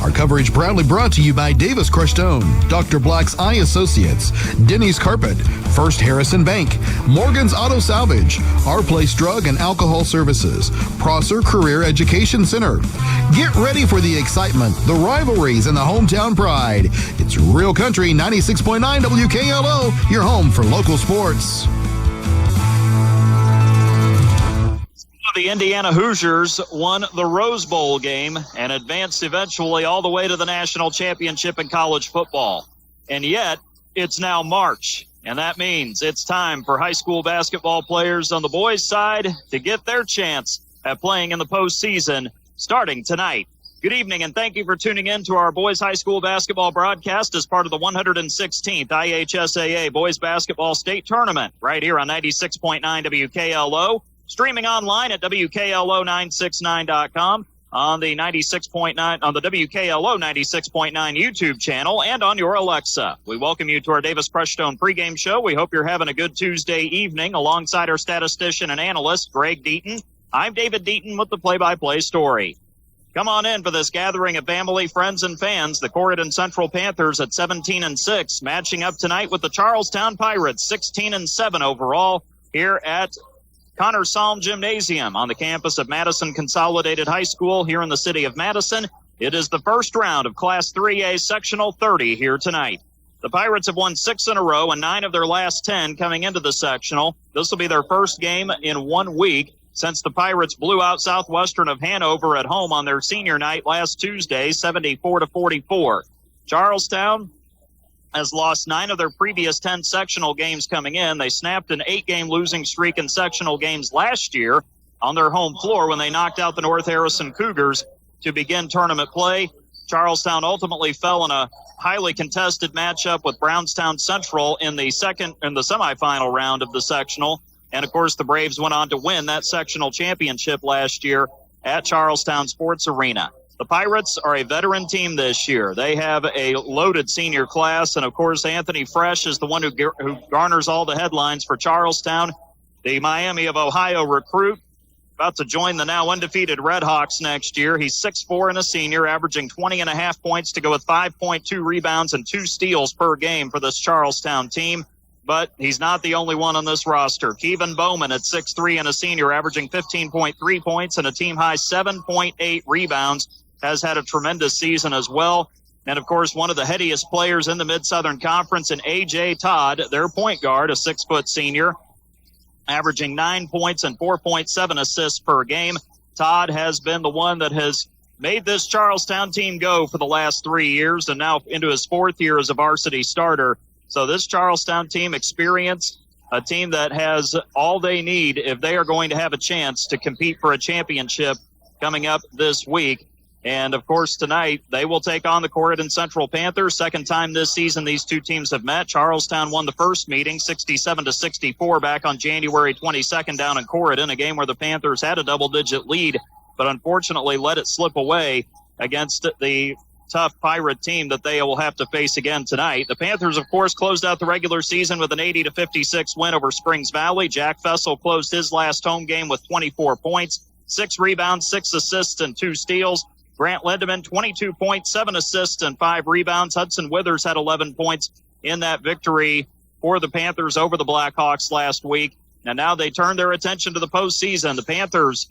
Our coverage proudly brought to you by Davis Crushed Stone, Dr. Black's Eye Associates, Denny's Carpet, First Harrison Bank, Morgan's Auto Salvage, Our Place Drug and Alcohol Services, Prosser Career Education Center. Get ready for the excitement, the rivalries, and the hometown pride. It's Real Country 96.9 WKLO, your home for local sports. The Indiana Hoosiers won the Rose Bowl game and advanced eventually all the way to the national championship in college football. And yet, it's now March, and that means it's time for high school basketball players on the boys' side to get their chance at playing in the postseason starting tonight. Good evening, and thank you for tuning in to our boys high school basketball broadcast as part of the 116th IHSAA Boys Basketball State Tournament right here on 96.9 WKLO. Streaming online at WKLO969.com, on the 96.9, on the WKLO 96.9 YouTube channel, and on your Alexa. We welcome you to our Davis Crushed Stone pregame show. We hope you're having a good Tuesday evening alongside our statistician and analyst, Greg Deaton. I'm David Deaton with the play-by-play story. Come on in for this gathering of family, friends, and fans. The Corydon Central Panthers at 17-6, matching up tonight with the Charlestown Pirates, 16-7 overall, here at Connor Salm Gymnasium on the campus of Madison Consolidated High School here in the city of Madison. It is the first round of Class 3A Sectional 30 here tonight. The Pirates have won 6 in a row and 9 of their last 10 coming into the sectional. This will be their first game in 1 week since the Pirates blew out Southwestern of Hanover at home on their senior night last Tuesday, 74-44. Charlestown has lost 9 of their previous 10 sectional games coming in. They snapped an 8-game losing streak in sectional games last year on their home floor when they knocked out the North Harrison Cougars to begin tournament play. Charlestown ultimately fell in a highly contested matchup with Brownstown Central in the semifinal round of the sectional. And of course, the Braves went on to win that sectional championship last year at Charlestown Sports Arena. The Pirates are a veteran team this year. They have a loaded senior class, and of course, Anthony Fresh is the one who garners all the headlines for Charlestown. The Miami of Ohio recruit, about to join the now undefeated Redhawks next year. He's 6'4" and a senior, averaging 20.5 points to go with 5.2 rebounds and 2 steals per game for this Charlestown team. But he's not the only one on this roster. Kevin Bowman at 6'3" and a senior, averaging 15.3 points and a team-high 7.8 rebounds. Has had a tremendous season as well. And, of course, one of the headiest players in the Mid-Southern Conference, and A.J. Todd, their point guard, a 6-foot senior, averaging 9 points and 4.7 assists per game. Todd has been the one that has made this Charlestown team go for the last 3 years and now into his 4th year as a varsity starter. So this Charlestown team experienced a team that has all they need if they are going to have a chance to compete for a championship coming up this week. And, of course, tonight they will take on the Corydon Central Panthers. Second time this season these two teams have met. Charlestown won the first meeting 67-64 back on January 22nd down in Corydon, a game where the Panthers had a double-digit lead, but unfortunately let it slip away against the tough Pirate team that they will have to face again tonight. The Panthers, of course, closed out the regular season with an 80-56 win over Springs Valley. Jack Fessel closed his last home game with 24 points, 6 rebounds, 6 assists, and 2 steals. Grant Lindemann, 22 points, 7 assists, and 5 rebounds. Hudson Withers had 11 points in that victory for the Panthers over the Blackhawks last week. And now they turn their attention to the postseason. The Panthers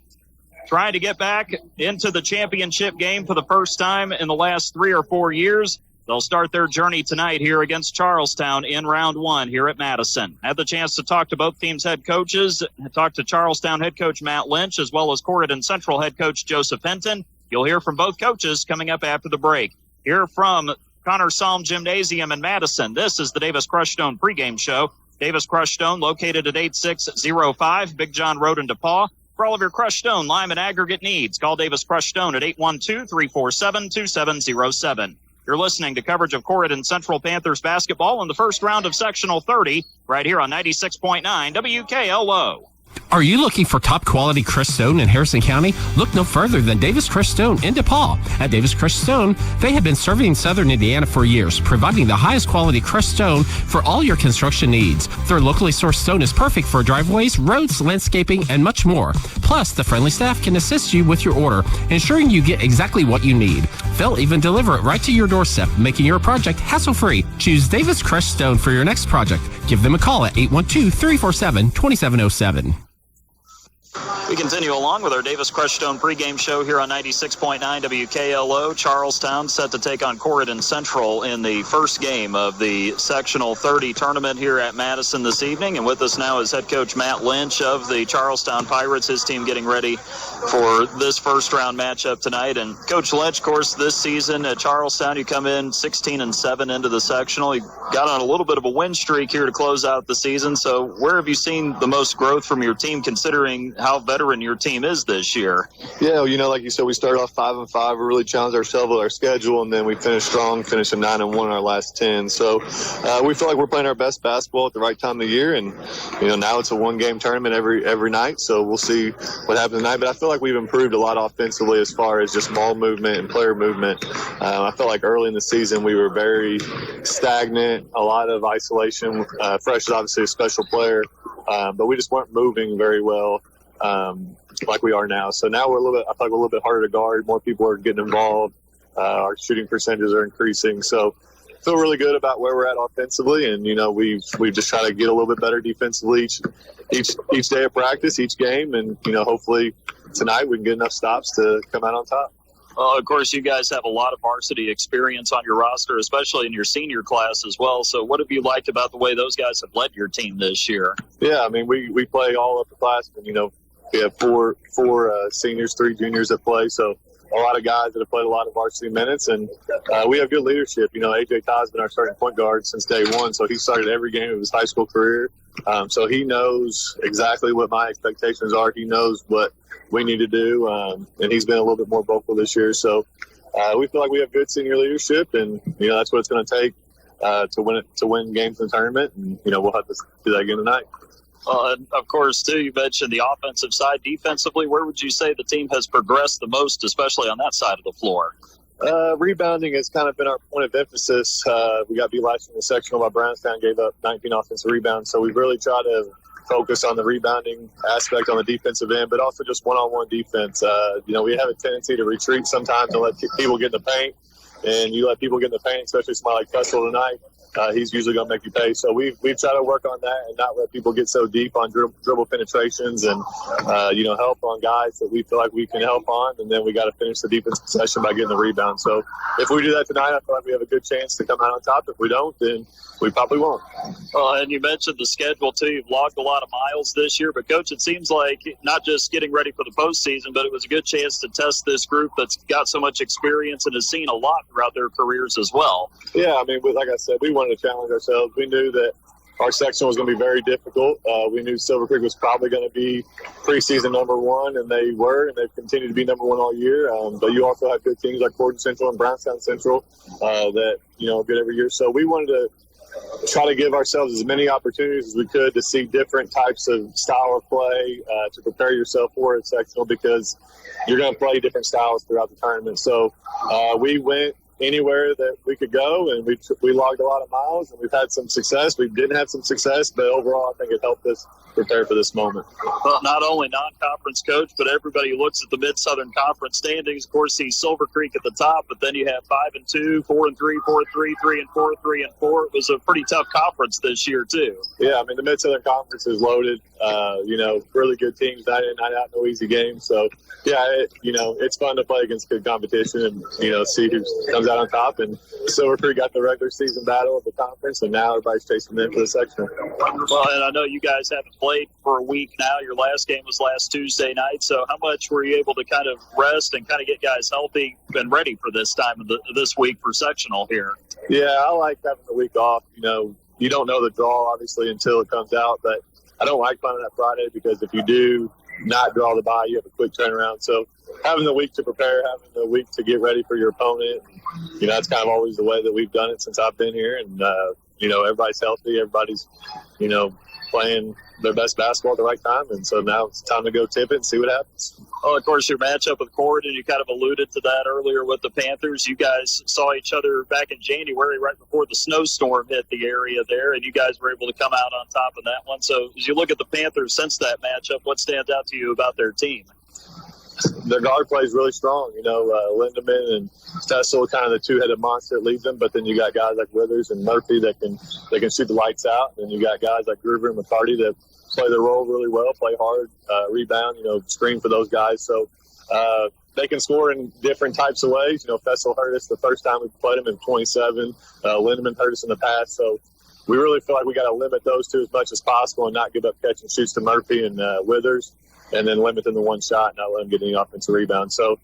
trying to get back into the championship game for the first time in the last 3 or 4 years. They'll start their journey tonight here against Charlestown in round 1 here at Madison. I had the chance to talk to both teams' head coaches. I talked to Charlestown head coach Matt Lynch as well as Corydon Central head coach Joseph Hinton. You'll hear from both coaches coming up after the break. Hear from Connor Salm Gymnasium in Madison. This is the Davis Crushed Stone pregame show. Davis Crushed Stone located at 8605 Big John Road in DePaul. For all of your crushed stone, lime, and aggregate needs, call Davis Crushed Stone at 812-347-2707. You're listening to coverage of Corydon Central Panthers basketball in the first round of Sectional 30 right here on 96.9 WKLO. Are you looking for top quality crushed stone in Harrison County? Look no further than Davis Crushed Stone in DePaul. At Davis Crushed Stone, they have been serving Southern Indiana for years, providing the highest quality crushed stone for all your construction needs. Their locally sourced stone is perfect for driveways, roads, landscaping, and much more. Plus, the friendly staff can assist you with your order, ensuring you get exactly what you need. They'll even deliver it right to your doorstep, making your project hassle-free. Choose Davis Crushed Stone for your next project. Give them a call at 812-347-2707. We continue along with our Davis Crushed Stone pregame show here on 96.9 WKLO. Charlestown set to take on Corydon Central in the first game of the Sectional 30 tournament here at Madison this evening. And with us now is head coach Matt Lynch of the Charlestown Pirates, his team getting ready for this first-round matchup tonight. And Coach Lynch, of course, this season at Charlestown, you come in 16-7 into the Sectional. You got on a little bit of a win streak here to close out the season. So where have you seen the most growth from your team, considering how veteran your team is this year? Yeah, like you said, we started off 5-5. We really challenged ourselves with our schedule, and then we finished strong, finishing 9-1 in our last 10. So we feel like we're playing our best basketball at the right time of the year, and now it's a one-game tournament every night. So we'll see what happens tonight. But I feel like we've improved a lot offensively as far as just ball movement and player movement. I felt like early in the season we were very stagnant, a lot of isolation. Fresh is obviously a special player, but we just weren't moving very well. Like we are now. So now I feel like we're a little bit harder to guard. More people are getting involved. Our shooting percentages are increasing. So I feel really good about where we're at offensively. And, we've just tried to get a little bit better defensively each day of practice, each game. And, hopefully tonight we can get enough stops to come out on top. Of course, you guys have a lot of varsity experience on your roster, especially in your senior class as well. So what have you liked about the way those guys have led your team this year? Yeah, we play all upperclassmen, we have four seniors, 3 juniors that play, so a lot of guys that have played a lot of varsity minutes, and we have good leadership. A.J. Todd's been our starting point guard since day one, so he started every game of his high school career. So he knows exactly what my expectations are. He knows what we need to do, and he's been a little bit more vocal this year. So we feel like we have good senior leadership, and that's what it's going to take to win games in the tournament, and we'll have to do that again tonight. And of course, too, you mentioned the offensive side. Defensively, where would you say the team has progressed the most, especially on that side of the floor? Rebounding has kind of been our point of emphasis. We got beat last year in the sectional by Brownstown, gave up 19 offensive rebounds. So we've really tried to focus on the rebounding aspect on the defensive end, but also just one-on-one defense. We have a tendency to retreat sometimes and let people get in the paint. And you let people get in the paint, especially somebody like Tussle tonight. He's usually going to make you pay. So we've tried to work on that and not let people get so deep on dribble penetrations and, help on guys that we feel like we can help on. And then we got to finish the defensive possession by getting the rebound. So if we do that tonight, I feel like we have a good chance to come out on top. If we don't, then we probably won't. And you mentioned the schedule, too. You've logged a lot of miles this year. But, Coach, it seems like not just getting ready for the postseason, but it was a good chance to test this group that's got so much experience and has seen a lot throughout their careers as well. Yeah, like I said, we wanted to challenge ourselves. We knew that our section was going to be very difficult. We knew Silver Creek was probably going to be preseason number 1, and they were, and they've continued to be number 1 all year. But you also have good teams like Corydon Central and Brownstown Central that, good every year. So we wanted to try to give ourselves as many opportunities as we could to see different types of style of play to prepare yourself for a sectional, because you're going to play different styles throughout the tournament. So we went anywhere that we could go, and we logged a lot of miles, and we've had some success. We didn't have some success, but overall I think it helped us prepare for this moment. Well, not only non-conference, Coach, but everybody looks at the Mid-Southern Conference standings. Of course, sees Silver Creek at the top, but then you have 5-2, 4-3, 4-3, 3-4, 3-4. It was a pretty tough conference this year, too. Yeah, the Mid-Southern Conference is loaded. Really good teams, night in, night out, no easy games. So, yeah, it's fun to play against good competition and, see who comes out on top. And Silver Creek got the regular season battle of the conference, and now everybody's chasing them for the sectional. Well, and I know you guys haven't played for a week now. Your last game was last Tuesday night. So how much were you able to kind of rest and kind of get guys healthy and ready for this time of this week for sectional here? Yeah, I like having the week off. You don't know the draw, obviously, until it comes out. But I don't like playing that Friday, because if you do not draw the bye, you have a quick turnaround. So having the week to prepare, having the week to get ready for your opponent, that's kind of always the way that we've done it since I've been here. And, everybody's healthy. Everybody's, playing their best basketball at the right time. And so now it's time to go tip it and see what happens. Well, of course, your matchup with Corydon, you kind of alluded to that earlier with the Panthers. You guys saw each other back in January right before the snowstorm hit the area there, and you guys were able to come out on top of that one. So as you look at the Panthers since that matchup, what stands out to you about their team? their guard play is really strong. Lindemann and Stessel, kind of the two-headed monster that leads them. But then you got guys like Withers and Murphy that can shoot the lights out. And you got guys like Gruber and McCarty that play their role really well, play hard, rebound, screen for those guys. So they can score in different types of ways. Fessel hurt us the first time we played him in 27. Lindemann hurt us in the past. So we really feel like we got to limit those two as much as possible and not give up catch and shoots to Murphy and Withers, and then limit them to one shot and not let them get any offensive rebound. So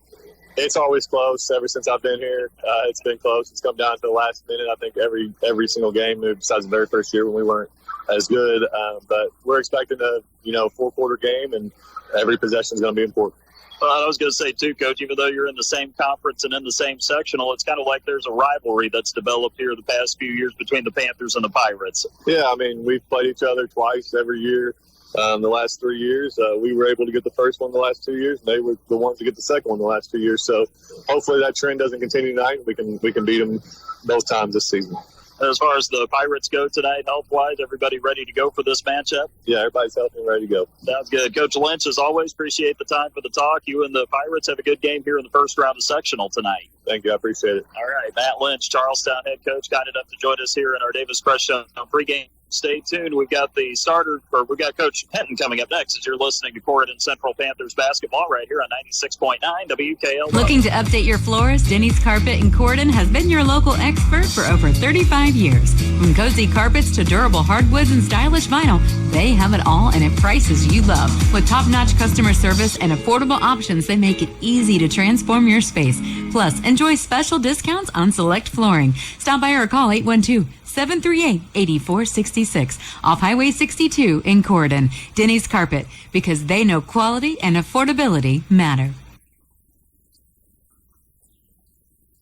it's always close. Ever since I've been here, it's been close. It's come down to the last minute. I think every single game, besides the very first year when we weren't as good. But we're expecting a 4-quarter game, and every possession is going to be important. Well, I was going to say, too, Coach, even though you're in the same conference and in the same sectional, it's kind of like there's a rivalry that's developed here the past few years between the Panthers and the Pirates. Yeah, we've played each other twice every year. The last 3 years, we were able to get the first one the last 2 years, and they were the ones to get the second one the last 2 years. So hopefully that trend doesn't continue tonight. We can beat them both times this season. As far as the Pirates go tonight, health-wise, everybody ready to go for this matchup? Yeah, everybody's healthy and ready to go. Sounds good. Coach Lynch, as always, appreciate the time for the talk. You and the Pirates have a good game here in the first round of sectional tonight. Thank you. I appreciate it. All right. Matt Lynch, Charlestown head coach, kind enough to join us here in our Davis Crush pregame. Stay tuned. We've got we've got Coach Hinton coming up next as you're listening to Corydon Central Panthers basketball right here on 96.9 WKLO. Looking to update your floors? Denny's Carpet in Corydon has been your local expert for over 35 years. From cozy carpets to durable hardwoods and stylish vinyl, they have it all and at prices you love. With top-notch customer service and affordable options, they make it easy to transform your space. Plus, enjoy special discounts on select flooring. Stop by or call 812-738-8466 off Highway 62 in Corydon. Denny's Carpet, because they know quality and affordability matter.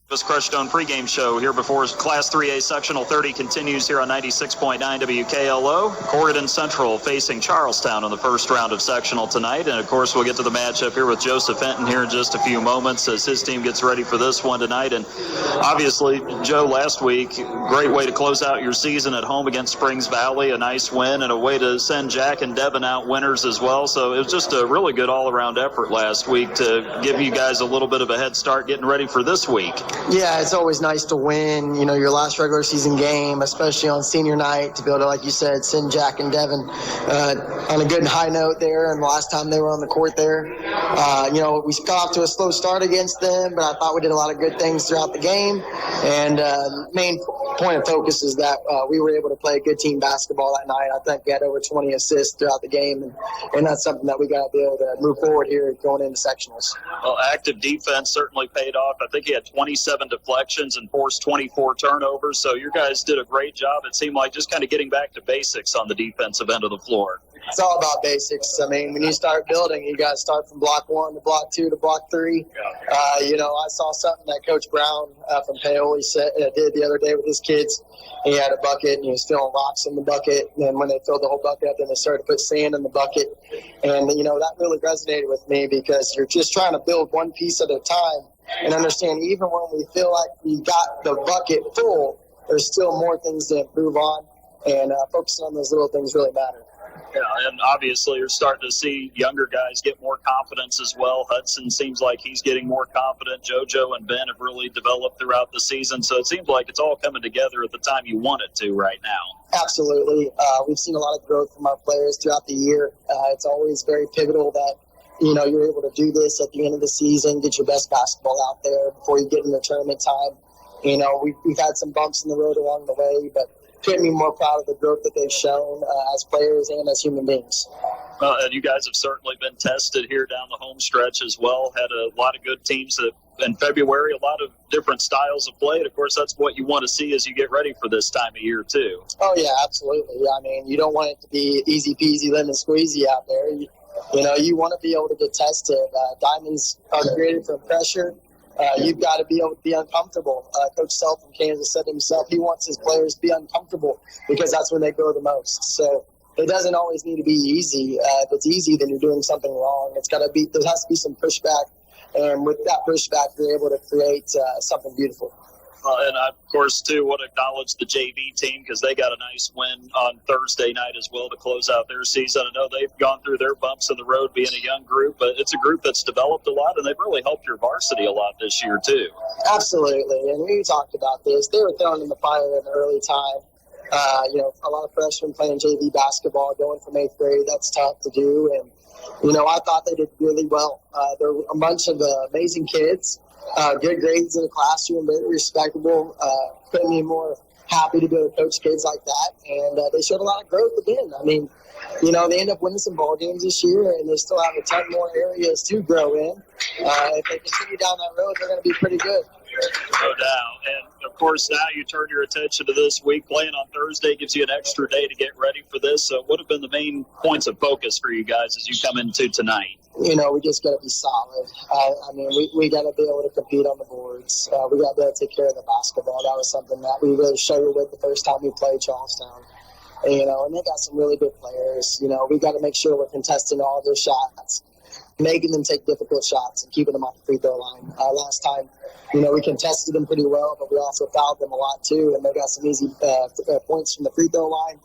This Crushstone pregame show here before Class 3A Sectional 30 continues here on 96.9 WKLO. Corydon Central facing Charlestown in the first round of sectional tonight. And, of course, we'll get to the matchup here with Joseph Hinton here in just a few moments as his team gets ready for this one tonight. And, obviously, Joe, last week, great way to close out your season at home against Springs Valley, a nice win, and a way to send Jack and Devin out winners as well. So it was just a really good all-around effort last week to give you guys a little bit of a head start getting ready for this week. Yeah, it's always nice to win, your last regular season game, especially on senior night, to be able to, like you said, send Jack and Devin on a good high note there. And the last time they were on the court there, we got off to a slow start against them, but I thought we did a lot of good things throughout the game. And main point of focus is that we were able to play good team basketball that night. I think we had over 20 assists throughout the game, and that's something that we got to be able to move forward here going into sectionals. Well, active defense certainly paid off. I think he had 27 deflections and forced 24 turnovers, so you guys did a great job. It seemed like just kind of getting back to basics on the defensive end of the floor. It's all about basics. When you start building, you got to start from block 1 to block 2 to block 3. I saw something that Coach Brown from Paoli did the other day with his kids. He had a bucket, and he was filling rocks in the bucket. And then when they filled the whole bucket up, then they started to put sand in the bucket. And, that really resonated with me because you're just trying to build one piece at a time and understand even when we feel like we got the bucket full, there's still more things to improve on. And focusing on those little things really matter. Yeah, and obviously you're starting to see younger guys get more confidence as well. Hudson seems like he's getting more confident. JoJo and Ben have really developed throughout the season. So it seems like it's all coming together at the time you want it to right now. Absolutely. We've seen a lot of growth from our players throughout the year. It's always very pivotal that, you're able to do this at the end of the season, get your best basketball out there before you get into tournament time. We've had some bumps in the road along the way, but couldn't be more proud of the growth that they've shown as players and as human beings. And you guys have certainly been tested here down the home stretch as well. Had a lot of good teams in February, a lot of different styles of play. And, of course, that's what you want to see as you get ready for this time of year, too. Oh, yeah, absolutely. You don't want it to be easy peasy, lemon squeezy out there. You want to be able to get tested. Diamonds are created from pressure. You've got to be able to be uncomfortable. Coach Self from Kansas said himself he wants his players to be uncomfortable because that's when they grow the most. So it doesn't always need to be easy. If it's easy, then you're doing something wrong. There has to be some pushback, and with that pushback, you're able to create something beautiful. And I, of course, too, want to acknowledge the JV team because they got a nice win on Thursday night as well to close out their season. I know they've gone through their bumps in the road being a young group, but it's a group that's developed a lot, and they've really helped your varsity a lot this year, too. Absolutely, and we talked about this. They were thrown in the fire in the early time. A lot of freshmen playing JV basketball, going from 8th grade, that's tough to do. And, I thought they did really well. There were a bunch of amazing kids, good grades in the classroom, very respectable. Couldn't be more happy to be able to coach kids like that. And they showed a lot of growth again. I mean, they end up winning some ball games this year, and they still have a ton more areas to grow in. If they continue down that road, they're going to be pretty good. No doubt. And, of course, now you turn your attention to this week. Playing on Thursday gives you an extra day to get ready for this. So what have been the main points of focus for you guys as you come into tonight? We just got to be solid. We got to be able to compete on the boards. We got to be able to take care of the basketball. That was something that we really struggled with the first time we played Charlestown. And they got some really good players. We got to make sure we're contesting all their shots, making them take difficult shots and keeping them off the free throw line. Last time, we contested them pretty well, but we also fouled them a lot too, and they got some easy points from the free throw line.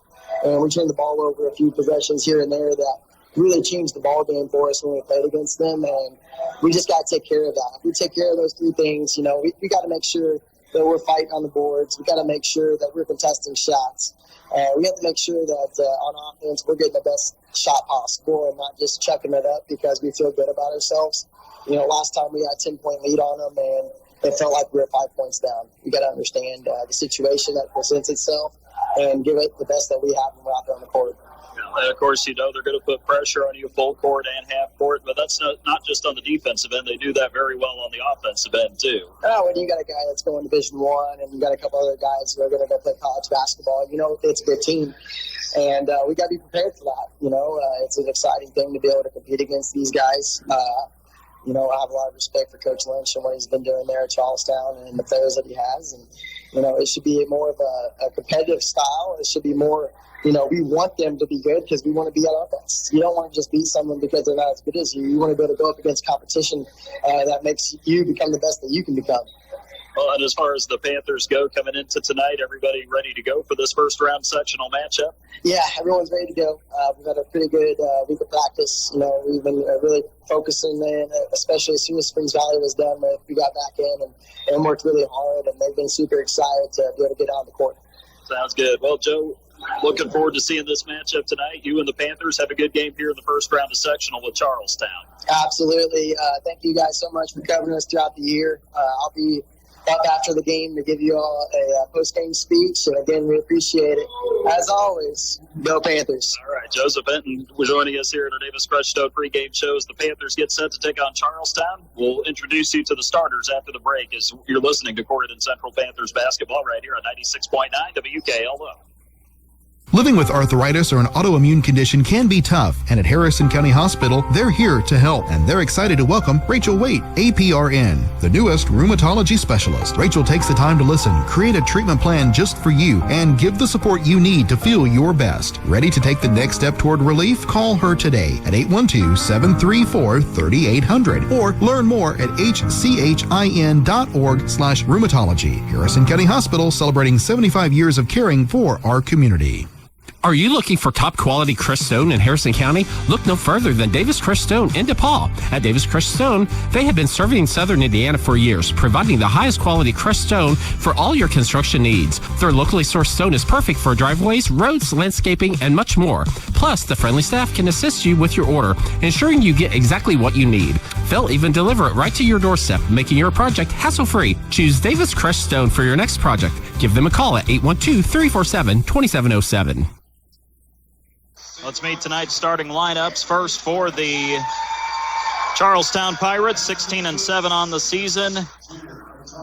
And we turned the ball over a few possessions here and there that really changed the ball game for us when we played against them, and we just got to take care of that. If we take care of those three things, we got to make sure that we're fighting on the boards. We got to make sure that we're contesting shots. We have to make sure that on offense we're getting the best shot possible and not just chucking it up because we feel good about ourselves. Last time we had a 10-point lead on them, and it felt like we were 5 points down. We got to understand the situation that presents itself and give it the best that we have when we're out there on the court. And, of course, they're going to put pressure on you full court and half court, but that's not just on the defensive end. They do that very well on the offensive end, too. When you got a guy that's going Division I and you got a couple other guys who are going to go play college basketball, it's a good team. And we got to be prepared for that. It's an exciting thing to be able to compete against these guys. I have a lot of respect for Coach Lynch and what he's been doing there at Charlestown and the players that he has. And, it should be more of a competitive style. It should be more, we want them to be good because we want to be at our best. You don't want to just beat someone because they're not as good as you. You want to be able to go up against competition that makes you become the best that you can become. Well, and as far as the Panthers go coming into tonight, everybody ready to go for this first round sectional matchup? Yeah, everyone's ready to go. We've had a pretty good week of practice. We've been really focusing in, especially as soon as Springs Valley was done. We got back in and worked really hard, and they've been super excited to be able to get on the court. Sounds good. Well, Joe, looking forward to seeing this matchup tonight. You and the Panthers have a good game here in the first round of sectional with Charlestown. Absolutely. Thank you guys so much for covering us throughout the year. I'll be up after the game to give you all a post-game speech. And again, we appreciate it. As always, go Panthers. All right, Joseph Benton joining us here at our Davis Creststone pregame show as the Panthers get set to take on Charlestown. We'll introduce you to the starters after the break as you're listening to Corydon Central Panthers basketball right here on 96.9 WKLO. Living with arthritis or an autoimmune condition can be tough, and at Harrison County Hospital, they're here to help, and they're excited to welcome Rachel Waite, APRN, the newest rheumatology specialist. Rachel takes the time to listen, create a treatment plan just for you, and give the support you need to feel your best. Ready to take the next step toward relief? Call her today at 812-734-3800 or learn more at hchin.org/rheumatology. Harrison County Hospital, celebrating 75 years of caring for our community. Are you looking for top quality Crestone in Harrison County? Look no further than Davis Crestone in DePaul. At Davis Crestone, they have been serving Southern Indiana for years, providing the highest quality Crestone for all your construction needs. Their locally sourced stone is perfect for driveways, roads, landscaping, and much more. Plus, the friendly staff can assist you with your order, ensuring you get exactly what you need. They'll even deliver it right to your doorstep, making your project hassle-free. Choose Davis Crestone for your next project. Give them a call at 812-347-2707. Let's meet tonight's starting lineups. First for the Charlestown Pirates, 16-7 on the season.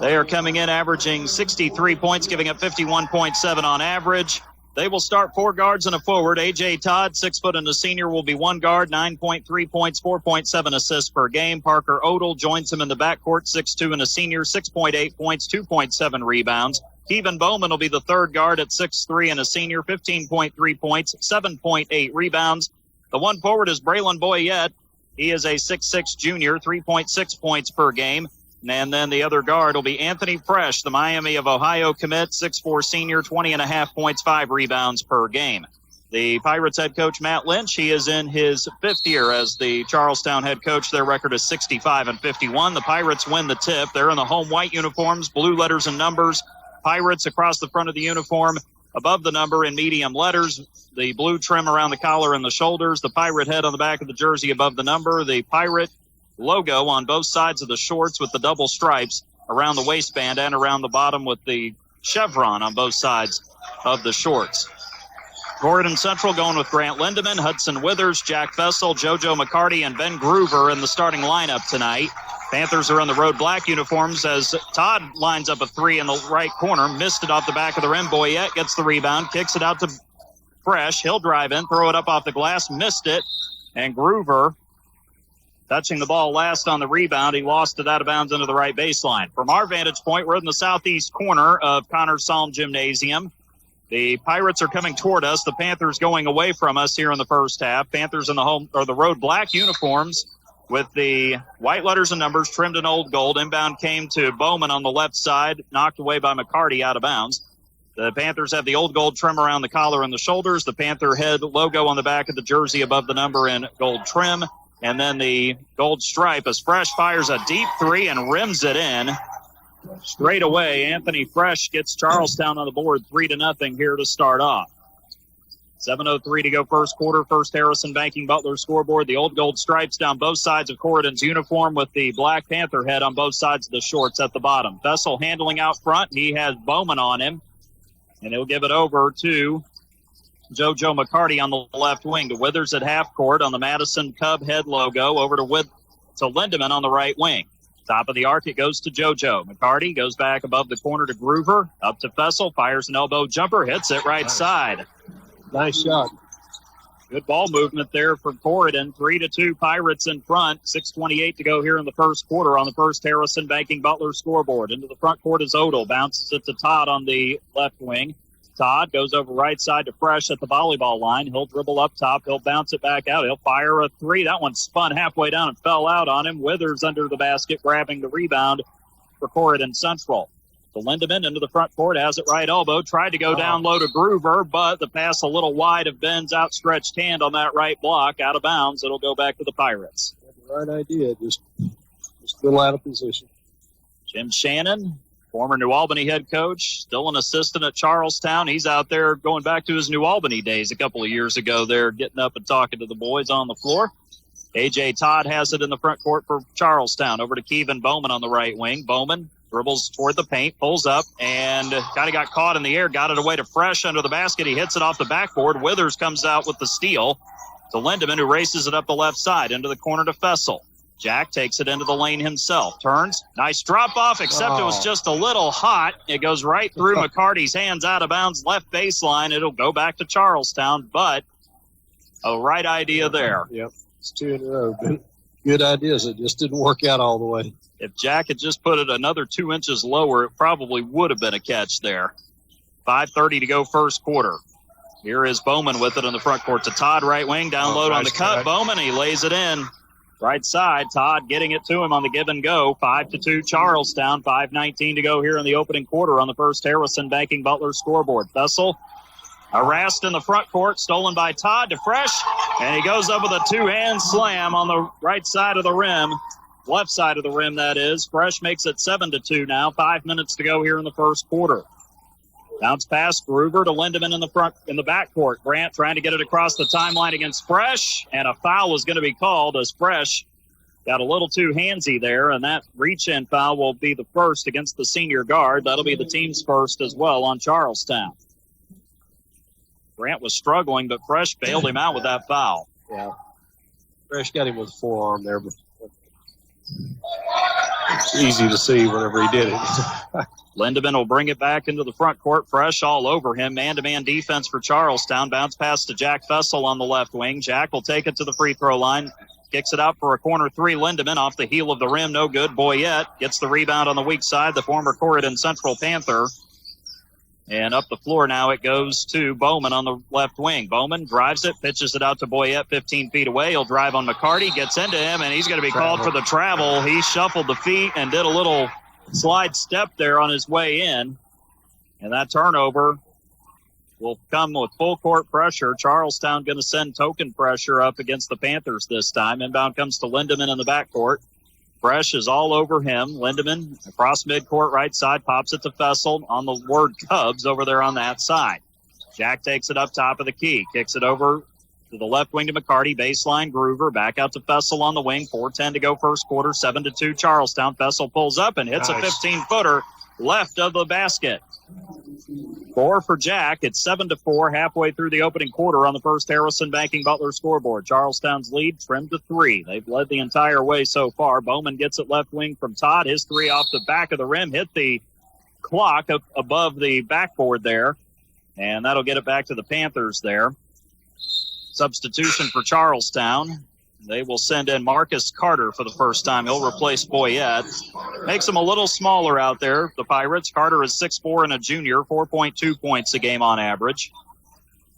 They are coming in averaging 63 points, giving up 51.7 on average. They will start 4 guards and a forward. A.J. Todd, 6 foot and a senior, will be 1 guard, 9.3 points, 4.7 assists per game. Parker Odell joins him in the backcourt, 6'2 and a senior, 6.8 points, 2.7 rebounds. Kevin Bowman will be the 3rd guard at 6'3 and a senior, 15.3 points, 7.8 rebounds. The 1 forward is Braylon Boyette. He is a 6'6 junior, 3.6 points per game. And then the other guard will be Anthony Fresh, the Miami of Ohio commit, 6'4 senior, 20.5 points, 5 rebounds per game. The Pirates head coach, Matt Lynch, he is in his 5th year as the Charlestown head coach. Their record is 65-51. The Pirates win the tip. They're in the home white uniforms, blue letters and numbers. Pirates across the front of the uniform, above the number in medium letters. The blue trim around the collar and the shoulders. The Pirate head on the back of the jersey above the number. The Pirate logo on both sides of the shorts with the double stripes around the waistband and around the bottom with the chevron on both sides of the shorts. Corydon Central going with Grant Lindeman, Hudson Withers, Jack Fessel, JoJo McCarty, and Ben Groover in the starting lineup tonight. Panthers are in the road black uniforms as Todd lines up a 3 in the right corner. Missed it off the back of the rim. Boyette gets the rebound, kicks it out to Fresh. He'll drive in, throw it up off the glass, missed it. And Groover touching the ball last on the rebound. He lost it out of bounds into the right baseline. From our vantage point, we're in the southeast corner of Connors Salm Gymnasium. The Pirates are coming toward us. The Panthers going away from us here in the first half. Panthers in the home or the road black uniforms with the white letters and numbers trimmed in old gold. Inbound came to Bowman on the left side, knocked away by McCarty out of bounds. The Panthers have the old gold trim around the collar and the shoulders. The Panther head logo on the back of the jersey above the number in gold trim. And then the gold stripe as Fresh fires a deep 3 and rims it in. Straight away, Anthony Fresh gets Charlestown on the board 3-0 here to start off. 7:03 to go first quarter. First Harrison Banking Butler scoreboard. The old gold stripes down both sides of Corydon's uniform with the Black Panther head on both sides of the shorts at the bottom. Fessel handling out front. He has Bowman on him. And he'll give it over to JoJo McCarty on the left wing. To Withers at half court on the Madison Cub head logo. Over to Lindeman on the right wing. Top of the arc, it goes to JoJo. McCarty goes back above the corner to Groover. Up to Fessel, fires an elbow jumper, hits it right side. Nice shot. Good ball movement there for Corydon. 3-2 Pirates in front. 6:28 to go here in the first quarter on the first Harrison Banking Butler scoreboard. Into the front court is Odell. Bounces it to Todd on the left wing. Todd goes over right side to Fresh at the volleyball line. He'll dribble up top. He'll bounce it back out. He'll fire a 3. That one spun halfway down and fell out on him. Withers under the basket, grabbing the rebound for Corydon Central. So Lindeman into the front court, has it right elbow. Tried to go down low to Groover, but the pass a little wide of Ben's outstretched hand on that right block. Out of bounds. It'll go back to the Pirates. The right idea. Just a little out of position. Jim Shannon, former New Albany head coach, still an assistant at Charlestown. He's out there going back to his New Albany days a couple of years ago there, getting up and talking to the boys on the floor. A.J. Todd has it in the front court for Charlestown. Over to Kevin Bowman on the right wing. Bowman dribbles toward the paint, pulls up, and kind of got caught in the air, got it away to Fresh under the basket. He hits it off the backboard. Withers comes out with the steal to Lindeman, who races it up the left side into the corner to Fessel. Jack takes it into the lane himself. Turns. Nice drop off, except it was just a little hot. It goes right through McCarty's hands, out of bounds, left baseline. It'll go back to Charlestown, but a right idea there. Yep. It's 2 in a row. Good ideas. It just didn't work out all the way. If Jack had just put it another 2 inches lower, it probably would have been a catch there. 5:30 to go first quarter. Here is Bowman with it in the front court to Todd, right wing, down low on the cut. Bowman, he lays it in. Right side, Todd getting it to him on the give and go. 5-2 Charlestown. 5:19 to go here in the opening quarter on the first Harrison Banking Butler scoreboard. Fessel harassed in the front court, stolen by Todd to Fresh, and he goes up with a 2-hand slam on the right side of the rim. Left side of the rim, that is. Fresh makes it 7-2 now. 5 minutes to go here in the first quarter. Bounce pass, Groover to Lindeman in the backcourt. Grant trying to get it across the timeline against Fresh, and a foul is going to be called as Fresh got a little too handsy there, and that reach-in foul will be the first against the senior guard. That'll be the team's first as well on Charlestown. Grant was struggling, but Fresh bailed him out with that foul. Yeah. Fresh got him with the forearm there, but it's easy to see whenever he did it. Lindeman will bring it back into the front court. Fresh all over him. Man-to-man defense for Charlestown. Bounce pass to Jack Fessel on the left wing. Jack will take it to the free throw line. Kicks it out for a corner 3. Lindeman off the heel of the rim. No good. Boyette gets the rebound on the weak side. The former Corydon Central Panther. And up the floor now it goes to Bowman on the left wing. Bowman drives it, pitches it out to Boyette 15 feet away. He'll drive on McCarty, gets into him, and he's going to be called for the travel. He shuffled the feet and did a little slide step there on his way in. And that turnover will come with full court pressure. Charlestown going to send token pressure up against the Panthers this time. Inbound comes to Lindemann in the backcourt. Fresh is all over him. Lindemann across midcourt right side, pops it to Fessel on the word Cubs over there on that side. Jack takes it up top of the key, kicks it over to the left wing to McCarty, baseline Groover, back out to Fessel on the wing. 4:10 to go first quarter, 7-2 Charlestown. Fessel pulls up and hits a 15-footer left of the basket. 4 for Jack. It's 7-4 halfway through the opening quarter on the first Harrison Banking Butler scoreboard. Charlestown's lead trimmed to 3. They've led the entire way so far. Bowman gets it left wing from Todd. His 3 off the back of the rim, hit the clock up above the backboard there, and that'll get it back to the Panthers there. Substitution for Charlestown. They will send in Marcus Carter for the first time. He'll replace Boyette. Makes him a little smaller out there, the Pirates. Carter is 6'4" and a junior, 4.2 points a game on average.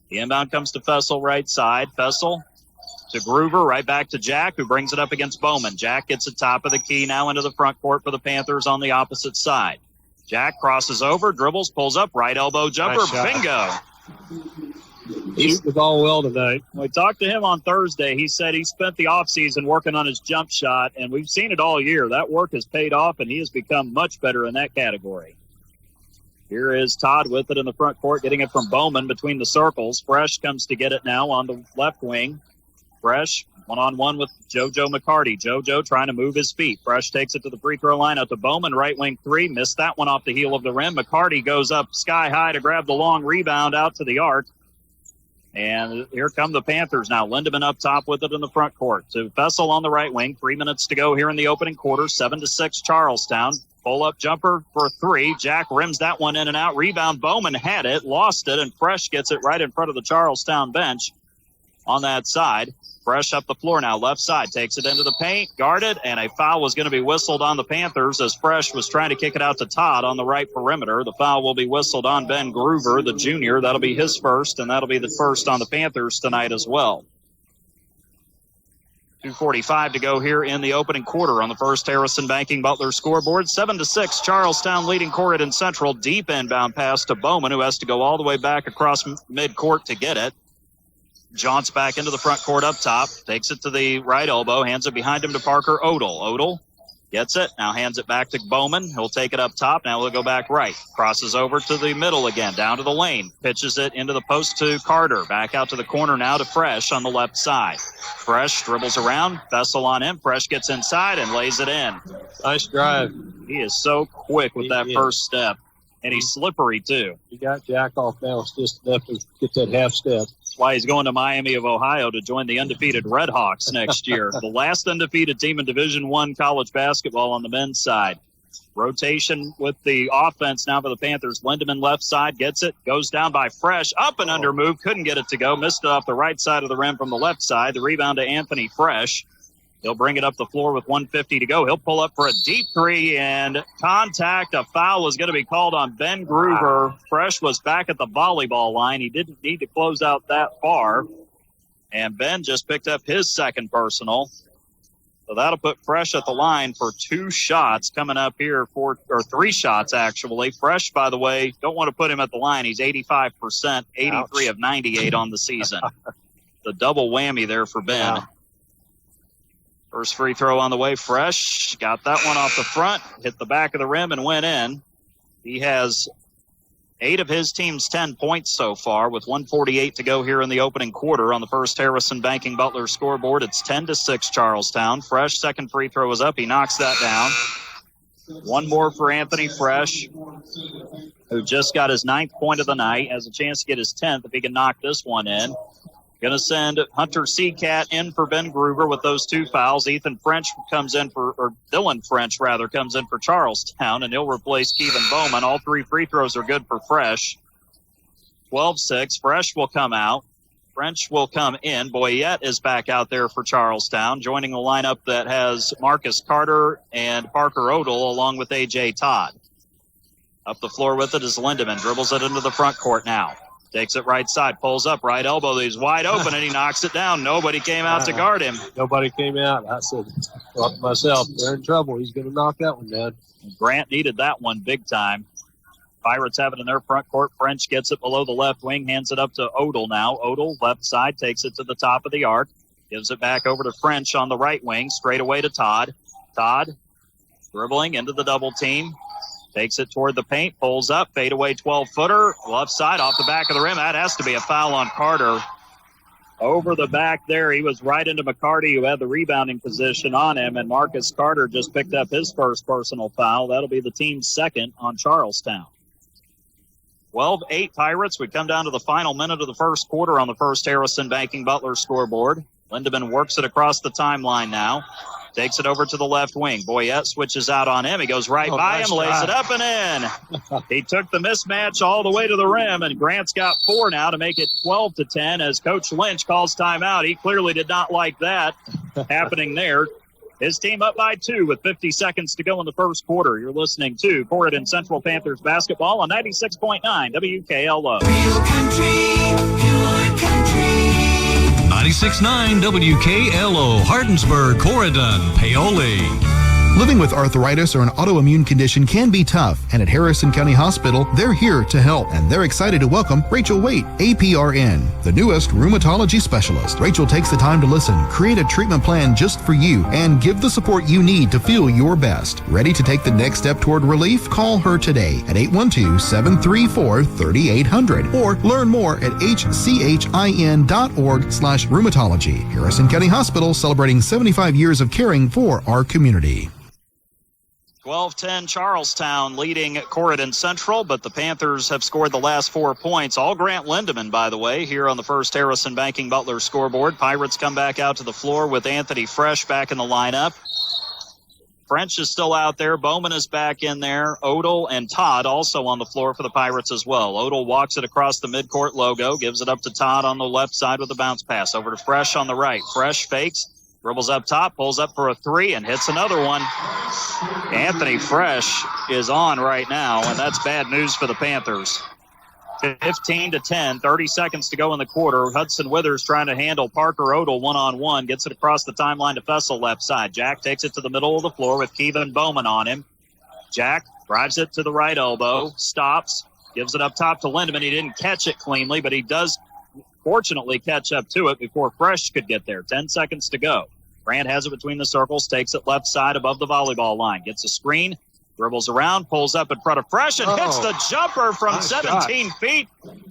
The inbound comes to Fessel right side. Fessel to Groover, right back to Jack, who brings it up against Bowman. Jack gets it top of the key now into the front court for the Panthers on the opposite side. Jack crosses over, dribbles, pulls up, right elbow jumper, bingo. He hit the ball well tonight. We talked to him on Thursday. He said he spent the offseason working on his jump shot, and we've seen it all year. That work has paid off, and he has become much better in that category. Here is Todd with it in the front court, getting it from Bowman between the circles. Fresh comes to get it now on the left wing. Fresh, one-on-one with JoJo McCarty. JoJo trying to move his feet. Fresh takes it to the free throw line out to Bowman. Right wing 3, missed that one off the heel of the rim. McCarty goes up sky high to grab the long rebound out to the arc. And here come the Panthers now. Lindemann up top with it in the front court. To Fessel on the right wing. 3 minutes to go here in the opening quarter. 7-6 Charlestown. Pull-up jumper for 3. Jack rims that one in and out. Rebound. Bowman had it, lost it, and Fresh gets it right in front of the Charlestown bench on that side. Fresh up the floor now, left side, takes it into the paint, guarded, and a foul was going to be whistled on the Panthers as Fresh was trying to kick it out to Todd on the right perimeter. The foul will be whistled on Ben Groover, the junior. That'll be his first, and that'll be the first on the Panthers tonight as well. 2:45 to go here in the opening quarter on the first Harrison Banking Butler scoreboard. 7-6, Charlestown leading Corydon Central. Deep inbound pass to Bowman, who has to go all the way back across midcourt to get it. Jaunts back into the front court up top, takes it to the right elbow, hands it behind him to Parker Odell. Odell gets it, now hands it back to Bowman. He'll take it up top, now he'll go back right. Crosses over to the middle again, down to the lane. Pitches it into the post to Carter. Back out to the corner now to Fresh on the left side. Fresh dribbles around, Fessel on him. Fresh gets inside and lays it in. Nice drive. He is so quick with that first step. And he's slippery, too. He got Jack off balance just enough to get that half step. That's why he's going to Miami of Ohio to join the undefeated Redhawks next year. The last undefeated team in Division I college basketball on the men's side. Rotation with the offense now for the Panthers. Lindemann left side gets it, goes down by Fresh, up and under move, couldn't get it to go, missed it off the right side of the rim from the left side. The rebound to Anthony Fresh. He'll bring it up the floor with 1:50 to go. He'll pull up for a deep 3 and contact. A foul is going to be called on Ben Groover. Fresh was back at the volleyball line. He didn't need to close out that far. And Ben just picked up his second personal. So that'll put Fresh at the line for 2 shots coming up here or 3 shots actually. Fresh, by the way, don't want to put him at the line. He's 85%, 83 of 98 on the season. The double whammy there for Ben. Wow. First free throw on the way. Fresh got that one off the front, hit the back of the rim and went in. He has 8 of his team's 10 points so far with 1:48 to go here in the opening quarter on the first Harrison Banking Butler scoreboard. It's 10-6 Charlestown. Fresh, second free throw is up. He knocks that down. One more for Anthony Fresh, who just got his 9th point of the night. Has a chance to get his 10th if he can knock this one in. Going to send Hunter Seacat in for Ben Groover with those 2 fouls. Dylan French comes in for Charlestown, and he'll replace Keevan Bowman. All 3 free throws are good for Fresh. 12-6. Fresh will come out. French will come in. Boyette is back out there for Charlestown, joining the lineup that has Marcus Carter and Parker Odell along with A.J. Todd. Up the floor with it is Lindemann. Dribbles it into the front court now. Takes it right side, pulls up, right elbow. He's wide open, and he knocks it down. Nobody came out to guard him. Nobody came out. I said, thought to myself, they're in trouble. He's going to knock that one down. Grant needed that one big time. Pirates have it in their front court. French gets it below the left wing, hands it up to Odell now. Odell, left side, takes it to the top of the arc. Gives it back over to French on the right wing, straight away to Todd. Todd dribbling into the double team. Takes it toward the paint, pulls up, fadeaway 12-footer, left side off the back of the rim. That has to be a foul on Carter. Over the back there, he was right into McCarty, who had the rebounding position on him, and Marcus Carter just picked up his first personal foul. That'll be the team's second on Charlestown. 12-8 Pirates. We come down to the final minute of the first quarter on the First Harrison Banking Butler scoreboard. Lindemann works it across the timeline now. Takes it over to the left wing. Boyette switches out on him. He goes right by him, lays it up and in. He took the mismatch all the way to the rim, and Grant's got 4 now to make it 12-10 as Coach Lynch calls timeout. He clearly did not like that happening there. His team up by 2 with 50 seconds to go in the first quarter. You're listening to Corydon Central Panthers basketball on 96.9 WKLO. Real country, pure country. 96.9 WKLO, Hardinsburg, Corydon, Paoli. Living with arthritis or an autoimmune condition can be tough, and at Harrison County Hospital, they're here to help, and they're excited to welcome Rachel Waite, APRN, the newest rheumatology specialist. Rachel takes the time to listen, create a treatment plan just for you, and give the support you need to feel your best. Ready to take the next step toward relief? Call her today at 812-734-3800 or learn more at hchin.org/rheumatology. Harrison County Hospital, celebrating 75 years of caring for our community. 12-10 Charlestown leading Corydon Central, but the Panthers have scored the last 4 points. All Grant Lindemann, by the way, here on the First Harrison Banking Butler scoreboard. Pirates come back out to the floor with Anthony Fresh back in the lineup. French is still out there. Bowman is back in there. Odell and Todd also on the floor for the Pirates as well. Odell walks it across the midcourt logo, gives it up to Todd on the left side with a bounce pass. Over to Fresh on the right. Fresh fakes. Dribbles up top, pulls up for a 3, and hits another one. Anthony Fresh is on right now, and that's bad news for the Panthers. 15-10, 30 seconds to go in the quarter. Hudson Withers trying to handle Parker Odell one-on-one. Gets it across the timeline to Fessel left side. Jack takes it to the middle of the floor with Kevin Bowman on him. Jack drives it to the right elbow, stops, gives it up top to Lindemann. He didn't catch it cleanly, but he does fortunately catch up to it before Fresh could get there. 10 seconds to go. Grant has it between the circles, takes it left side above the volleyball line, gets a screen, dribbles around, pulls up in front of Fresh, and hits the jumper from 17 feet.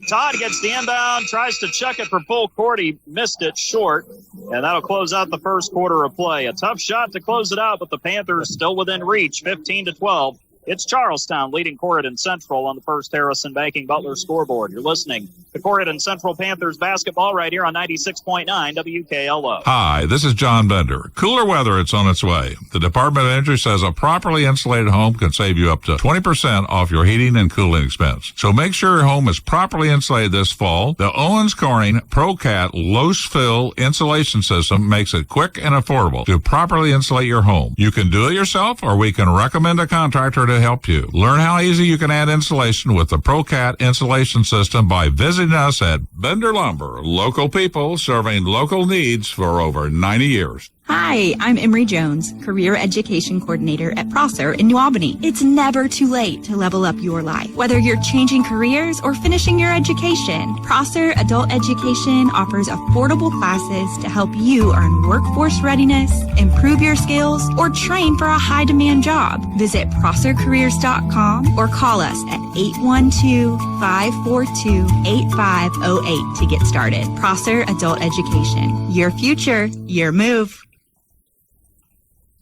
Todd gets the inbound, tries to check it for full court. He missed it short, and that'll close out the first quarter of play. A tough shot to close it out, but the Panthers still within reach, 15-12. It's Charlestown leading Corydon Central on the First Harrison Banking Butler scoreboard. You're listening to Corydon Central Panthers basketball right here on 96.9 WKLO. Hi, this is John Bender. Cooler weather, it's on its way. The Department of Energy says a properly insulated home can save you up to 20% off your heating and cooling expense. So make sure your home is properly insulated this fall. The Owens Corning ProCat Low-Fill insulation system makes it quick and affordable to properly insulate your home. You can do it yourself, or we can recommend a contractor to help you. Learn how easy you can add insulation with the ProCat insulation system by visiting us at Bender Lumber. Local people serving local needs for over 90 years. Hi, I'm Emery Jones, Career Education Coordinator at Prosser in New Albany. It's never too late to level up your life. Whether you're changing careers or finishing your education, Prosser Adult Education offers affordable classes to help you earn workforce readiness, improve your skills, or train for a high-demand job. Visit ProsserCareers.com or call us at 812-542-8508 to get started. Prosser Adult Education. Your future, your move.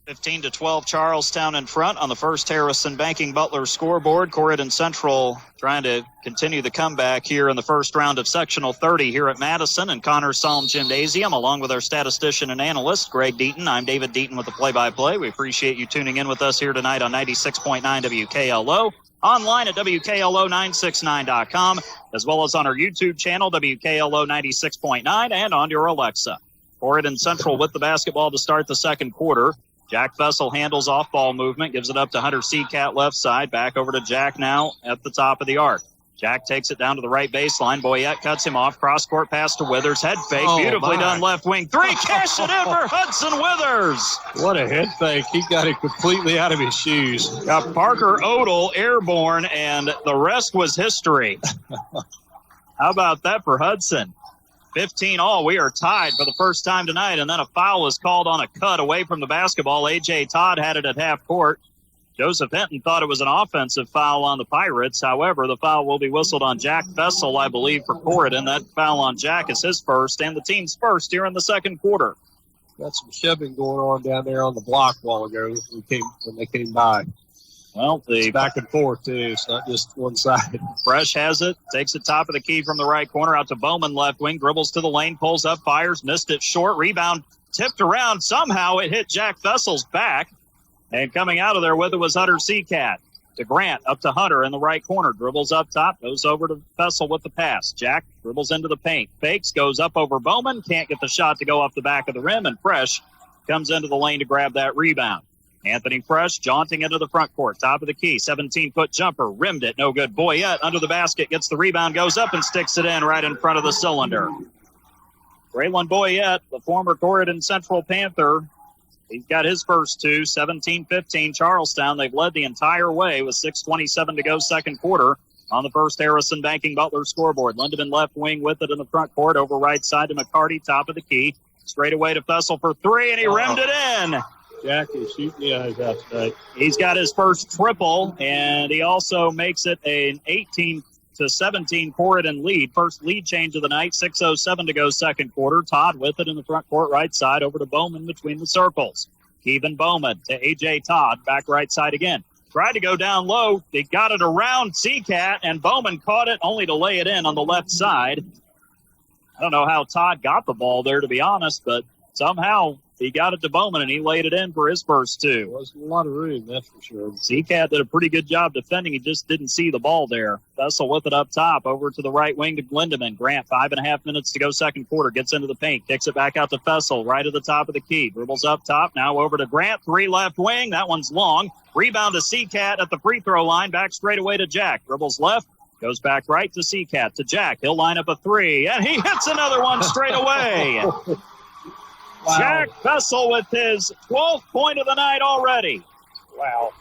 15-12 Charlestown in front on the First Harrison Banking Butler scoreboard. Corydon Central trying to continue the comeback here in the first round of Sectional 30 here at Madison and Connors Salm Gymnasium, along with our statistician and analyst, Greg Deaton. I'm David Deaton with the play-by-play. We appreciate you tuning in with us here tonight on 96.9 WKLO, online at WKLO969.com, as well as on our YouTube channel, WKLO 96.9, and on your Alexa. Corydon Central with the basketball to start the second quarter. Jack Fessel handles off-ball movement, gives it up to Hunter Seacat left side. Back over to Jack now at the top of the arc. Jack takes it down to the right baseline. Boyette cuts him off. Cross-court pass to Withers. Head fake. Beautifully done left wing. Three. Cash it in for Hudson Withers. What a head fake. He got it completely out of his shoes. Got Parker Odell airborne, and the rest was history. How about that for Hudson? 15 all. We are tied for the first time tonight, and then a foul is called on a cut away from the basketball. A.J. Todd had it at half court. Joseph Hinton thought it was an offensive foul on the Pirates. However, the foul will be whistled on Jack Fessel, I believe, for Corydon. That foul on Jack is his first and the team's first here in the second quarter. Got some shoving going on down there on the block a while ago when they came by. Well, it's back and forth, too. It's not just one side. Fresh has it, takes it top of the key from the right corner out to Bowman left wing, dribbles to the lane, pulls up, fires, missed it short, rebound, tipped around. Somehow it hit Jack Fessel's back. And coming out of there with it was Hunter Seacat. To Grant, up to Hunter in the right corner. Dribbles up top, goes over to Fessel with the pass. Jack dribbles into the paint. Fakes, goes up over Bowman. Can't get the shot to go off the back of the rim. And Fresh comes into the lane to grab that rebound. Anthony Fresh jaunting into the front court. Top of the key, 17-foot jumper. Rimmed it, no good. Boyette under the basket, gets the rebound, goes up and sticks it in right in front of the cylinder. Braylon Boyette, the former Corydon Central Panther, he's got his first two, 17-15 Charlestown. They've led the entire way with 6:27 to go second quarter on the first Harrison Banking Butler scoreboard. Lindemann left wing with it in the front court, over right side to McCarty, top of the key. Straight away to Fessel for three, and he rimmed it in. Jack is shooting the eyes out tonight. He's got his first triple, and he also makes it an 18-17 Corydon lead. First lead change of the night, 6:07 to go second quarter. Todd with it in the front court right side over to Bowman between the circles. Kevin Bowman to A.J. Todd, back right side again. Tried to go down low. They got it around Seacat, and Bowman caught it only to lay it in on the left side. I don't know how Todd got the ball there, to be honest, but somehow he got it to Bowman, and he laid it in for his first two. There wasn't a lot of room, that's for sure. Seacat did a pretty good job defending. He just didn't see the ball there. Fessel with it up top, over to the right wing to Lindemann. Grant, 5.5 minutes to go second quarter. Gets into the paint, kicks it back out to Fessel, right at the top of the key. Dribbles up top, now over to Grant. Three left wing, that one's long. Rebound to Seacat at the free throw line, back straight away to Jack. Dribbles left, goes back right to Seacat, to Jack. He'll line up a three, and he hits another one straight away. Wow. Jack Fessel with his 12th point of the night already. Wow.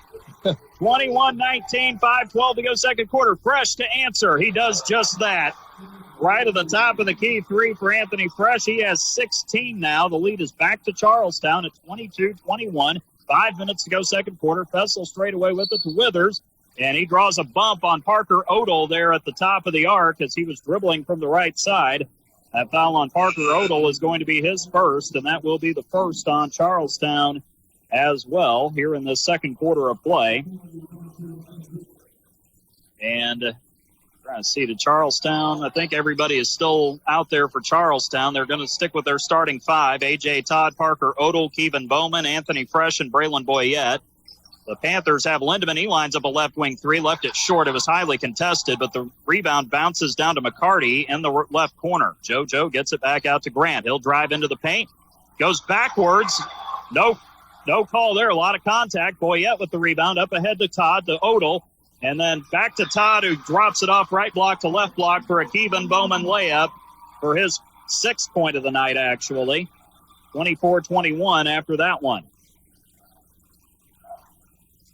21-19, 5:12 to go second quarter. Fresh to answer. He does just that. Right at the top of the key, three for Anthony Fresh. He has 16 now. The lead is back to Charlestown at 22-21. 5 minutes to go second quarter. Fessel straight away with it to Withers. And he draws a bump on Parker Odell there at the top of the arc as he was dribbling from the right side. That foul on Parker Odell is going to be his first, and that will be the first on Charlestown as well here in the second quarter of play. And trying to see to Charlestown. I think everybody is still out there for Charlestown. They're going to stick with their starting five: A.J. Todd, Parker Odell, Kevin Bowman, Anthony Fresh, and Braylon Boyette. The Panthers have Lindemann. He lines up a left wing three, left it short. It was highly contested, but the rebound bounces down to McCarty in the left corner. JoJo gets it back out to Grant. He'll drive into the paint, goes backwards. No call there. A lot of contact. Boyette with the rebound, up ahead to Todd, to Odell, and then back to Todd, who drops it off right block to left block for a Kevin Bowman layup for his 6th point of the night, actually. 24-21 after that one.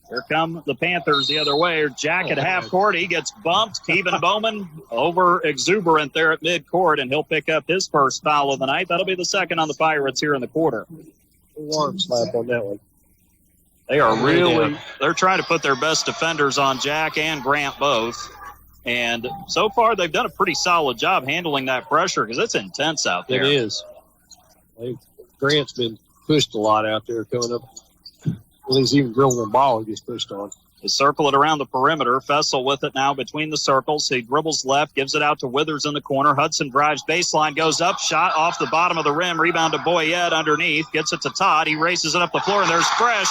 Here come the Panthers the other way. Jack at half court. He gets bumped. Kevin Bowman over exuberant there at midcourt, and he'll pick up his first foul of the night. That'll be the second on the Pirates here in the quarter. Warm slap on that one. They are they're trying to put their best defenders on Jack and Grant both. And so far they've done a pretty solid job handling that pressure because it's intense out there. It is. Grant's been pushed a lot out there coming up. Well, he's even dribbling the ball. He gets pushed on. They circle it around the perimeter. Fessel with it now between the circles. He dribbles left, gives it out to Withers in the corner. Hudson drives baseline, goes up, shot off the bottom of the rim. Rebound to Boyette underneath. Gets it to Todd. He races it up the floor, and there's Fresh.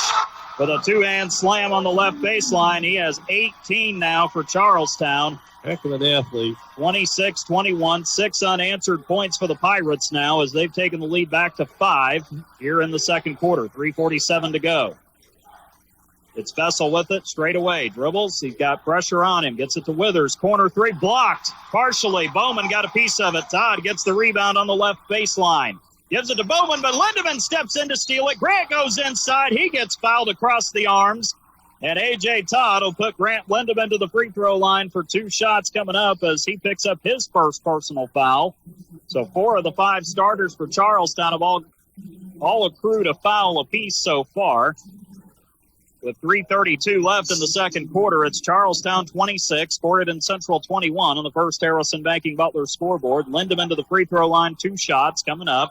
with a two-hand slam on the left baseline. He has 18 now for Charlestown. Heck of an athlete. 26-21, 6 unanswered points for the Pirates now as they've taken the lead back to 5 here in the second quarter. 3:47 to go. It's Fessel with it straight away. Dribbles. He's got pressure on him. Gets it to Withers. Corner three blocked partially. Bowman got a piece of it. Todd gets the rebound on the left baseline. Gives it to Bowman, but Lindemann steps in to steal it. Grant goes inside. He gets fouled across the arms. And A.J. Todd will put Grant Lindemann to the free throw line for 2 shots coming up as he picks up his first personal foul. So 4 of the 5 starters for Charlestown have all accrued a foul apiece so far. With 3:32 left in the second quarter, it's Charlestown 26, Corydon Central 21 on the First Harrison Banking Butler scoreboard. Lindemann to the free throw line, 2 shots coming up.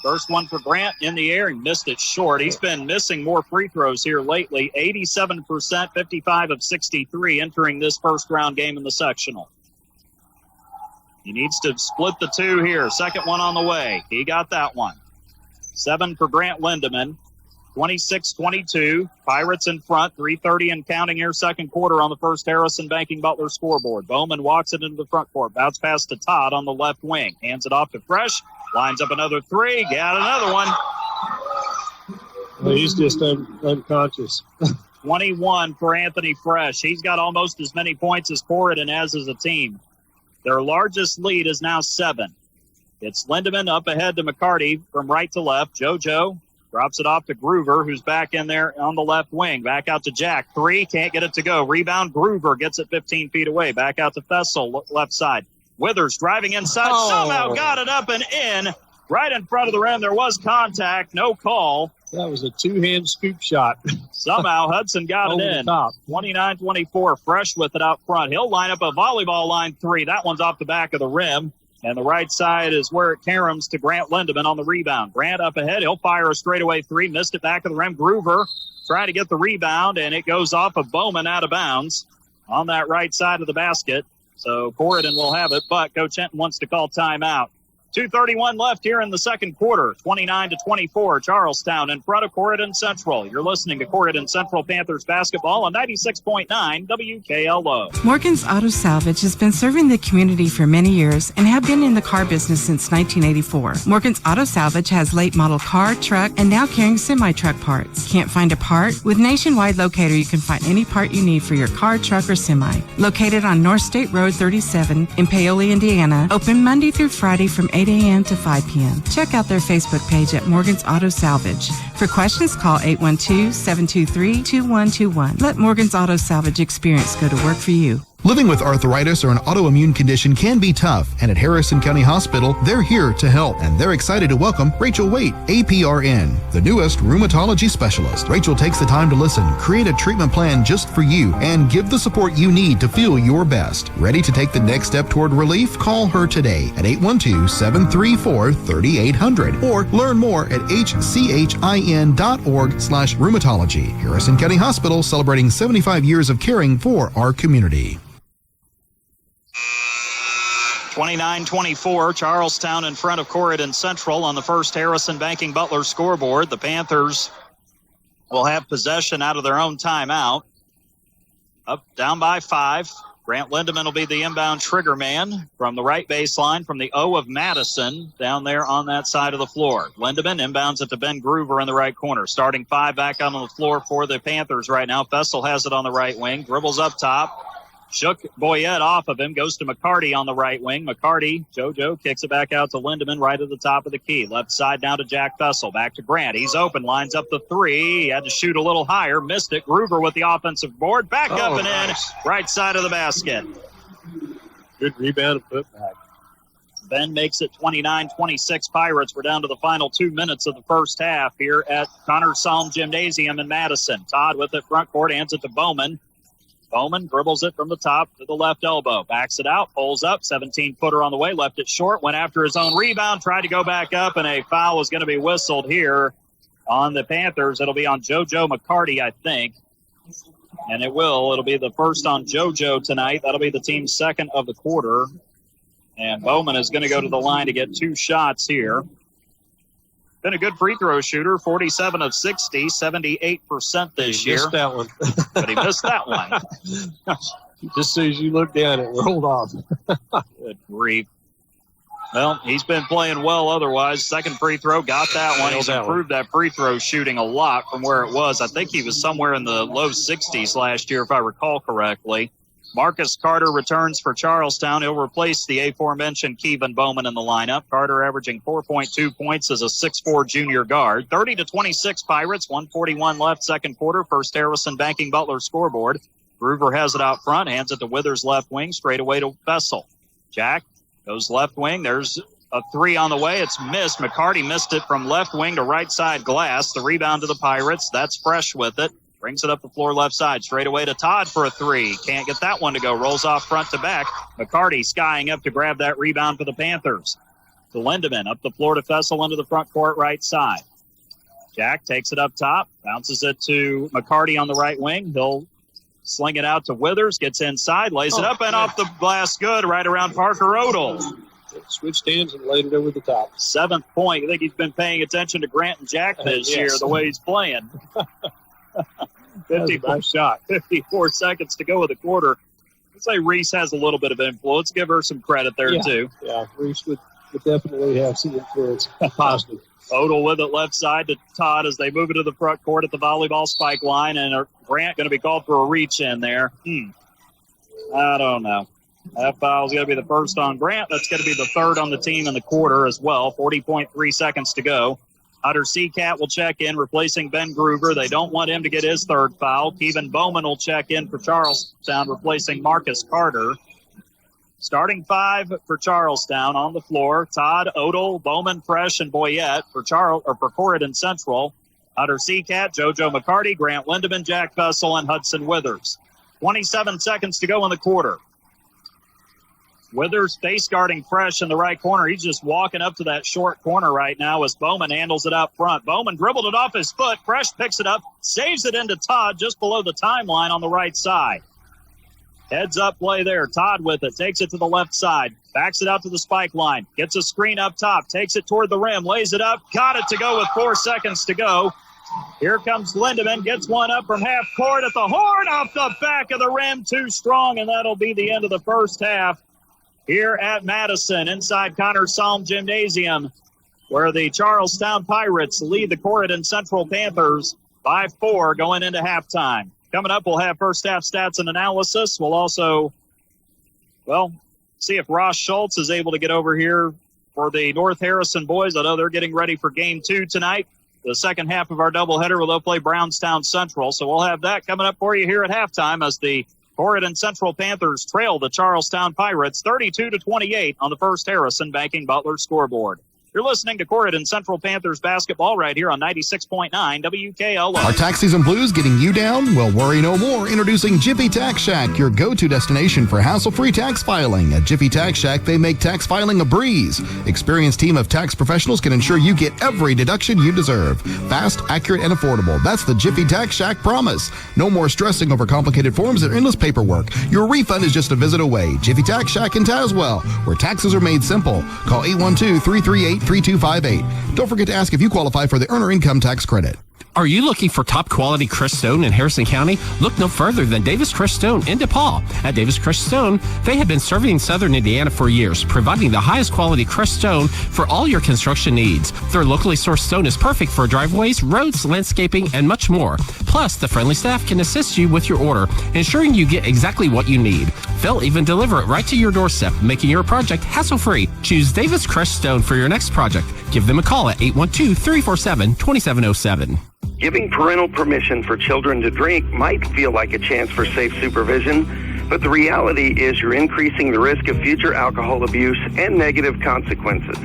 First one for Grant in the air. He missed it short. He's been missing more free throws here lately. 87%, 55 of 63 entering this first round game in the sectional. He needs to split the 2 here. Second one on the way. He got that one. 7 for Grant Lindemann. 26-22. Pirates in front. 3:30 and counting here. Second quarter on the First Harrison Banking Butler scoreboard. Bowman walks it into the front court. Bounce pass to Todd on the left wing. Hands it off to Fresh. Lines up another 3. Got another one. Well, he's just unconscious. 21 for Anthony Fresh. He's got almost as many points as Corydon has as a team. Their largest lead is now 7. It's Lindemann up ahead to McCarty from right to left. JoJo drops it off to Groover, who's back in there on the left wing. Back out to Jack. 3, can't get it to go. Rebound, Groover gets it 15 feet away. Back out to Fessel, left side. Withers driving inside, somehow got it up and in. Right in front of the rim, there was contact, no call. That was a 2-hand scoop shot. Somehow Hudson got it in. 29-24, Fresh with it out front. He'll line up a volleyball line 3. That one's off the back of the rim. And the right side is where it caroms to Grant Lindemann on the rebound. Grant up ahead. He'll fire a straightaway 3. Missed it back of the rim. Groover trying to get the rebound, and it goes off of Bowman out of bounds on that right side of the basket. So Corydon will have it, but Coach Hinton wants to call timeout. 2:31 left here in the second quarter. 29-24, Charlestown in front of Corydon Central. You're listening to Corydon Central Panthers basketball on 96.9 WKLO. Morgan's Auto Salvage has been serving the community for many years and have been in the car business since 1984. Morgan's Auto Salvage has late model car, truck, and now carrying semi-truck parts. Can't find a part? With Nationwide Locator, you can find any part you need for your car, truck, or semi. Located on North State Road 37 in Paoli, Indiana. Open Monday through Friday from 8 a.m. to 5 p.m. Check out their Facebook page at Morgan's Auto Salvage. For questions, call 812-723-2121. Let Morgan's Auto Salvage experience go to work for you. Living with arthritis or an autoimmune condition can be tough, and at Harrison County Hospital, they're here to help, and they're excited to welcome Rachel Waite, APRN, the newest rheumatology specialist. Rachel takes the time to listen, create a treatment plan just for you, and give the support you need to feel your best. Ready to take the next step toward relief? Call her today at 812-734-3800 or learn more at hchin.org/rheumatology. Harrison County Hospital, celebrating 75 years of caring for our community. 29-24, Charlestown in front of Corydon Central on the First Harrison Banking Butler scoreboard. The Panthers will have possession out of their own timeout. Up, down by 5. Grant Lindemann will be the inbound trigger man from the right baseline from the O of Madison down there on that side of the floor. Lindemann inbounds it to Ben Groover in the right corner. Starting 5 back on the floor for the Panthers right now. Fessel has it on the right wing. Dribbles up top. Shook Boyette off of him, goes to McCarty on the right wing. McCarty, JoJo kicks it back out to Lindemann right at the top of the key. Left side down to Jack Fessel. Back to Grant. He's open, lines up the 3. He had to shoot a little higher, missed it. Groover with the offensive board. Back up and in, right side of the basket. Good rebound and put back. Ben makes it 29-26 Pirates. We're down to the final 2 minutes of the first half here at Connors Salm Gymnasium in Madison. Todd with it front court, hands it to Bowman. Bowman dribbles it from the top to the left elbow. Backs it out, pulls up, 17-footer on the way, left it short, went after his own rebound, tried to go back up, and a foul is going to be whistled here on the Panthers. It'll be on JoJo McCarty, I think. And it will. It'll be the first on JoJo tonight. That'll be the team's second of the quarter. And Bowman is going to go to the line to get 2 shots here. been a good free throw shooter, 47 of 60, 78% this year. He missed that one. But he missed that one. Just as soon as you look down, it rolled off. Good grief. Well, he's been playing well otherwise. Second free throw, got that one. He's improved that free throw shooting a lot from where it was. I think he was somewhere in the low 60s last year, if I recall correctly. Marcus Carter returns for Charlestown. He'll replace the aforementioned Kevin Bowman in the lineup. Carter averaging 4.2 points as a 6'4 junior guard. 30-26 Pirates, 1:41 left second quarter. First Harrison Banking Butler scoreboard. Groover has it out front, hands it to Withers left wing, straight away to Vessel. Jack goes left wing. There's a three on the way. It's missed. McCarty missed it from left wing to right side glass. The rebound to the Pirates. That's Fresh with it. Brings it up the floor left side. Straight away to Todd for a three. Can't get that one to go. Rolls off front to back. McCarty skying up to grab that rebound for the Panthers. To Lindemann. Up the floor to Fessel into the front court right side. Jack takes it up top. Bounces it to McCarty on the right wing. He'll sling it out to Withers. Gets inside. Lays it up and off the glass. Good. Right around Parker Odell. Switched hands and laid it over the top. 7th point. I think he's been paying attention to Grant and Jack this year, the way he's playing. 54 shot. 54 seconds to go with the quarter. I'd say Reese has a little bit of influence. Give her some credit there, too. Yeah, Reese would definitely have some influence. Positive. Odell with it left side to Todd as they move it to the front court at the volleyball spike line. And Grant going to be called for a reach in there. I don't know. That foul's going to be the first on Grant. That's going to be the third on the team in the quarter as well. 40.3 seconds to go. Hunter Seacat will check in, replacing Ben Groover. They don't want him to get his third foul. Kevin Bowman will check in for Charlestown, replacing Marcus Carter. Starting five for Charlestown on the floor. Todd, Odell, Bowman, Fresh, and Boyette for Corydon Central. Hunter Seacat, JoJo McCarty, Grant Lindemann, Jack Vessel, and Hudson Withers. 27 seconds to go in the quarter. Withers face guarding Fresh in the right corner. He's just walking up to that short corner right now as Bowman handles it up front. Bowman dribbled it off his foot. Fresh picks it up, saves it into Todd just below the timeline on the right side. Heads up play there. Todd with it. Takes it to the left side. Backs it out to the spike line. Gets a screen up top. Takes it toward the rim. Lays it up. Got it to go with 4 seconds to go. Here comes Lindemann. Gets one up from half court at the horn. Off the back of the rim. Too strong, and that'll be the end of the first half here at Madison inside Connors Salm Gymnasium, where the Charlestown Pirates lead the Corydon Central Panthers by 4 going into halftime. Coming up, we'll have first half stats and analysis. We'll also, see if Ross Schultz is able to get over here for the North Harrison boys. I know they're getting ready for game 2 tonight. The second half of our doubleheader, they'll play Brownstown Central. So we'll have that coming up for you here at halftime as the Corydon Central Panthers trail the Charlestown Pirates 32-28 on the First Harrison Banking Butler scoreboard. You're listening to Corydon Central Panthers basketball right here on 96.9 WKLO. Are tax season blues getting you down? Well, worry no more. Introducing Jiffy Tax Shack, your go-to destination for hassle-free tax filing. At Jiffy Tax Shack, they make tax filing a breeze. Experienced team of tax professionals can ensure you get every deduction you deserve. Fast, accurate, and affordable. That's the Jiffy Tax Shack promise. No more stressing over complicated forms or endless paperwork. Your refund is just a visit away. Jiffy Tax Shack in Tazewell, where taxes are made simple. Call 812-338-3258. Don't forget to ask if you qualify for the earner income tax credit. Are you looking for top quality Crestone in Harrison County? Look no further than Davis Crestone in DePaul. At Davis Crestone, they have been serving Southern Indiana for years, providing the highest quality Crestone for all your construction needs. Their locally sourced stone is perfect for driveways, roads, landscaping, and much more. Plus, the friendly staff can assist you with your order, ensuring you get exactly what you need. They'll even deliver it right to your doorstep, making your project hassle-free. Choose Davis Crestone for your next project. Give them a call at 812-347-2707. Giving parental permission for children to drink might feel like a chance for safe supervision, but the reality is you're increasing the risk of future alcohol abuse and negative consequences.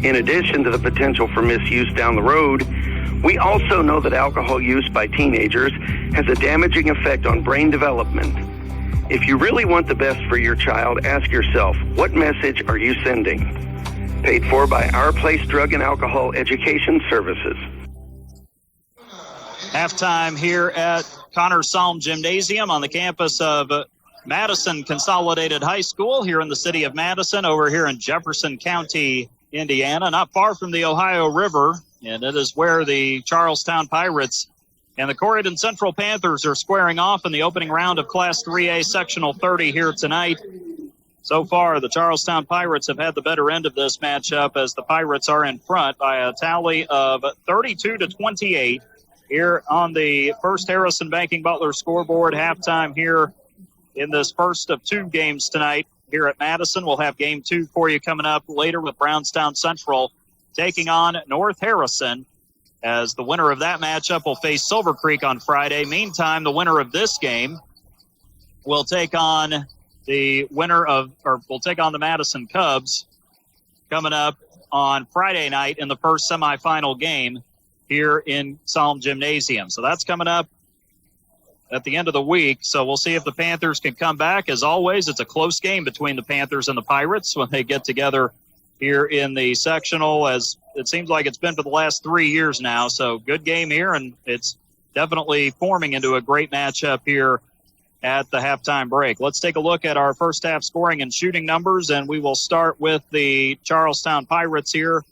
In addition to the potential for misuse down the road, we also know that alcohol use by teenagers has a damaging effect on brain development. If you really want the best for your child, ask yourself, what message are you sending? Paid for by Our Place Drug and Alcohol Education Services. Halftime here at Connors Salm Gymnasium on the campus of Madison Consolidated High School here in the city of Madison, over here in Jefferson County, Indiana, not far from the Ohio River, and it is where the Charlestown Pirates and the Corydon Central Panthers are squaring off in the opening round of Class 3A Sectional 30 here tonight. So far, the Charlestown Pirates have had the better end of this matchup as the Pirates are in front by a tally of 32-28 here on the First Harrison Banking Butler scoreboard. Halftime here in this first of two games tonight here at Madison. We'll have game two for you coming up later with Brownstown Central taking on North Harrison, as the winner of that matchup will face Silver Creek on Friday. Meantime, the winner of this game will take on the Madison Cubs coming up on Friday night in the first semifinal game here in Salm Gymnasium. So that's coming up at the end of the week. So we'll see if the Panthers can come back. As always, it's a close game between the Panthers and the Pirates when they get together here in the sectional, as it seems like it's been for the last 3 years now. So good game here, and it's definitely forming into a great matchup here at the halftime break. Let's take a look at our first half scoring and shooting numbers, and we will start with the Charlestown Pirates here.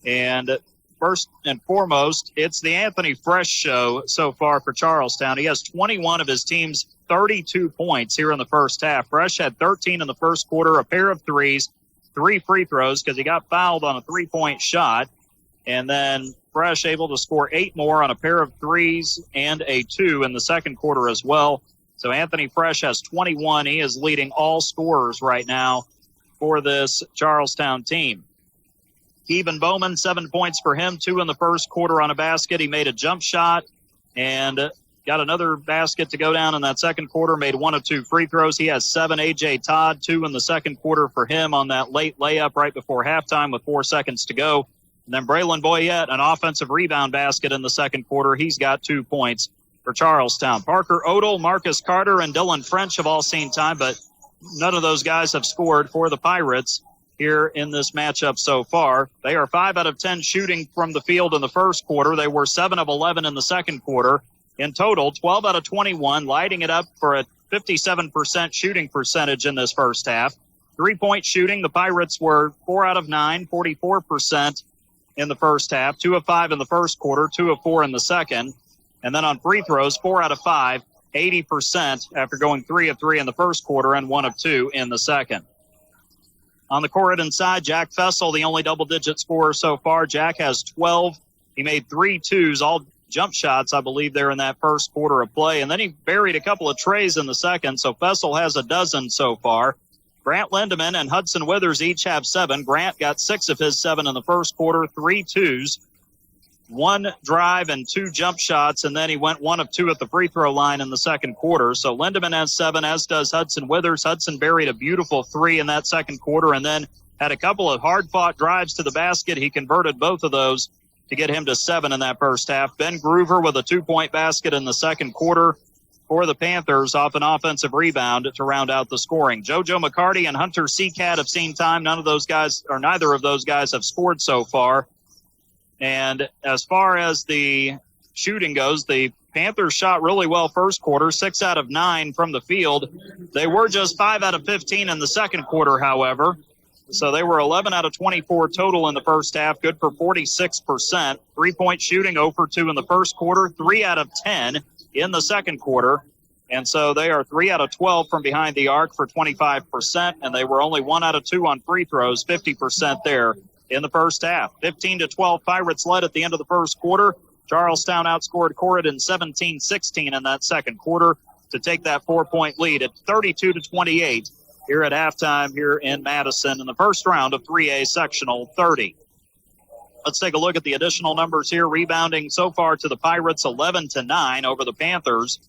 And first and foremost, it's the Anthony Fresh show so far for Charlestown. He has 21 of his team's 32 points here in the first half. Fresh had 13 in the first quarter, a pair of threes, 3 free throws because he got fouled on a three-point shot. And then Fresh able to score 8 more on a pair of threes and a 2 in the second quarter as well. So Anthony Fresh has 21. He is leading all scorers right now for this Charlestown team. Keevan Bowman, 7 points for him, 2 in the first quarter on a basket. He made a jump shot and got another basket to go down in that second quarter, made 1 of 2 free throws. He has 7. A.J. Todd, 2 in the second quarter for him on that late layup right before halftime with 4 seconds to go. And then Braylon Boyette, an offensive rebound basket in the second quarter. He's got 2 points for Charlestown. Parker Odell, Marcus Carter, and Dylan French have all seen time, but none of those guys have scored for the Pirates here in this matchup so far. They are 5 out of 10 shooting from the field in the first quarter. They were 7 of 11 in the second quarter. In total, 12 out of 21, lighting it up for a 57% shooting percentage in this first half. 3-point shooting, the Pirates were 4 out of 9, 44% in the first half. 2 of 5 in the first quarter, 2 of 4 in the second. And then on free throws, 4 out of 5, 80% after going 3 of 3 in the first quarter and 1 of 2 in the second. On the Corydon side, Jack Fessel, the only double-digit scorer so far. Jack has 12. He made 3 twos, all jump shots, I believe, there in that first quarter of play. And then he buried a couple of trays in the second, so Fessel has a dozen so far. Grant Lindeman and Hudson Withers each have 7. Grant got 6 of his 7 in the first quarter, 3 twos, 1 drive and 2 jump shots, and then he went 1 of 2 at the free throw line in the second quarter. So Lindeman has 7, as does Hudson Withers. Hudson buried a beautiful 3 in that second quarter and then had a couple of hard-fought drives to the basket. He converted both of those to get him to 7 in that first half. Ben Groover with a 2-point basket in the second quarter for the Panthers off an offensive rebound to round out the scoring. JoJo McCarty and Hunter Seacat have seen time. Neither of those guys have scored so far. And as far as the shooting goes, the Panthers shot really well first quarter, 6 out of 9 from the field. They were just 5 out of 15 in the second quarter, however. So they were 11 out of 24 total in the first half, good for 46%. 3-point shooting, 0 for 2 in the first quarter, 3 out of 10 in the second quarter. And so they are 3 out of 12 from behind the arc for 25%, and they were only 1 out of 2 on free throws, 50% there in the first half. 15-12 Pirates led at the end of the first quarter. Charlestown outscored Corydon 17-16 in that second quarter to take that 4-point lead at 32-28 here at halftime here in Madison in the first round of 3A Sectional 30. Let's take a look at the additional numbers here. Rebounding so far to the Pirates, 11-9 over the Panthers.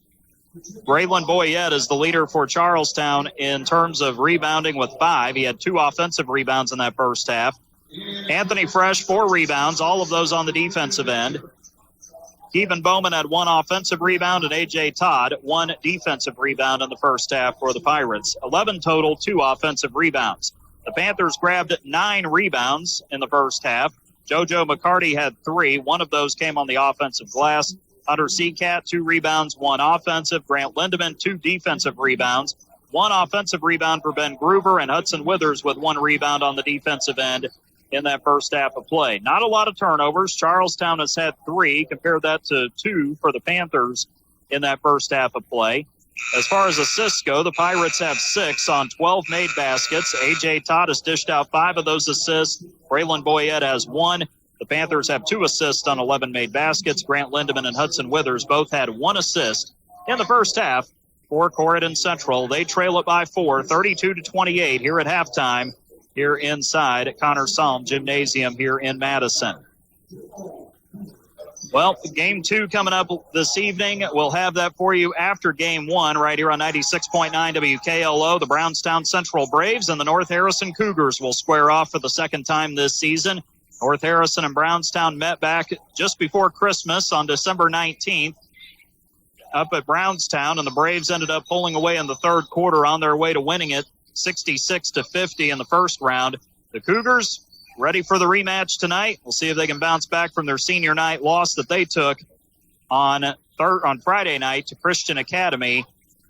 Braylon Boyette is the leader for Charlestown in terms of rebounding with 5. He had 2 offensive rebounds in that first half. Anthony Fresh, 4 rebounds, all of those on the defensive end. Keevan Bowman had 1 offensive rebound, and A.J. Todd 1 defensive rebound in the first half for the Pirates. 11 total, 2 offensive rebounds. The Panthers grabbed 9 rebounds in the first half. JoJo McCarty had 3. 1 of those came on the offensive glass. Hunter Seacat, 2 rebounds, 1 offensive. Grant Lindeman, 2 defensive rebounds. 1 offensive rebound for Ben Groover, and Hudson Withers with 1 rebound on the defensive end in that first half of play. Not a lot of turnovers. Charlestown has had 3. Compare that to 2 for the Panthers in that first half of play. As far as assists go, the Pirates have 6 on 12 made baskets. A.J. Todd has dished out 5 of those assists. Braylon Boyette has 1. The Panthers have 2 assists on 11 made baskets. Grant Lindemann and Hudson Withers both had 1 assist in the first half for Corydon Central. They trail it by 4, 32-28 here at halftime, here inside at Connor Salm Gymnasium here in Madison. Well, game 2 coming up this evening. We'll have that for you after game 1 right here on 96.9 WKLO. The Brownstown Central Braves and the North Harrison Cougars will square off for the second time this season. North Harrison and Brownstown met back just before Christmas on December 19th up at Brownstown, and the Braves ended up pulling away in the third quarter on their way to winning it 66-50 in the first round. The Cougars ready for the rematch tonight. We'll see if they can bounce back from their senior night loss that they took on Friday night to Christian Academy.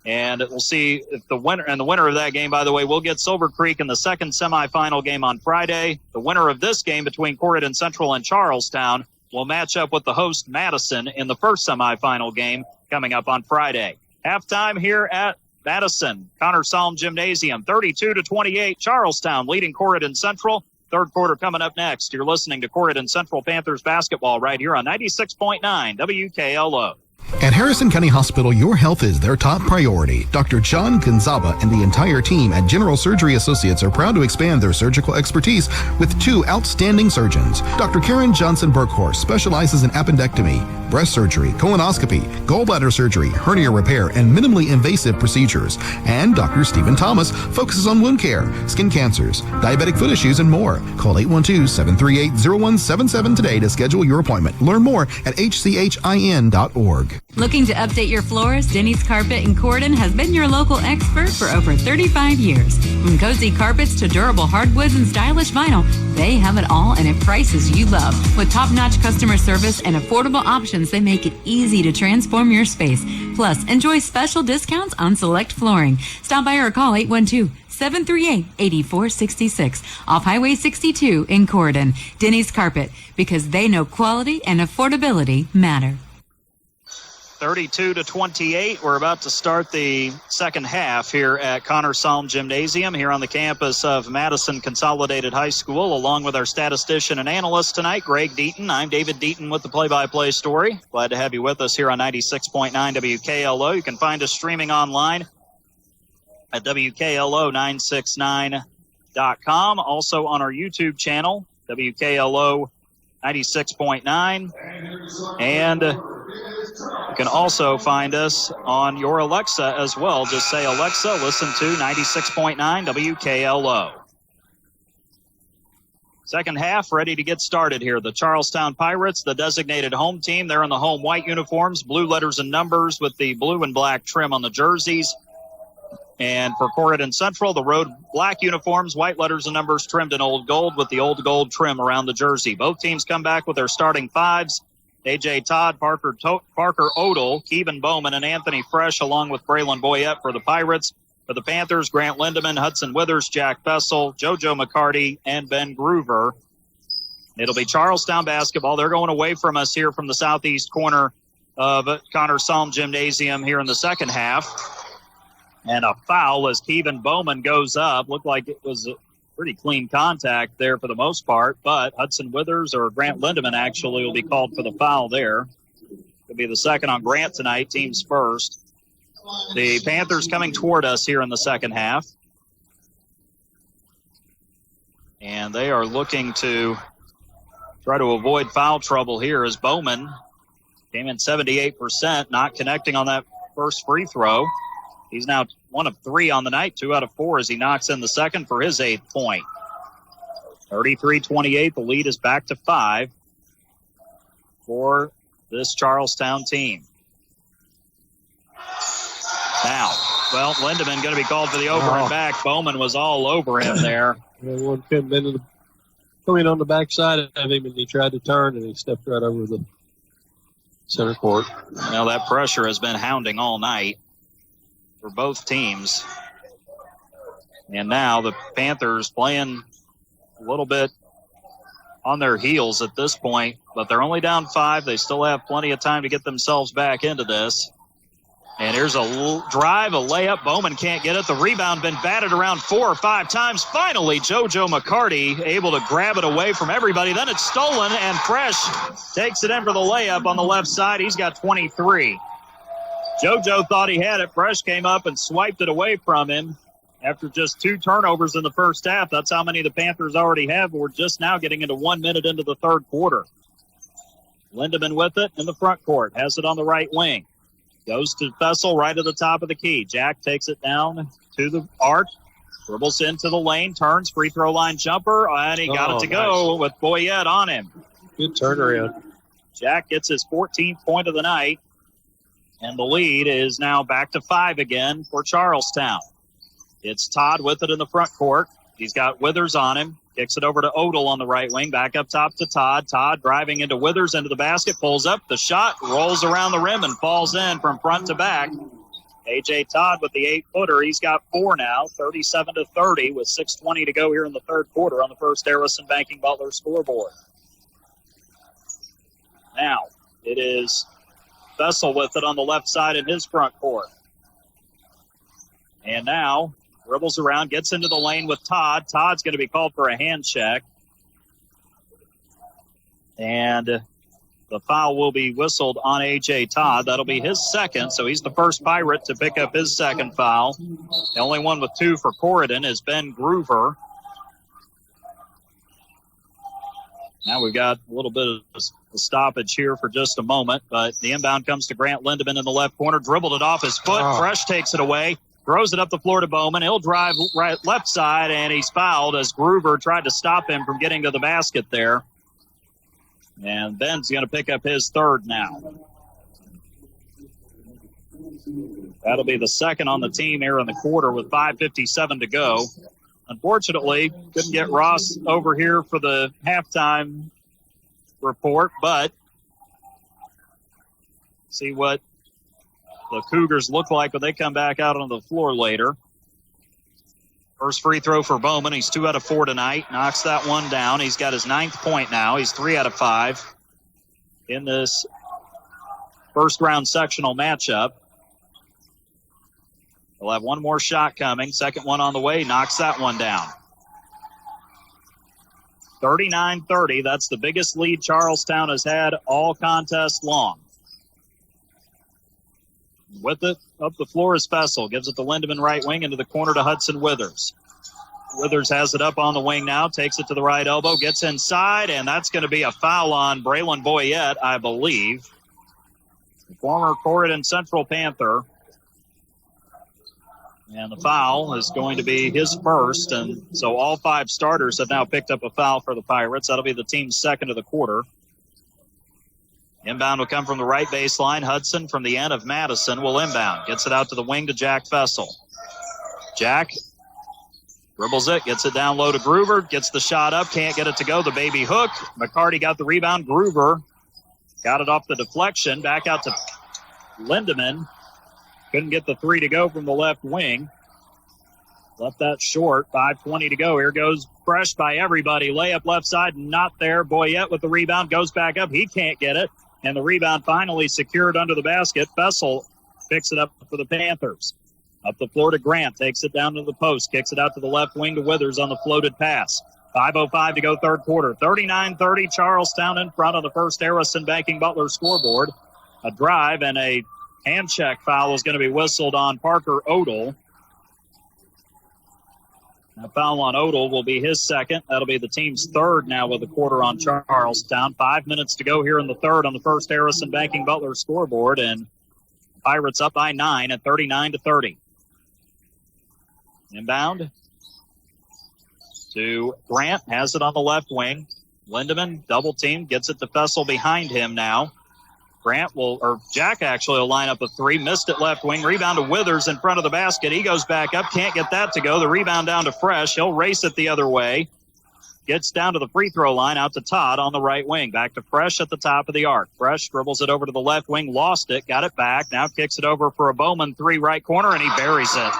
And we'll see if the winner of that game, by the way, will get Silver Creek in the second semifinal game on Friday. The winner of this game between Corydon Central and Charlestown will match up with the host Madison in the first semifinal game coming up on Friday. Halftime here at Madison, Connor Salm Gymnasium, 32-28. Charlestown leading Corydon Central. Third quarter coming up next. You're listening to Corydon Central Panthers basketball right here on 96.9 WKLO. At Harrison County Hospital, your health is their top priority. Dr. John Gonzaba and the entire team at General Surgery Associates are proud to expand their surgical expertise with 2 outstanding surgeons. Dr. Karen Johnson-Burkhorst specializes in appendectomy, breast surgery, colonoscopy, gallbladder surgery, hernia repair, and minimally invasive procedures. And Dr. Stephen Thomas focuses on wound care, skin cancers, diabetic foot issues, and more. Call 812-738-0177 today to schedule your appointment. Learn more at hchin.org. Looking to update your floors? Denny's Carpet in Corydon has been your local expert for over 35 years. From cozy carpets to durable hardwoods and stylish vinyl, they have it all and at prices you love. With top-notch customer service and affordable options, they make it easy to transform your space. Plus, enjoy special discounts on select flooring. Stop by or call 812-738-8466 off Highway 62 in Corydon. Denny's Carpet, because they know quality and affordability matter. 32-28. We're about to start the second half here at Connor Salm Gymnasium here on the campus of Madison Consolidated High School, along with our statistician and analyst tonight, Greg Deaton. I'm David Deaton with the play-by-play story. Glad to have you with us here on 96.9 WKLO. You can find us streaming online at WKLO969.com. Also on our YouTube channel, WKLO 96.9. And you can also find us on your Alexa as well. Just say, Alexa, listen to 96.9 WKLO. Second half ready to get started here. The Charlestown Pirates, the designated home team. They're in the home white uniforms, blue letters and numbers with the blue and black trim on the jerseys. And for Corydon Central, the road black uniforms, white letters and numbers trimmed in old gold with the old gold trim around the jersey. Both teams come back with their starting fives. A.J. Todd, Parker Odell, Keevan Bowman, and Anthony Fresh, along with Braylon Boyette for the Pirates. For the Panthers, Grant Lindemann, Hudson Withers, Jack Fessel, JoJo McCarty, and Ben Groover. It'll be Charlestown basketball. They're going away from us here from the southeast corner of Connor Salm Gymnasium here in the second half. And a foul as Keevan Bowman goes up. Looked like it was pretty clean contact there for the most part, but Hudson Withers or Grant Lindemann actually will be called for the foul there. Could be the second on Grant tonight, team's first. The Panthers coming toward us here in the second half. And they are looking to try to avoid foul trouble here as Bowman came in 78%, not connecting on that first free throw. He's now 1 of 3 on the night, 2 out of 4 as he knocks in the second for his 8th point. 33-28, the lead is back to 5 for this Charlestown team. Now, well, Lindemann going to be called for the over and back. Bowman was all over him there. One couldn't been coming on the backside of him, and he tried to turn, and he stepped right over the center court. Now that pressure has been hounding all night for both teams. And now the Panthers playing a little bit on their heels at this point, but they're only down 5. They still have plenty of time to get themselves back into this. And here's a drive, a layup. Bowman can't get it. The rebound been batted around 4 or 5 times. Finally, JoJo McCarty able to grab it away from everybody. Then it's stolen, and Fresh takes it in for the layup on the left side. He's got 23. JoJo thought he had it. Fresh came up and swiped it away from him after just 2 turnovers in the first half. That's how many the Panthers already have. We're just now getting into 1 minute into the third quarter. Lindemann with it in the front court. Has it on the right wing. Goes to Fessel right at the top of the key. Jack takes it down to the arc. Dribbles into the lane. Turns. Free throw line jumper. And he got it to go with Boyette on him. Good turnaround. Jack gets his 14th point of the night. And the lead is now back to 5 again for Charlestown. It's Todd with it in the front court. He's got Withers on him. Kicks it over to Odell on the right wing. Back up top to Todd. Todd driving into Withers, into the basket. Pulls up. The shot rolls around the rim and falls in from front to back. A.J. Todd with the 8-footer. He's got 4 now, 37-30 with 6:20 to go here in the third quarter on the First Harrison Banking Butler scoreboard. Now it is Fessel with it on the left side in his front court. And now dribbles around, gets into the lane with Todd. Todd's going to be called for a hand check. And the foul will be whistled on A.J. Todd. That'll be his second, so he's the first Pirate to pick up his second foul. The only one with 2 for Corydon is Ben Groover. Now we've got a little bit of a stoppage here for just a moment, but the inbound comes to Grant Lindemann in the left corner. Dribbled it off his foot. Fresh takes it away. Throws it up the floor to Bowman. He'll drive right left side, and he's fouled as Groover tried to stop him from getting to the basket there. And Ben's going to pick up his third now. That'll be the second on the team here in the quarter with 5:57 to go. Unfortunately, couldn't get Ross over here for the halftime report, but see what the Cougars look like when they come back out on the floor later. First free throw for Bowman. He's 2 out of 4 tonight. Knocks that one down. He's got his 9th point now. He's 3 out of 5 in this first round sectional matchup. He'll have one more shot coming. Second one on the way. Knocks that one down. 39-30. That's the biggest lead Charlestown has had all contest long. With it, up the floor is Fessel. Gives it to Lindemann right wing into the corner to Hudson Withers. Withers has it up on the wing now. Takes it to the right elbow. Gets inside, and that's going to be a foul on Braylon Boyette, I believe. The former Corydon Central Panther. And the foul is going to be his first. And so all 5 starters have now picked up a foul for the Pirates. That'll be the team's second of the quarter. Inbound will come from the right baseline. Hudson from the end of Madison will inbound. Gets it out to the wing to Jack Fessel. Jack dribbles it, gets it down low to Groover, gets the shot up, can't get it to go. The baby hook. McCarty got the rebound. Groover got it off the deflection. Back out to Lindemann. Couldn't get the 3 to go from the left wing. Left that short. 5:20 to go. Here goes Fresh by everybody. Layup left side, not there. Boyette with the rebound. Goes back up. He can't get it. And the rebound finally secured under the basket. Fessel picks it up for the Panthers. Up the floor to Grant. Takes it down to the post. Kicks it out to the left wing to Withers on the floated pass. 5:05 to go third quarter. 39-30 Charlestown in front of the First Harrison Banking Butler scoreboard. A drive and a hand check foul is going to be whistled on Parker Odell. That foul on Odell will be his second. That'll be the team's third now with a quarter on Charlestown. 5 minutes to go here in the third on the First Harrison Banking Butler scoreboard. And Pirates up by 9 at 39-30. Inbound to Grant. Has it on the left wing. Lindemann double team. Gets it to Fessel behind him now. Jack actually will line up a 3. Missed it left wing. Rebound to Withers in front of the basket. He goes back up. Can't get that to go. The rebound down to Fresh. He'll race it the other way. Gets down to the free throw line out to Todd on the right wing. Back to Fresh at the top of the arc. Fresh dribbles it over to the left wing. Lost it. Got it back. Now kicks it over for a Bowman 3 right corner, and he buries it.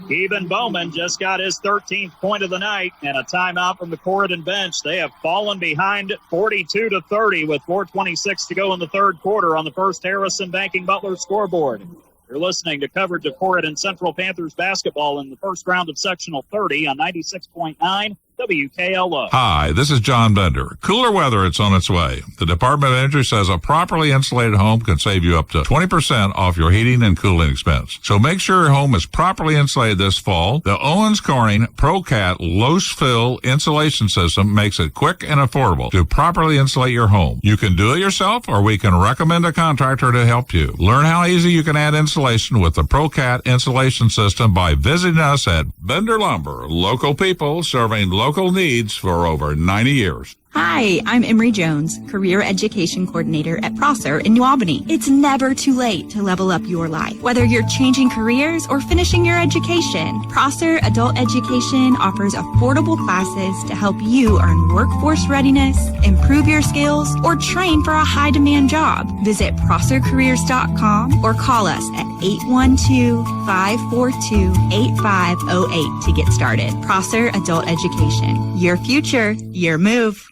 Keevan Bowman just got his 13th point of the night and a timeout from the Corydon bench. They have fallen behind 42-30 with 4:26 to go in the third quarter on the First Harrison Banking Butler scoreboard. You're listening to coverage of Corydon Central Panthers basketball in the first round of Sectional 30 on 96.9 WKLO. Hi, this is John Bender. Cooler weather, it's on its way. The Department of Energy says a properly insulated home can save you up to 20% off your heating and cooling expense. So make sure your home is properly insulated this fall. The Owens Corning ProCat Low-Fill insulation system makes it quick and affordable to properly insulate your home. You can do it yourself, or we can recommend a contractor to help you. Learn how easy you can add insulation with the ProCat insulation system by visiting us at Bender Lumber. Local people serving local needs for over 90 years. Hi, I'm Emery Jones, Career Education Coordinator at Prosser in New Albany. It's never too late to level up your life. Whether you're changing careers or finishing your education, Prosser Adult Education offers affordable classes to help you earn workforce readiness, improve your skills, or train for a high-demand job. Visit ProsserCareers.com or call us at 812-542-8508 to get started. Prosser Adult Education. Your future, your move.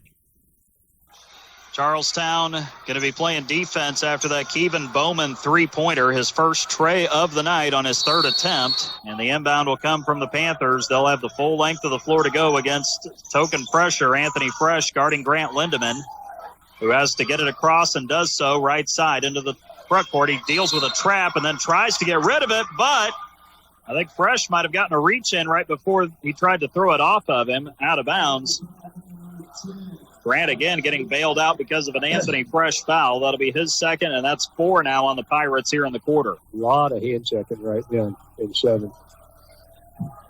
Charlestown going to be playing defense after that Keevan Bowman three-pointer, his first tray of the night on his third attempt. And the inbound will come from the Panthers. They'll have the full length of the floor to go against token pressure. Anthony Fresh guarding Grant Lindemann, who has to get it across and does so right side into the front court. He deals with a trap and then tries to get rid of it, but I think Fresh might have gotten a reach in right before he tried to throw it off of him, out of bounds. Grant again getting bailed out because of an Anthony Fresh foul. That'll be his second, and that's 4 now on the Pirates here in the quarter. A lot of hand checking right now in 7.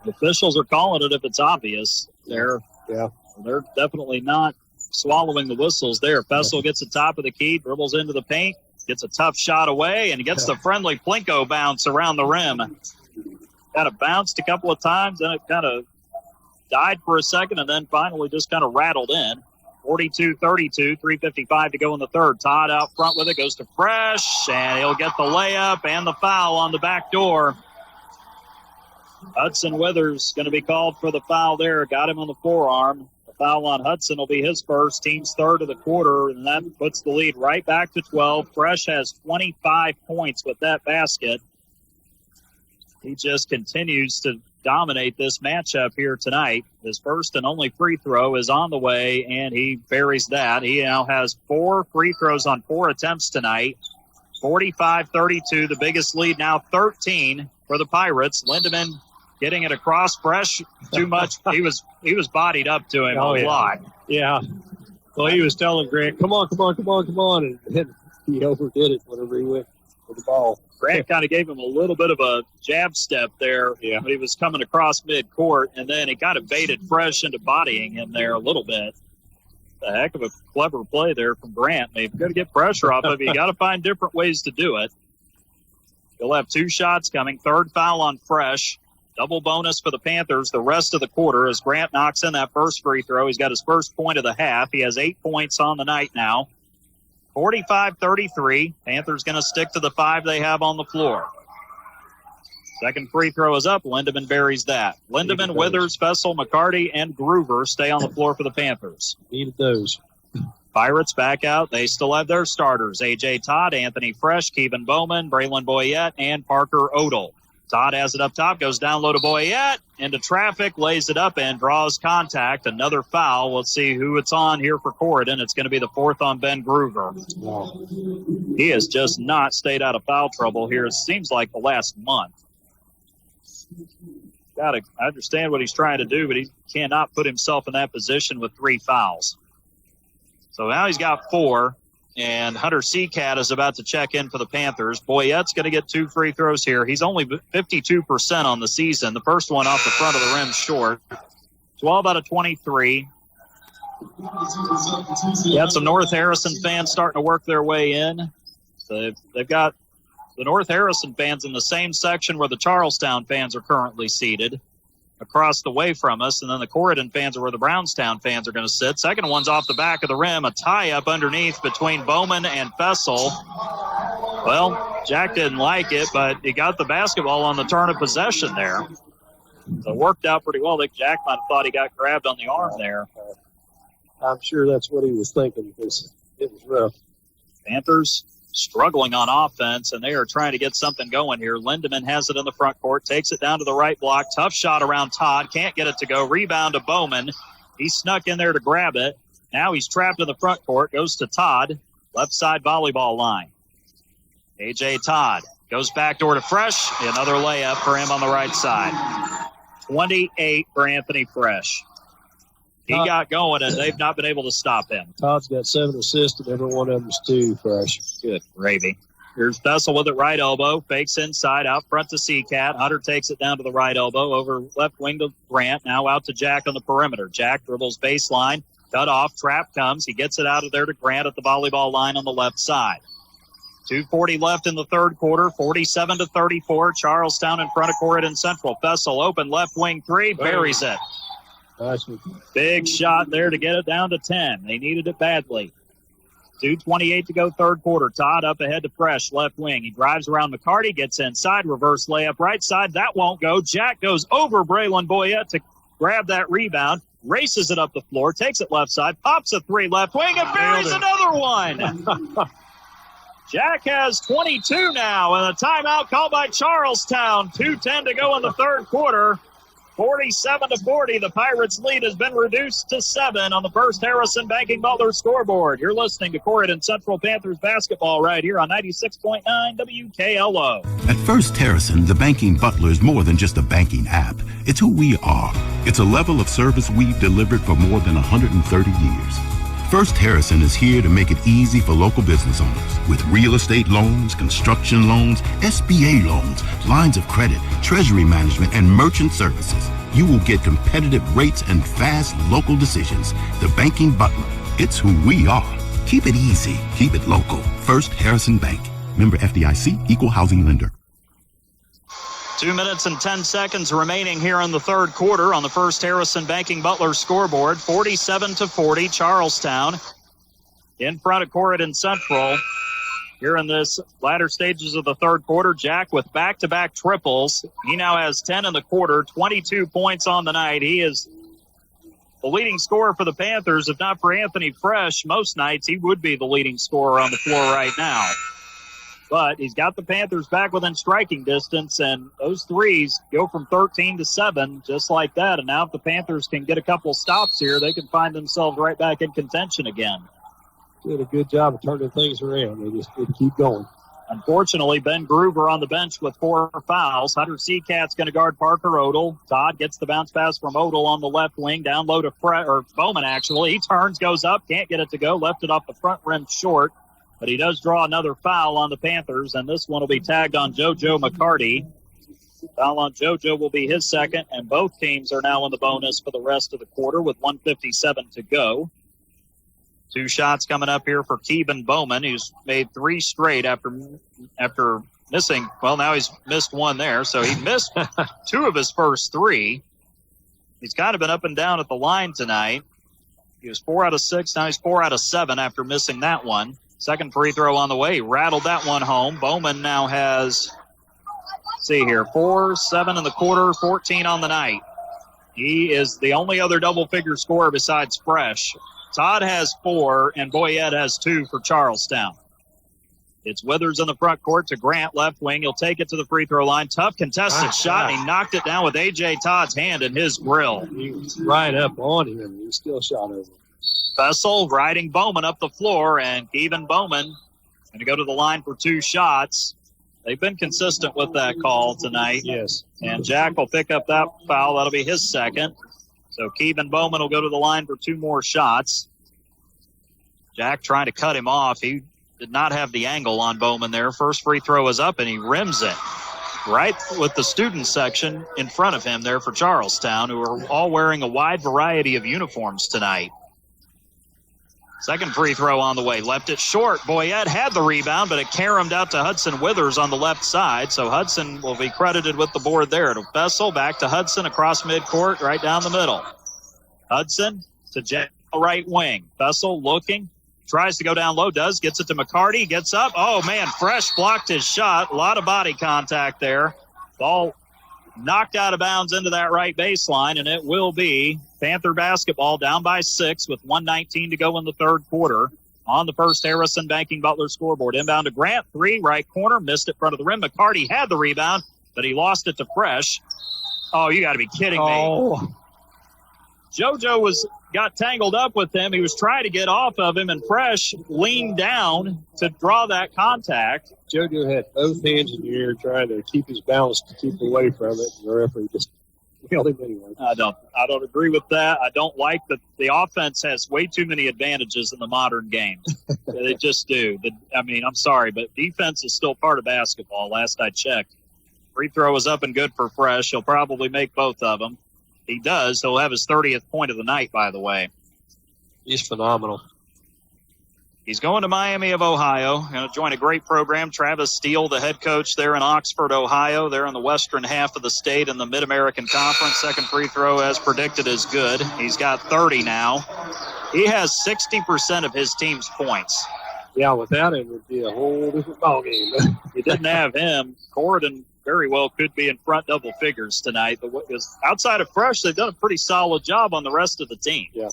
The officials are calling it if it's obvious. They're definitely not swallowing the whistles there. Fessel gets the top of the key, dribbles into the paint, gets a tough shot away, and gets the friendly Plinko bounce around the rim. Kind of bounced a couple of times, then it kind of died for a second, and then finally just kind of rattled in. 42-32, 3:55 to go in the third. Todd out front with it, goes to Fresh, and he'll get the layup and the foul on the back door. Hudson Withers going to be called for the foul there. Got him on the forearm. The foul on Hudson will be his first, team's third of the quarter, and that puts the lead right back to 12. Fresh has 25 points with that basket. He just continues to dominate this matchup here tonight. His first and only free throw is on the way, and he buries that. He now has 4 free throws on 4 attempts tonight. 45-32, the biggest lead now, 13 for the Pirates. Lindemann getting it across. Fresh, too much. He was bodied up to him a lot. Yeah. Well, he was telling Grant, come on. And then he overdid it whenever he went for the ball. Grant kind of gave him a little bit of a jab step there. Yeah. But he was coming across mid-court, and then he kind of baited Fresh into bodying him there a little bit. A heck of a clever play there from Grant. You've got to get pressure off of you. You got to find different ways to do it. He'll have 2 shots coming. Third foul on Fresh. Double bonus for the Panthers the rest of the quarter as Grant knocks in that first free throw. He's got his first point of the half. He has 8 points on the night now. 45-33. Panthers going to stick to the 5 they have on the floor. Second free throw is up. Lindemann buries that. Lindemann, Withers, Fessel, McCarty, and Groover stay on the floor for the Panthers. Needed those. Pirates back out. They still have their starters. A.J. Todd, Anthony Fresh, Keevan Bowman, Braylon Boyette, and Parker Odell. Todd has it up top, goes down low to Boyette, into traffic, lays it up and draws contact. Another foul. We'll see who it's on here for Corydon. It's going to be the 4th on Ben Groover. Wow. He has just not stayed out of foul trouble here. It seems like the last month. I understand what he's trying to do, but he cannot put himself in that position with 3 fouls. So now he's got 4. And Hunter Seacat is about to check in for the Panthers. Boyette's going to get 2 free throws here. He's only 52% on the season. The first one off the front of the rim short. 12 out of 23. You had some North Harrison fans starting to work their way in. So they've got the North Harrison fans in the same section where the Charlestown fans are currently seated, across the way from us, and then the Corydon fans are where the Brownstown fans are going to sit. Second one's off the back of the rim, a tie-up underneath between Bowman and Fessel. Well, Jack didn't like it, but he got the basketball on the turn of possession there. So it worked out pretty well. I think Jack might have thought he got grabbed on the arm there. I'm sure that's what he was thinking because it was rough. Panthers struggling on offense, and they are trying to get something going here. Lindemann has it in the front court, takes it down to the right block. Tough shot around Todd. Can't get it to go. Rebound to Bowman. He snuck in there to grab it. Now he's trapped in the front court. Goes to Todd. Left side volleyball line. A.J. Todd goes backdoor to Fresh. Another layup for him on the right side. 28 for Anthony Fresh. He got going, and they've not been able to stop him. Todd's got 7 assists, and every one of them's 2 Fresh. Good gravy. Here's Bessel with it right elbow. Fakes inside, out front to Seacat. Hunter takes it down to the right elbow. Over left wing to Grant. Now out to Jack on the perimeter. Jack dribbles baseline. Cut off. Trap comes. He gets it out of there to Grant at the volleyball line on the left side. 2:40 left in the third quarter. 47-34. Charlestown in front of Corydon Central. Bessel open left wing three. Buries it. Nice. Big shot there to get it down to 10. They needed it badly. 2:28 to go third quarter. Todd up ahead to Fresh, left wing. He drives around McCarty, gets inside, reverse layup right side. That won't go. Jack goes over Braylon Boyette to grab that rebound, races it up the floor, takes it left side, pops a three left wing, and buries another one. Jack has 22 now, and a timeout called by Charlestown. 2:10 to go in the third quarter. 47-40, the Pirates' lead has been reduced to 7 on the First Harrison Banking Butler scoreboard. You're listening to Corydon Central Panthers basketball right here on 96.9 WKLO. At First Harrison, the Banking Butler is more than just a banking app. It's who we are. It's a level of service we've delivered for more than 130 years. First Harrison is here to make it easy for local business owners with real estate loans, construction loans, SBA loans, lines of credit, treasury management, and merchant services. You will get competitive rates and fast local decisions. The Banking Butler. It's who we are. Keep it easy. Keep it local. First Harrison Bank. Member FDIC, Equal Housing Lender. 2 minutes and 10 seconds remaining here in the third quarter on the First Harrison Banking Butler scoreboard. 47-40, Charlestown in front of Corydon Central. Here in this latter stages of the third quarter, Jack with back-to-back triples. He now has 10 in the quarter, 22 points on the night. He is the leading scorer for the Panthers. If not for Anthony Fresh, most nights he would be the leading scorer on the floor right now. But he's got the Panthers back within striking distance, and those threes go from 13 to 7, just like that. And now if the Panthers can get a couple stops here, they can find themselves right back in contention again. Did a good job of turning things around. They just did keep going. Unfortunately, Ben Groover on the bench with 4 fouls. Hunter Seacat's going to guard Parker Odell. Todd gets the bounce pass from Odell on the left wing, down low to Bowman, actually. He turns, goes up, can't get it to go, left it off the front rim short. But he does draw another foul on the Panthers, and this one will be tagged on JoJo McCarty. Foul on JoJo will be his second, and both teams are now in the bonus for the rest of the quarter with 1:57 to go. 2 shots coming up here for Keevan Bowman, who's made 3 straight after missing. Well, now he's missed 1 there, so he missed 2 of his first 3. He's kind of been up and down at the line tonight. He was 4 out of 6. Now he's 4 out of 7 after missing that one. Second free throw on the way. He rattled that one home. Bowman now has, 4, 7 in the quarter, 14 on the night. He is the only other double-figure scorer besides Fresh. Todd has 4, and Boyette has 2 for Charlestown. It's Withers in the front court to Grant, left wing. He'll take it to the free throw line. Tough contested shot, and he knocked it down with A.J. Todd's hand in his grill. He was right up on him, and he still shot over. Bessel riding Bowman up the floor, and Keevan Bowman going to go to the line for 2 shots. They've been consistent with that call tonight. Yes. And Jack will pick up that foul. That'll be his second. So Keevan Bowman will go to the line for 2 more shots. Jack trying to cut him off. He did not have the angle on Bowman there. First free throw is up, and he rims it right with the student section in front of him there for Charlestown, who are all wearing a wide variety of uniforms tonight. Second free throw on the way. Left it short. Boyette had the rebound, but it caromed out to Hudson Withers on the left side. So Hudson will be credited with the board there. To Bessel, back to Hudson across midcourt, right down the middle. Hudson to Jack, right wing. Bessel looking. Tries to go down low, gets it to McCarty, gets up. Oh, man, Fresh blocked his shot. A lot of body contact there. Ball knocked out of bounds into that right baseline, and it will be Panther basketball down by 6 with 1:19 to go in the third quarter on the First Harrison Banking Butler scoreboard. Inbound to Grant, 3, right corner, missed it front of the rim. McCarty had the rebound, but he lost it to Fresh. Oh, you got to be kidding me. JoJo got tangled up with him. He was trying to get off of him, and Fresh leaned down to draw that contact. JoJo had both hands in the air trying to keep his balance to keep away from it, and the referee just held him anyway. I don't agree with that. I don't like that the offense has way too many advantages in the modern game. They just do. I'm sorry, but defense is still part of basketball, last I checked. Free throw is up and good for Fresh. He'll probably make both of them. He does. He'll have his 30th point of the night, by the way. He's phenomenal. He's going to Miami of Ohio. Going to join a great program. Travis Steele, the head coach there in Oxford, Ohio. They're in the western half of the state in the Mid-American Conference. Second free throw, as predicted, is good. He's got 30 now. He has 60% of his team's points. Yeah, without him, it would be a whole different ballgame. You didn't have him. Corydon very well could be in front double figures tonight. But outside of Fresh, they've done a pretty solid job on the rest of the team. Yeah.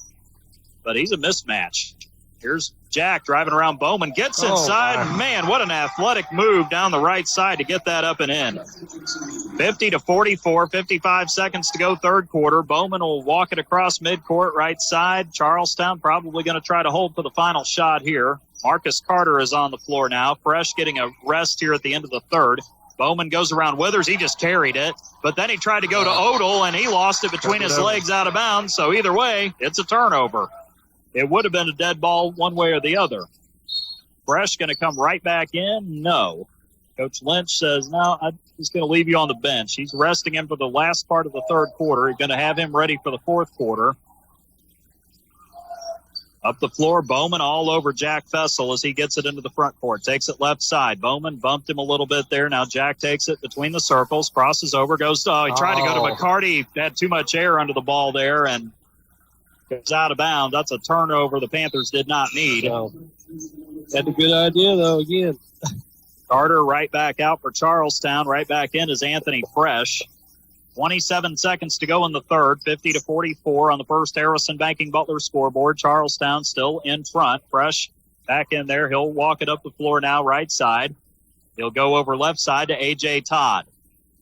But he's a mismatch. Here's Jack driving around Bowman. Gets inside. Wow. Man, what an athletic move down the right side to get that up and in. 50-44, 55 seconds to go third quarter. Bowman will walk it across midcourt right side. Charlestown probably going to try to hold for the final shot here. Marcus Carter is on the floor now. Fresh getting a rest here at the end of the third. Bowman goes around Withers. He just carried it. But then he tried to go to Odell, and he lost it between his legs out of bounds. So either way, it's a turnover. It would have been a dead ball one way or the other. Fresh going to come right back in? No. Coach Lynch says, no, I'm just going to leave you on the bench. He's resting him for the last part of the third quarter. He's going to have him ready for the fourth quarter. Up the floor, Bowman all over Jack Fessel as he gets it into the front court. Takes it left side. Bowman bumped him a little bit there. Now Jack takes it between the circles, crosses over, goes to, he tried to go to McCarty. Had too much air under the ball there and goes out of bounds. That's a turnover the Panthers did not need. Had a good idea, though, again. Carter right back out for Charlestown. Right back in is Anthony Fresh. 27 seconds to go in the third, 50-44 on the First Harrison Banking Butler scoreboard. Charlestown still in front. Fresh back in there. He'll walk it up the floor now, right side. He'll go over left side to A.J. Todd.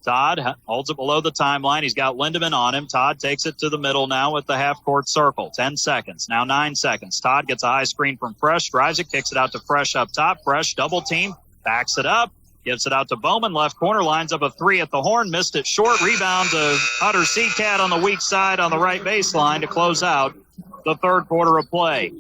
Todd holds it below the timeline. He's got Lindemann on him. Todd takes it to the middle now with the half-court circle. 10 seconds. Now 9 seconds. Todd gets a high screen from Fresh. Drives it, kicks it out to Fresh up top. Fresh double team. Backs it up. Gives it out to Bowman. Left corner, lines up a three at the horn. Missed it short. Rebound to Hutter Seacat on the weak side on the right baseline to close out the third quarter of play.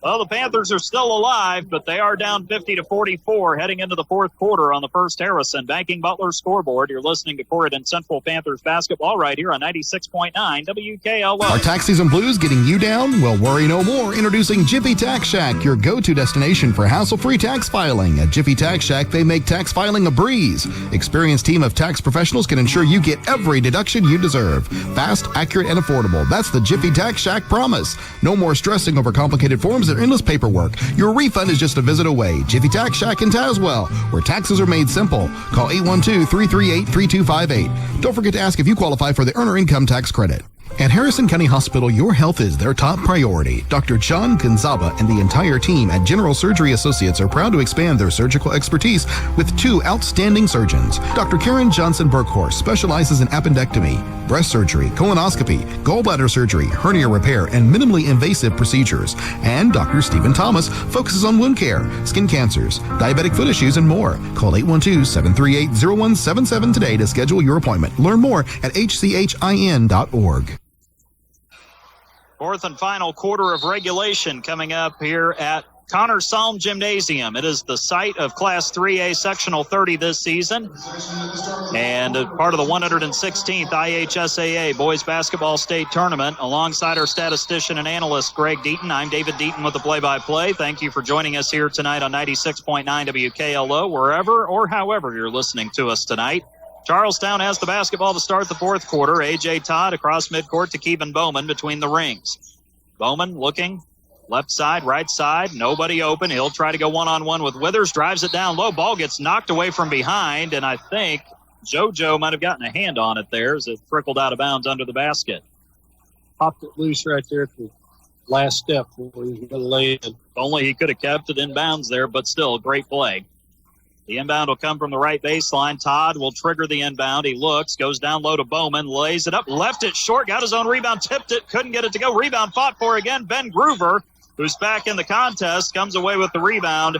Well, the Panthers are still alive, but they are down 50-44 heading into the fourth quarter on the First Harrison Banking Butler scoreboard. You're listening to Corydon Central Panthers basketball right here on 96.9 WKLO. Are tax season blues getting you down? Well, worry no more. Introducing Jiffy Tax Shack, your go-to destination for hassle-free tax filing. At Jiffy Tax Shack, they make tax filing a breeze. Experienced team of tax professionals can ensure you get every deduction you deserve. Fast, accurate, and affordable. That's the Jiffy Tax Shack promise. No more stressing over complicated forms or endless paperwork. Your refund is just a visit away. Jiffy Tax Shack in Tazewell, where taxes are made simple. Call 812-338-3258. Don't forget to ask if you qualify for the Earner Income Tax Credit. At Harrison County Hospital, your health is their top priority. Dr. John Gonzaba and the entire team at General Surgery Associates are proud to expand their surgical expertise with two outstanding surgeons. Dr. Karen Johnson Burkhorst specializes in appendectomy, breast surgery, colonoscopy, gallbladder surgery, hernia repair, and minimally invasive procedures. And Dr. Stephen Thomas focuses on wound care, skin cancers, diabetic foot issues, and more. Call 812-738-0177 today to schedule your appointment. Learn more at hchin.org. Fourth and final quarter of regulation coming up here at Connors Salm Gymnasium. It is the site of Class 3A Sectional 30 this season and part of the 116th IHSAA Boys Basketball State Tournament. Alongside our statistician and analyst, Greg Deaton, I'm David Deaton with the play-by-play. Thank you for joining us here tonight on 96.9 WKLO, wherever or however you're listening to us tonight. Charlestown has the basketball to start the fourth quarter. A.J. Todd across midcourt to Keevan Bowman between the rings. Bowman looking left side, right side, nobody open. He'll try to go one-on-one with Withers, drives it down low. Ball gets knocked away from behind, and I think JoJo might have gotten a hand on it there as it trickled out of bounds under the basket. Popped it loose right there at the last step where he was going to lay in. If only he could have kept it in bounds there, but still, great play. The inbound will come from the right baseline. Todd will trigger the inbound. He looks, goes down low to Bowman, lays it up, left it short, got his own rebound, tipped it, couldn't get it to go. Rebound fought for again. Ben Groover, who's back in the contest, comes away with the rebound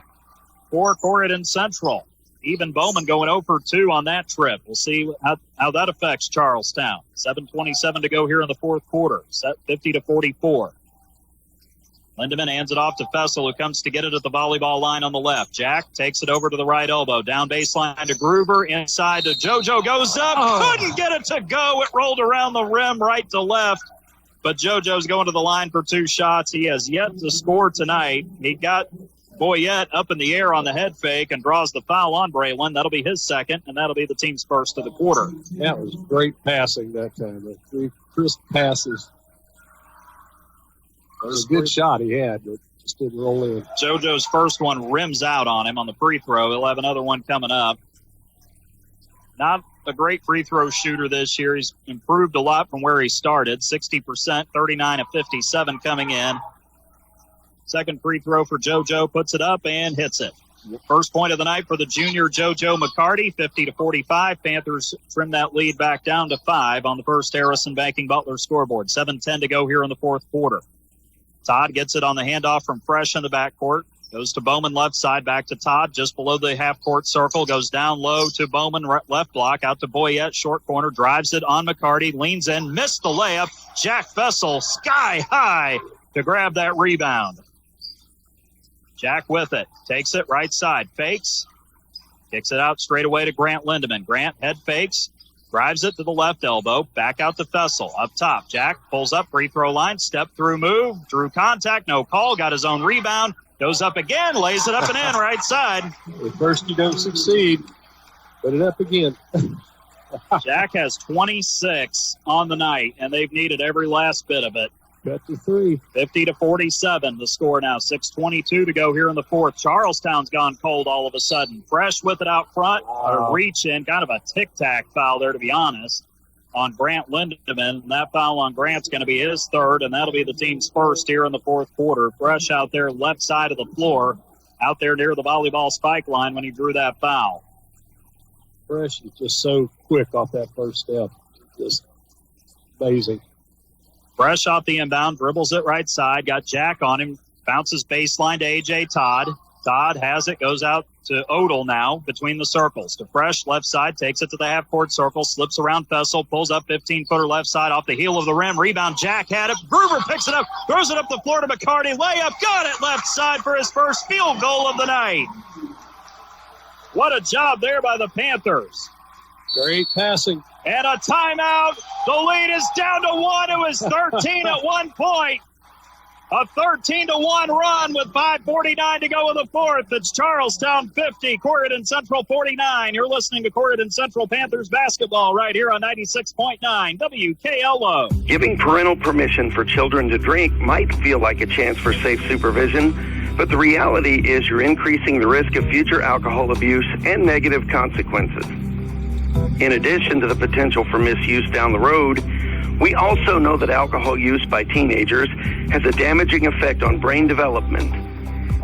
for Corydon Central. Even Bowman going 0 for 2 on that trip. We'll see how that affects Charlestown. 7:27 to go here in the fourth quarter. Set 50-44. Lindemann hands it off to Fessel, who comes to get it at the volleyball line on the left. Jack takes it over to the right elbow. Down baseline to Groover. Inside to JoJo. Goes up. Couldn't get it to go. It rolled around the rim right to left. But JoJo's going to the line for 2 shots. He has yet to score tonight. He got Boyette up in the air on the head fake and draws the foul on Braylon. That'll be his second, and that'll be the team's first of the quarter. That was great passing that time. The 3 crisp passes. It was a good shot he had, but just didn't roll in. JoJo's first one rims out on him on the free throw. He'll have another one coming up. Not a great free throw shooter this year. He's improved a lot from where he started. 60%, 39 of 57 coming in. Second free throw for JoJo, puts it up and hits it. First point of the night for the junior JoJo McCarty, 50-45. Panthers trim that lead back down to 5 on the first Harrison Banking Butler scoreboard. 7:10 to go here in the fourth quarter. Todd gets it on the handoff from Fresh in the backcourt. Goes to Bowman left side, back to Todd, just below the half-court circle. Goes down low to Bowman, left block, out to Boyette, short corner, drives it on McCarty, leans in, missed the layup. Jack Fessel, sky high to grab that rebound. Jack with it, takes it right side, fakes, kicks it out straight away to Grant Lindemann. Grant head fakes, drives it to the left elbow, back out to Fessel. Up top, Jack pulls up, free throw line, step through move, drew contact, no call, got his own rebound, goes up again, lays it up and in right side. At first you don't succeed, put it up again. Jack has 26 on the night, and they've needed every last bit of it. Got the 3. 50-47, the score now. 6:22 to go here in the fourth. Charlestown's gone cold all of a sudden. Fresh with it out front. A reach in, kind of a tic-tac foul there, to be honest, on Grant Lindemann. And that foul on Grant's going to be his third, and that'll be the team's first here in the fourth quarter. Fresh out there left side of the floor, out there near the volleyball spike line when he drew that foul. Fresh is just so quick off that first step. Just amazing. Fresh off the inbound, dribbles it right side, got Jack on him, bounces baseline to A.J. Todd. Todd has it, goes out to Odell now between the circles. To Fresh, left side, takes it to the half-court circle, slips around Fessel, pulls up 15-footer left side off the heel of the rim. Rebound, Jack had it. Groover picks it up, throws it up the floor to McCarty. Layup, got it left side for his first field goal of the night. What a job there by the Panthers. Great passing. And a timeout. The lead is down to 1. It was 13 at one point. A 13-1 run with 5:49 to go in the fourth. It's Charlestown 50, Corydon Central 49. You're listening to Corydon Central Panthers basketball right here on 96.9 WKLO. Giving parental permission for children to drink might feel like a chance for safe supervision, but the reality is you're increasing the risk of future alcohol abuse and negative consequences. In addition to the potential for misuse down the road, we also know that alcohol use by teenagers has a damaging effect on brain development.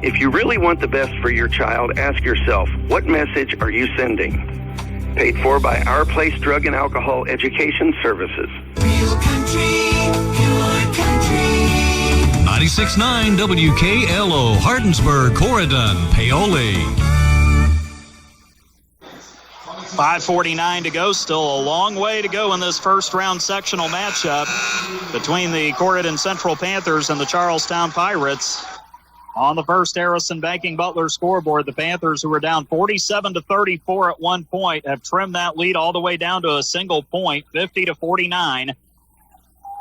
If you really want the best for your child, ask yourself, what message are you sending? Paid for by Our Place Drug and Alcohol Education Services. Real country, pure country. 96.9 WKLO, Hardinsburg, Corydon, Paoli. 5:49 to go. Still a long way to go in this first round sectional matchup between the Corydon Central Panthers and the Charlestown Pirates. On the first Harrison Banking Butler scoreboard, the Panthers, who were down 47-34 at one point, have trimmed that lead all the way down to a single point, 50-49.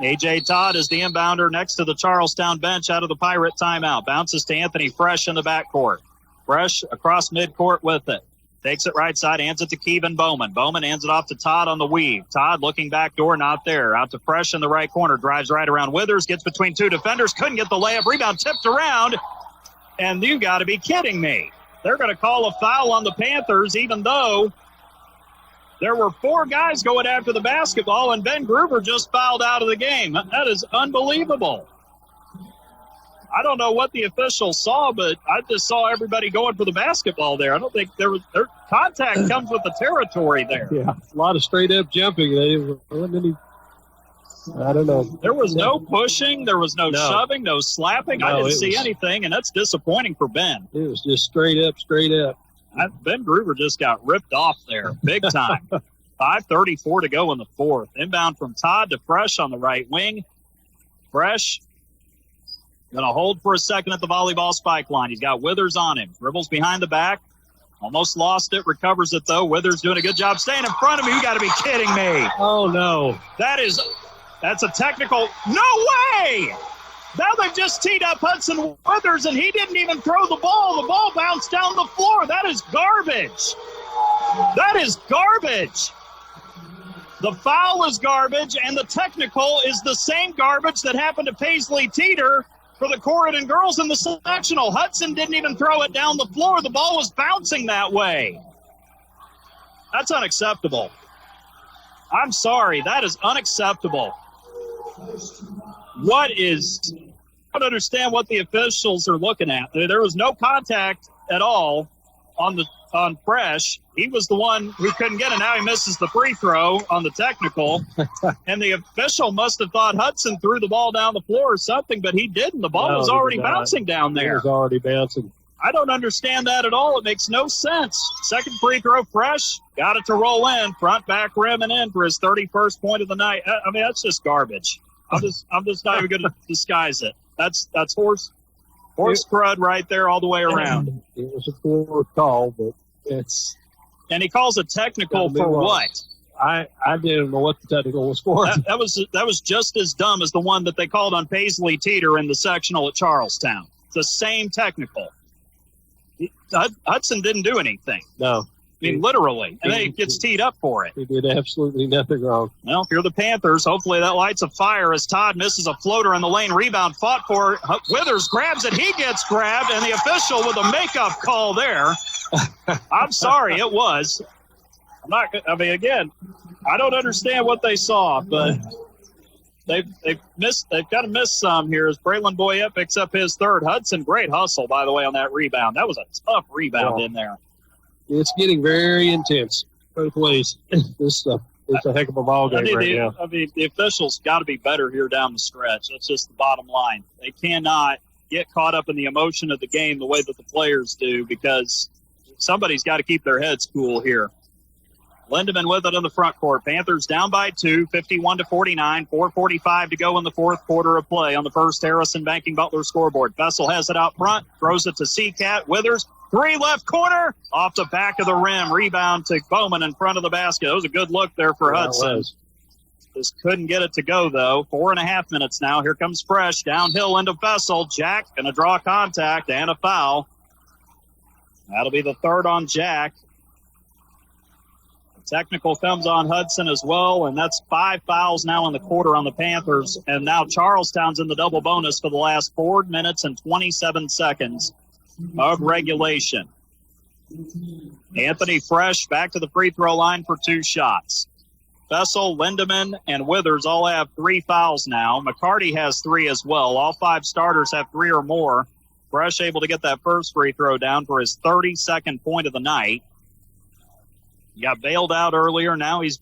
A.J. Todd is the inbounder next to the Charlestown bench out of the Pirate timeout. Bounces to Anthony Fresh in the backcourt. Fresh across midcourt with it. Takes it right side, hands it to Kevin Bowman. Bowman hands it off to Todd on the weave. Todd looking back door, not there. Out to Fresh in the right corner. Drives right around Withers, gets between two defenders. Couldn't get the layup. Rebound tipped around. And you got to be kidding me. They're going to call a foul on the Panthers, even though There were 4 guys going after the basketball, and Ben Gruber just fouled out of the game. That is unbelievable. I don't know what the officials saw, but I just saw everybody going for the basketball there. I don't think their contact comes with the territory there. Yeah, a lot of straight-up jumping. I don't know. There was no pushing. There was no shoving, no slapping. I didn't see anything, and that's disappointing for Ben. It was just straight up. Ben Gruber just got ripped off there big time. 5:34 to go in the fourth. Inbound from Todd to Fresh on the right wing. Fresh going to hold for a second at the volleyball spike line. He's got Withers on him. Dribbles behind the back. Almost lost it. Recovers it, though. Withers doing a good job staying in front of me. You got to be kidding me. Oh, no. That's a technical. No way! Now they've just teed up Hudson Withers, and he didn't even throw the ball. The ball bounced down the floor. That is garbage. That is garbage. The foul is garbage, and the technical is the same garbage that happened to Paisley Teeter for the Corydon girls in the sectional. Hudson didn't even throw it down the floor. The ball was bouncing that way. That's unacceptable. I'm sorry. That is unacceptable. I don't understand what the officials are looking at. There was no contact at all on Fresh. He was the one who couldn't get it. Now he misses the free throw on the technical. And the official must have thought Hudson threw the ball down the floor or something, but he didn't. The ball was already bouncing down there. It was already bouncing. I don't understand that at all. It makes no sense. Second free throw, Fresh. Got it to roll in. Front, back, rim, and in for his 31st point of the night. I mean, that's just garbage. I'm just not even going to disguise it. That's horse crud right there all the way around. It was a poor call, but it's... And he calls a technical for what? I didn't know what the technical was for. That was just as dumb as the one that they called on Paisley Teeter in the sectional at Charlestown. It's the same technical. Hudson didn't do anything. No. I mean, literally. And then he gets teed up for it. He did absolutely nothing wrong. Well, if you're the Panthers, hopefully that lights a fire as Todd misses a floater in the lane. Rebound fought for. Withers grabs it. He gets grabbed, and the official with a makeup call there. I'm sorry, it was. Again, I don't understand what they saw, but they've got to miss some here as Braylon Boyette picks up his third. Hudson, great hustle, by the way, on that rebound. That was a tough rebound in there. It's getting very intense both ways. It's a heck of a ball game now. The officials got to be better here down the stretch. That's just the bottom line. They cannot get caught up in the emotion of the game the way that the players do, because somebody's got to keep their heads cool here. Lindemann with it in the front court. Panthers down by 2, 51-49, 4:45 to go in the fourth quarter of play on the First Harrison Banking Butler scoreboard. Vessel has it out front, throws it to Seacat. Withers, 3 left corner, off the back of the rim. Rebound to Bowman in front of the basket. That was a good look there for Hudson. Just couldn't get it to go, though. 4.5 minutes now. Here comes Fresh downhill into Vessel. Jack going to draw contact and a foul. That'll be the third on Jack. Technical comes on Hudson as well, and that's 5 fouls now in the quarter on the Panthers. And now Charlestown's in the double bonus for the last 4 minutes and 27 seconds of regulation. Anthony Fresh back to the free throw line for 2 shots. Vessel, Lindemann, and Withers all have 3 fouls now. McCarty has 3 as well. All 5 starters have 3 or more. Fresh able to get that first free throw down for his 32nd point of the night. He got bailed out earlier. Now he's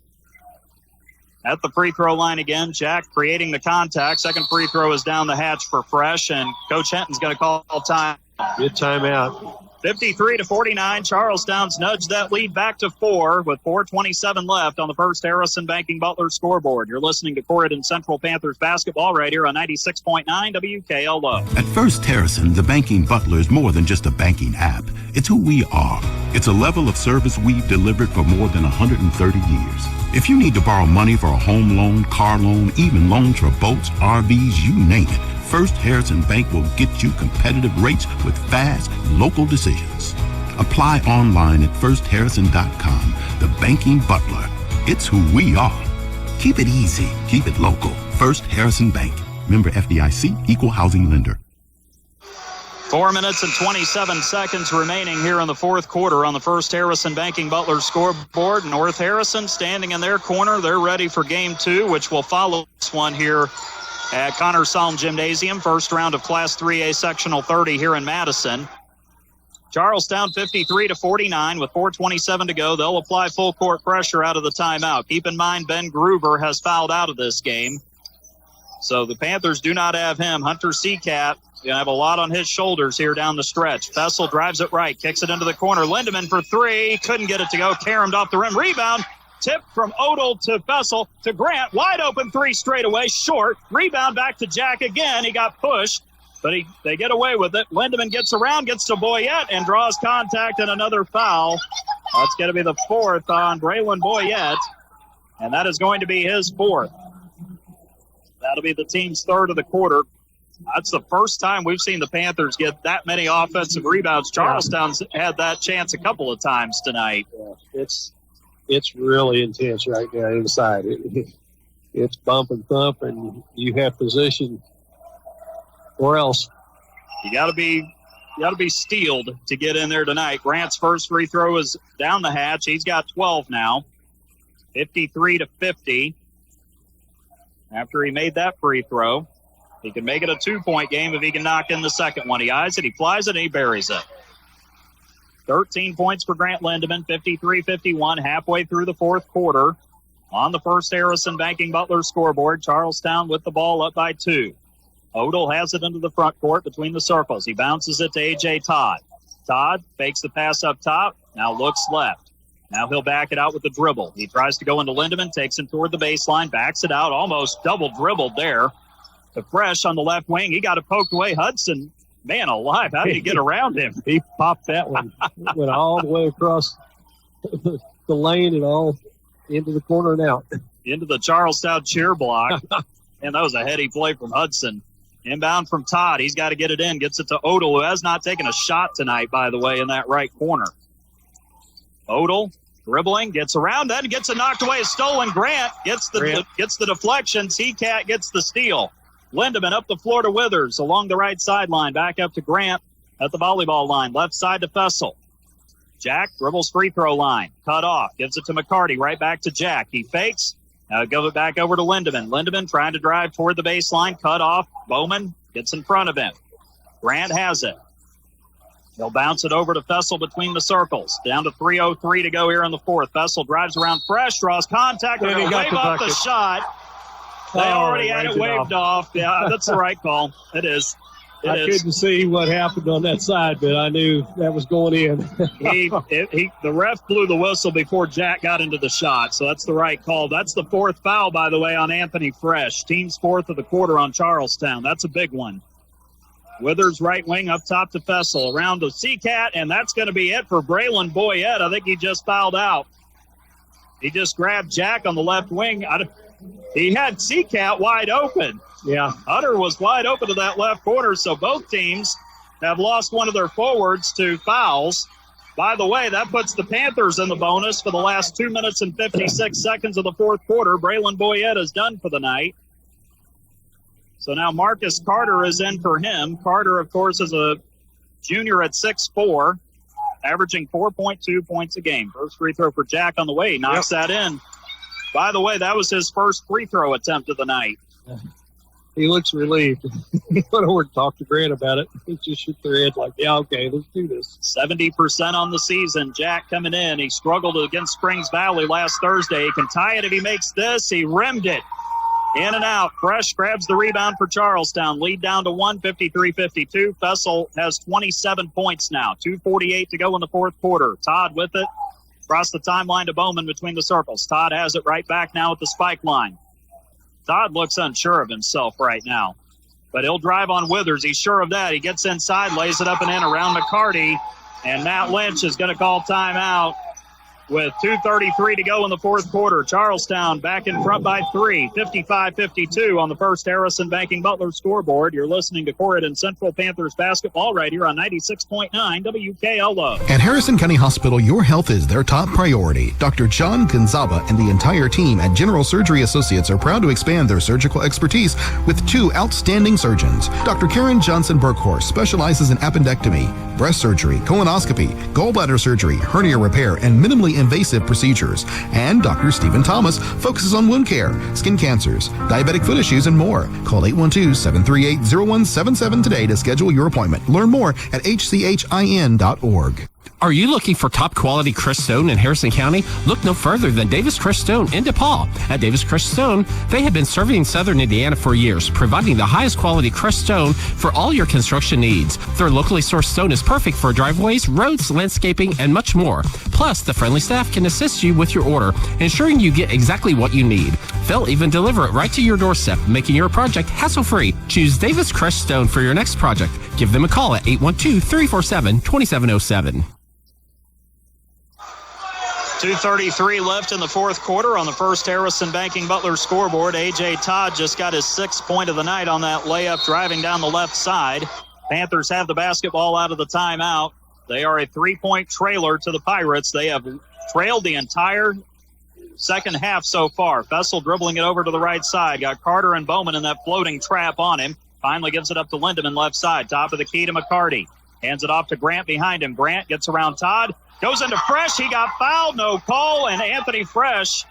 at the free throw line again. Jack creating the contact. Second free throw is down the hatch for Fresh, and Coach Henton's going to call time. Good timeout. 53-49. Charlestown's nudged that lead back to 4 with 4:27 left on the First Harrison Banking Butler scoreboard. You're listening to Corydon Central Panthers basketball right here on 96.9 WKLO. At First Harrison, the Banking Butler is more than just a banking app. It's who we are. It's a level of service we've delivered for more than 130 years. If you need to borrow money for a home loan, car loan, even loans for boats, RVs, you name it, First Harrison Bank will get you competitive rates with fast, local decisions. Apply online at firstharrison.com. The Banking Butler. It's who we are. Keep it easy. Keep it local. First Harrison Bank. Member FDIC, Equal Housing Lender. 4 minutes and 27 seconds remaining here in the fourth quarter on the First Harrison Banking Butler scoreboard. North Harrison standing in their corner. They're ready for game 2, which will follow this one here at Connor Salm Gymnasium. First round of Class 3A Sectional 30 here in Madison. Charlestown 53-49 with 4:27 to go. They'll apply full court pressure out of the timeout. Keep in mind, Ben Gruber has fouled out of this game. So the Panthers do not have him. Hunter Seacat going to have a lot on his shoulders here down the stretch. Fessel drives it right, kicks it into the corner. Lindemann for 3. Couldn't get it to go. Karammed off the rim. Rebound. Tip from Odell to Fessel to Grant. Wide open 3 straight away. Short. Rebound back to Jack again. He got pushed, but they get away with it. Lindemann gets around, gets to Boyette, and draws contact and another foul. That's going to be the 4th on Braylon Boyette, and that is going to be his 4th. That'll be the team's 3rd of the quarter. That's the first time we've seen the Panthers get that many offensive rebounds. Charlestown's had that chance a couple of times tonight. Yeah, it's really intense right now inside. It's bump and thump, and you have position, or else. You got to be steeled to get in there tonight. Grant's first free throw is down the hatch. He's got 12 now, 53-50. After he made that free throw, he can make it a 2-point game if he can knock in the second one. He eyes it, he flies it, and he buries it. 13 points for Grant Lindemann, 53-51, halfway through the fourth quarter. On the First Harrison Banking Butler scoreboard, Charlestown with the ball up by 2. Odell has it into the front court between the circles. He bounces it to A.J. Todd. Todd fakes the pass up top, now looks left. Now he'll back it out with the dribble. He tries to go into Lindemann, takes him toward the baseline, backs it out, almost double dribbled there. To Fresh on the left wing. He got it poked away. Hudson, man alive, how did he get around him? He popped that one. Went all the way across the lane and all into the corner and out. Into the Charlestown cheer block. And that was a heady play from Hudson. Inbound from Todd. He's got to get it in. Gets it to Odell, who has not taken a shot tonight, by the way, in that right corner. Odell dribbling, gets around that, and gets it knocked away. Stolen. Grant gets the deflection. Seacat gets the steal. Lindemann up the floor to Withers along the right sideline. Back up to Grant at the volleyball line. Left side to Fessel. Jack dribbles free throw line. Cut off. Gives it to McCarty. Right back to Jack. He fakes. Now give it back over to Lindemann. Lindemann trying to drive toward the baseline. Cut off. Bowman gets in front of him. Grant has it. He'll bounce it over to Fessel between the circles. Down to 3:03 to go here in the fourth. Fessel drives around Fresh, draws contact. They're going to wave off the shot. They already had it waved off. Yeah, that's the right call. It is. I couldn't see what happened on that side, but I knew that was going in. The ref blew the whistle before Jack got into the shot, so that's the right call. That's the 4th foul, by the way, on Anthony Fresh. Team's 4th of the quarter on Charlestown. That's a big one. Withers right wing up top to Fessel. Around to Seacat, and that's going to be it for Braylon Boyette. I think he just fouled out. He just grabbed Jack on the left wing. He had Seacat wide open. Yeah. Hutter was wide open to that left corner, so both teams have lost one of their forwards to fouls. By the way, that puts the Panthers in the bonus for the last 2 minutes and 56 seconds of the fourth quarter. Braylon Boyette is done for the night. So now Marcus Carter is in for him. Carter, of course, is a junior at 6'4", averaging 4.2 points a game. First free throw for Jack on the way. He knocks that in. By the way, that was his first free throw attempt of the night. He looks relieved. He went over to talk to Grant about it. He just shook their head like, yeah, okay, let's do this. 70% on the season. Jack coming in. He struggled against Springs Valley last Thursday. He can tie it if he makes this. He rimmed it. In and out. Fresh grabs the rebound for Charlestown. Lead down to 1, 53-52. Fessel has 27 points now. 2:48 to go in the fourth quarter. Todd with it. Across the timeline to Bowman between the circles. Todd has it right back now at the spike line. Todd looks unsure of himself right now. But he'll drive on Withers. He's sure of that. He gets inside, lays it up and in around McCarty. And Matt Lynch is going to call timeout. with 2:33 to go in the fourth quarter. Charlestown back in front by 3, 55-52 on the First Harrison Banking Butler scoreboard. You're listening to Corydon Central Panthers basketball right here on 96.9 WKLO. At Harrison County Hospital, your health is their top priority. Dr. John Gonzaba and the entire team at General Surgery Associates are proud to expand their surgical expertise with 2 outstanding surgeons. Dr. Karen Johnson Burkhorst specializes in appendectomy, breast surgery, colonoscopy, gallbladder surgery, hernia repair, and minimally invasive procedures. And Dr. Stephen Thomas focuses on wound care, skin cancers, diabetic foot issues, and more. Call 812-738-0177 today to schedule your appointment. Learn more at hchin.org. Are you looking for top quality crushed stone in Harrison County? Look no further than Davis Crushed Stone in DePaul. At Davis Crushed Stone, they have been serving Southern Indiana for years, providing the highest quality crushed stone for all your construction needs. Their locally sourced stone is perfect for driveways, roads, landscaping, and much more. Plus, the friendly staff can assist you with your order, ensuring you get exactly what you need. They'll even deliver it right to your doorstep, making your project hassle-free. Choose Davis Crushed Stone for your next project. Give them a call at 812-347-2707. 2:33 left in the fourth quarter on the First Harrison Banking Butler scoreboard. A.J. Todd just got his 6th point of the night on that layup driving down the left side. Panthers have the basketball out of the timeout. They are a 3-point trailer to the Pirates. They have trailed the entire second half so far. Fessel dribbling it over to the right side. Got Carter and Bowman in that floating trap on him. Finally gives it up to Lindemann left side. Top of the key to McCarty. Hands it off to Grant behind him. Grant gets around Todd. Goes into Fresh. He got fouled. No call. And Anthony Fresh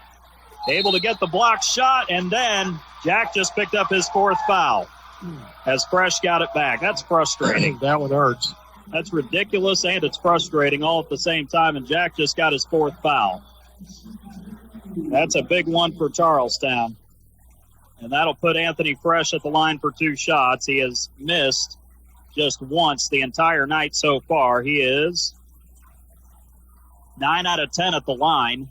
able to get the block shot. And then Jack just picked up his 4th foul as Fresh got it back. That's frustrating. That one hurts. That's ridiculous, and it's frustrating all at the same time. And Jack just got his 4th foul. That's a big one for Charlestown. And that'll put Anthony Fresh at the line for 2 shots. He has missed just once the entire night so far. He is 9 out of 10 at the line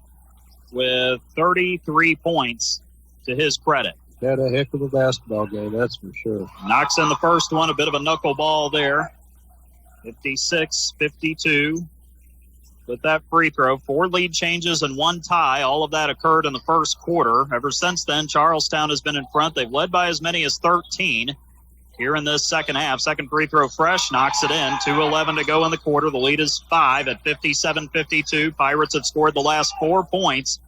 with 33 points to his credit. Had a heck of a basketball game, that's for sure. Knocks in the first one, a bit of a knuckleball there. 56-52 with that free throw. 4 lead changes and 1 tie. All of that occurred in the first quarter. Ever since then, Charlestown has been in front. They've led by as many as 13. Here in this second half, second free throw Fresh, knocks it in. 2:11 to go in the quarter. The lead is 5 at 57-52. Pirates have scored the last 4 points.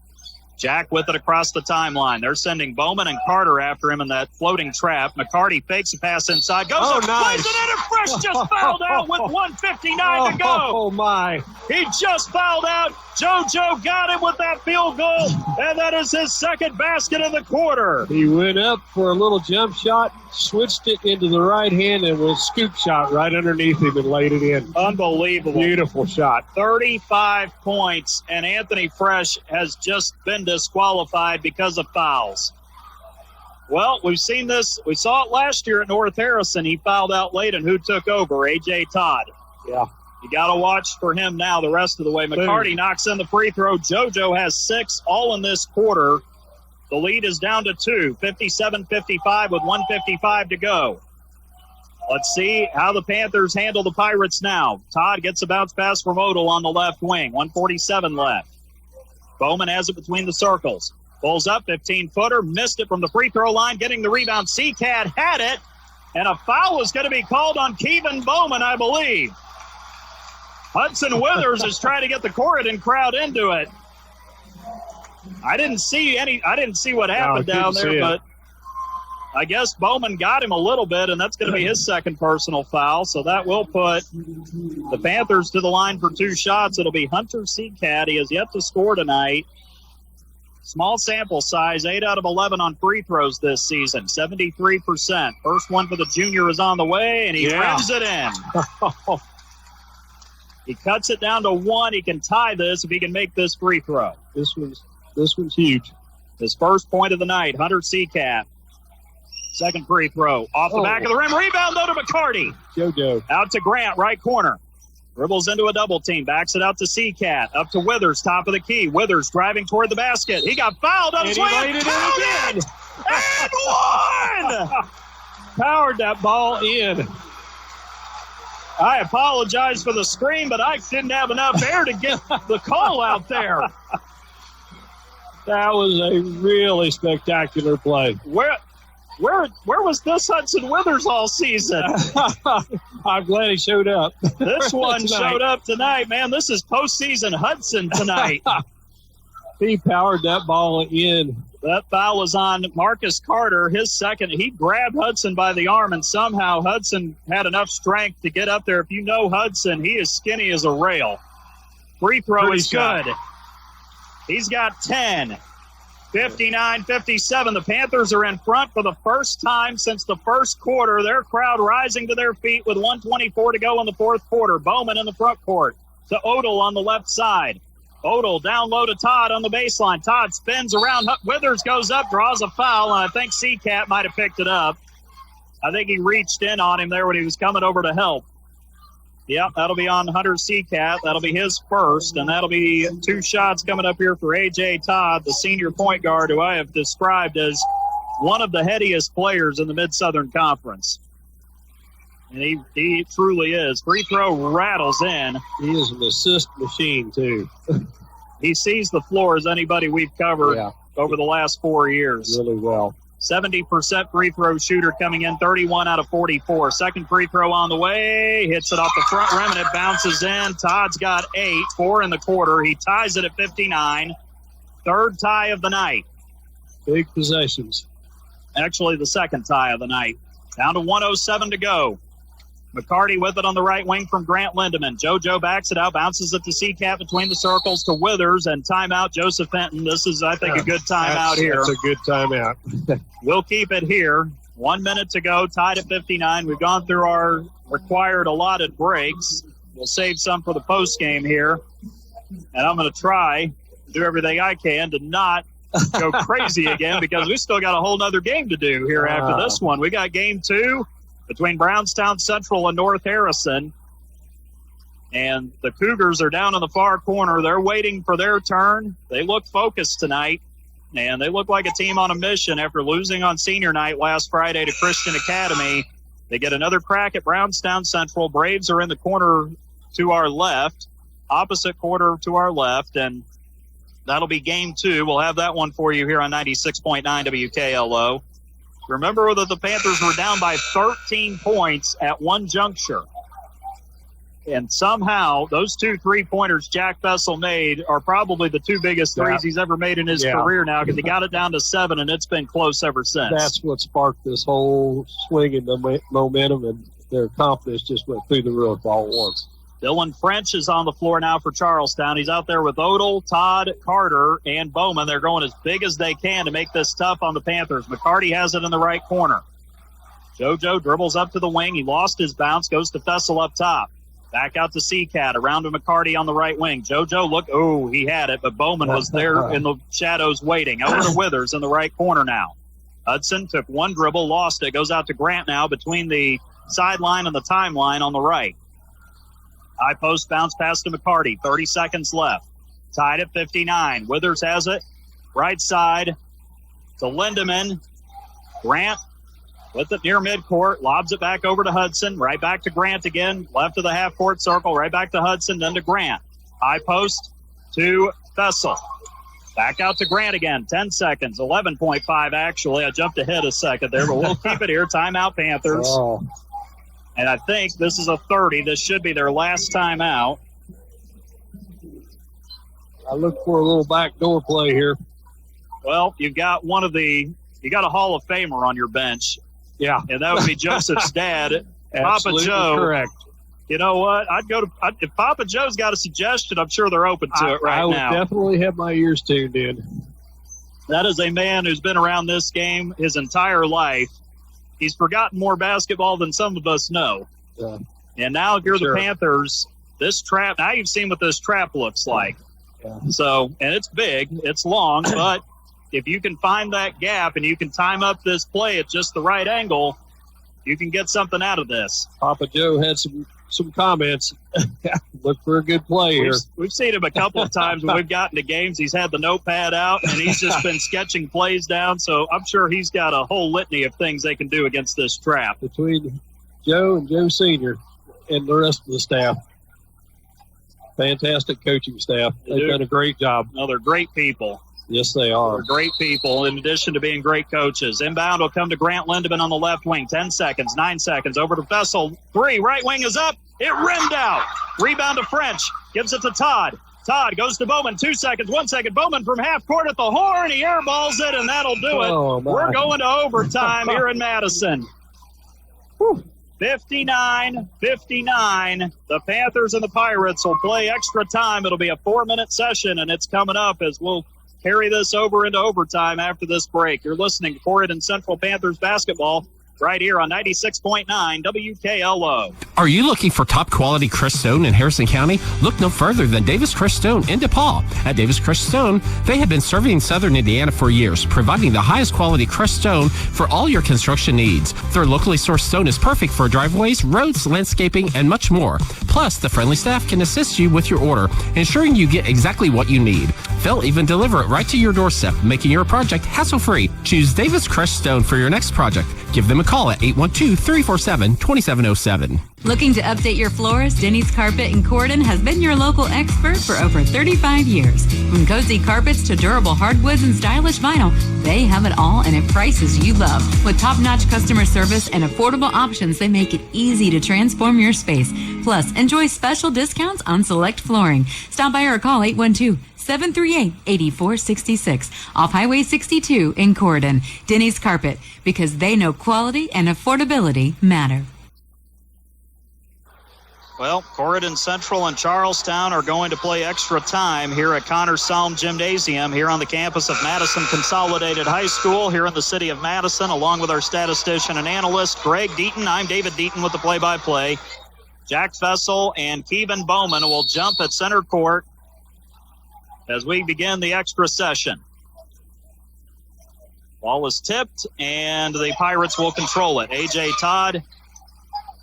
Jack with it across the timeline. They're sending Bowman and Carter after him in that floating trap. McCarty fakes a pass inside. Goes up, nice. plays it in, and Fresh just fouled out with 1:59 to go. Oh, my. He just fouled out. JoJo got him with that field goal, and that is his 2nd basket of the quarter. He went up for a little jump shot, switched it into the right hand, and was scoop shot right underneath him and laid it in. Unbelievable. Beautiful shot. 35 points, and Anthony Fresh has just been disqualified because of fouls. Well, we've seen this. We saw it last year at North Harrison. He fouled out late, and who took over? A.J. Todd. Yeah. You got to watch for him now the rest of the way. McCarty knocks in the free throw. JoJo has 6 all in this quarter. The lead is down to 2, 57-55 with 1:55 to go. Let's see how the Panthers handle the Pirates now. Todd gets a bounce pass from Odell on the left wing. 1:47 left. Bowman has it between the circles. Pulls up, 15-footer, missed it from the free throw line, getting the rebound. Seacat had it, and a foul is going to be called on Kevin Bowman, I believe. Hudson Withers is trying to get the Corydon crowd into it. I didn't see what happened down there, but I guess Bowman got him a little bit, and that's going to be his 2nd personal foul. So that will put the Panthers to the line for 2 shots. It'll be Hunter Seacat. He has yet to score tonight. Small sample size, 8 out of 11 on free throws this season, 73%. First one for the junior is on the way, and he rims it in. He cuts it down to 1. He can tie this if he can make this free throw. This one's huge. His first point of the night, Hunter Seacat. 2nd free throw. Off the back of the rim. Rebound, though, to McCarty. JoJo. Out to Grant, right corner. Dribbles into a double team. Backs it out to Seacat. Up to Withers, top of the key. Withers driving toward the basket. He got fouled on his way. And counted! And one! Powered that ball in. I apologize for the scream, but I didn't have enough air to get the call out there. That was a really spectacular play. Where was this Hudson Withers all season? I'm glad he showed up. This one showed up tonight, man. This is postseason Hudson tonight. He powered that ball in. That foul was on Marcus Carter, his second. He grabbed Hudson by the arm, and somehow Hudson had enough strength to get up there. If you know Hudson, he is skinny as a rail. Free throw is good. He's got 10. 59-57. The Panthers are in front for the first time since the first quarter. Their crowd rising to their feet with 1:24 to go in the fourth quarter. Bowman in the front court to Odell on the left side. Odell down low to Todd on the baseline. Todd spins around. Withers goes up, draws a foul, and I think Seacat might have picked it up. I think he reached in on him there when he was coming over to help. Yep, that'll be on Hunter Seacat. That'll be his first, and that'll be 2 shots coming up here for A.J. Todd, the senior point guard, who I have described as one of the headiest players in the Mid-Southern Conference. And he truly is. Free throw rattles in. He is an assist machine, too. He sees the floor as anybody we've covered over the last 4 years. Really well. 70% free throw shooter coming in, 31 out of 44. Second free throw on the way. Hits it off the front rim, and it bounces in. Todd's got 8, 4 in the quarter. He ties it at 59. Third tie of the night. Big possessions. Actually, the second tie of the night. Down to 1:07 to go. McCarty with it on the right wing from Grant Lindemann. JoJo backs it out, bounces it to Seacat between the circles to Withers, and timeout Joseph Fenton. This is, I think, a good timeout here. That's a good timeout. We'll keep it here. 1 minute to go, tied at 59. We've gone through our required allotted breaks. We'll save some for the post game here. And I'm going to try to do everything I can to not go crazy again, because we still got a whole other game to do here after this one. We got game 2 between Brownstown Central and North Harrison. And the Cougars are down in the far corner. They're waiting for their turn. They look focused tonight, and they look like a team on a mission after losing on senior night last Friday to Christian Academy. They get another crack at Brownstown Central. Braves are in the corner to our left, opposite quarter to our left, and that'll be game 2. We'll have that one for you here on 96.9 WKLO. Remember that the Panthers were down by 13 points at one juncture. And somehow those 2 3-pointers Jack Fessel made are probably the 2 biggest threes he's ever made in his career now, because he got it down to 7, and it's been close ever since. That's what sparked this whole swing in the momentum, and their confidence just went through the roof all at once. Dylan French is on the floor now for Charlestown. He's out there with Odell, Todd, Carter, and Bowman. They're going as big as they can to make this tough on the Panthers. McCarty has it in the right corner. JoJo dribbles up to the wing. He lost his bounce, goes to Fessel up top. Back out to Seacat, around to McCarty on the right wing. JoJo, he had it, but Bowman was there in the shadows waiting. Over to Withers in the right corner now. Hudson took one dribble, lost it, goes out to Grant now between the sideline and the timeline on the right. High post bounce pass to McCarty. 30 seconds left. Tied at 59. Withers has it. Right side to Lindemann. Grant with it near midcourt. Lobs it back over to Hudson. Right back to Grant again. Left of the half-court circle. Right back to Hudson. Then to Grant. High post to Fessel. Back out to Grant again. 10 seconds. 11.5 actually. I jumped ahead a second there, but we'll keep it here. Timeout Panthers. Oh. And I think this is a 30. This should be their last time out. I look for a little backdoor play here. Well, you got a Hall of Famer on your bench. Yeah. And that would be Joseph's dad, Papa Joe. Correct. You know what? If Papa Joe's got a suggestion, I'm sure they're open to it right now. I would definitely have my ears tuned in. That is a man who's been around this game his entire life. He's forgotten more basketball than some of us know. Yeah. And now if you're the Panthers, this trap, now you've seen what this trap looks like. Yeah. So, and it's big, it's long, but if you can find that gap and you can time up this play at just the right angle, you can get something out of this. Papa Joe had some comments. Look for a good play here. We've seen him a couple of times when we've gotten to games. He's had the notepad out, and he's just been sketching plays down. So I'm sure he's got a whole litany of things they can do against this trap. Between Joe and Joe Sr., and the rest of the staff. Fantastic coaching staff. They've done a great job. No, they're great people. Yes, they are. They're great people, in addition to being great coaches. Inbound will come to Grant Lindeman on the left wing. 10 seconds, 9 seconds. Over to Fessel. 3. Right wing is up. It rimmed out. Rebound to French. Gives it to Todd. Todd goes to Bowman. 2 seconds, 1 second. Bowman from half court at the horn. He airballs it, and that'll do it. Oh, we're going to overtime here in Madison. 59-59. The Panthers and the Pirates will play extra time. It'll be a 4-minute session, and it's coming up as we'll carry this over into overtime after this break. You're listening to Corydon Central Panthers basketball right here on 96.9 WKLO. Are you looking for top quality crushed stone in Harrison County? Look no further than Davis Crushed Stone in DePaul. At Davis Crushed Stone, they have been serving southern Indiana for years, providing the highest quality crushed stone for all your construction needs. Their locally sourced stone is perfect for driveways, roads, landscaping, and much more. Plus, the friendly staff can assist you with your order, ensuring you get exactly what you need. They'll even deliver it right to your doorstep, making your project hassle-free. Choose Davis Crushed Stone for your next project. Give them a call at 812-347-2707. Looking to update your floors? Denny's Carpet in Corydon has been your local expert for over 35 years. From cozy carpets to durable hardwoods and stylish vinyl, they have it all and at prices you love. With top-notch customer service and affordable options, they make it easy to transform your space. Plus, enjoy special discounts on select flooring. Stop by or call 812-738-8466 off Highway 62 in Corydon. Denny's Carpet, because they know quality and affordability matter. Well, Corydon Central and Charlestown are going to play extra time here at Connors Salm Gymnasium here on the campus of Madison Consolidated High School here in the city of Madison, along with our statistician and analyst, Greg Deaton. I'm David Deaton with the play-by-play. Jack Fessel and Keevan Bowman will jump at center court as we begin the extra session. Ball is tipped, and the Pirates will control it. A.J. Todd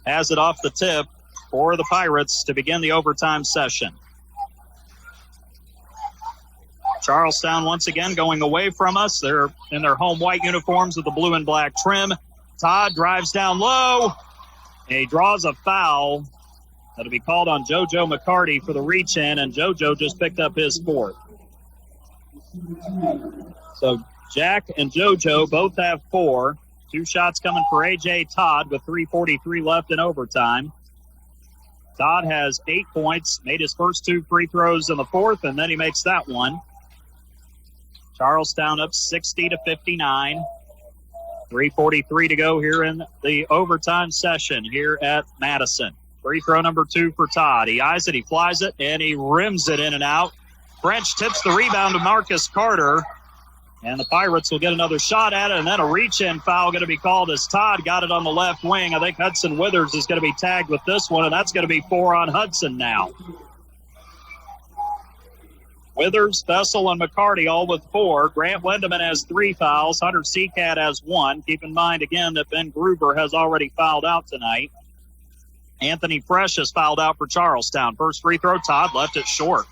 has it off the tip for the Pirates to begin the overtime session. Charlestown once again going away from us. They're in their home white uniforms with the blue and black trim. Todd drives down low, and he draws a foul. That'll be called on JoJo McCarty for the reach-in, and JoJo just picked up his fourth. So Jack and JoJo both have 4. 2 shots coming for A.J. Todd with 3:43 left in overtime. Todd has 8 points, made his first 2 free throws in the fourth, and then he makes that one. Charlestown up 60-59. 3:43 to go here in the overtime session here at Madison. Free throw number 2 for Todd. He eyes it, he flies it, and he rims it in and out. French tips the rebound to Marcus Carter. And the Pirates will get another shot at it, and then a reach-in foul going to be called as Todd got it on the left wing. I think Hudson Withers is going to be tagged with this one, and that's going to be 4 on Hudson now. Withers, Fessel, and McCarty all with 4. Grant Lindeman has 3 fouls. Hunter Seacat has 1. Keep in mind, again, that Ben Gruber has already fouled out tonight. Anthony Fresh has fouled out for Charlestown. First free throw, Todd left it short.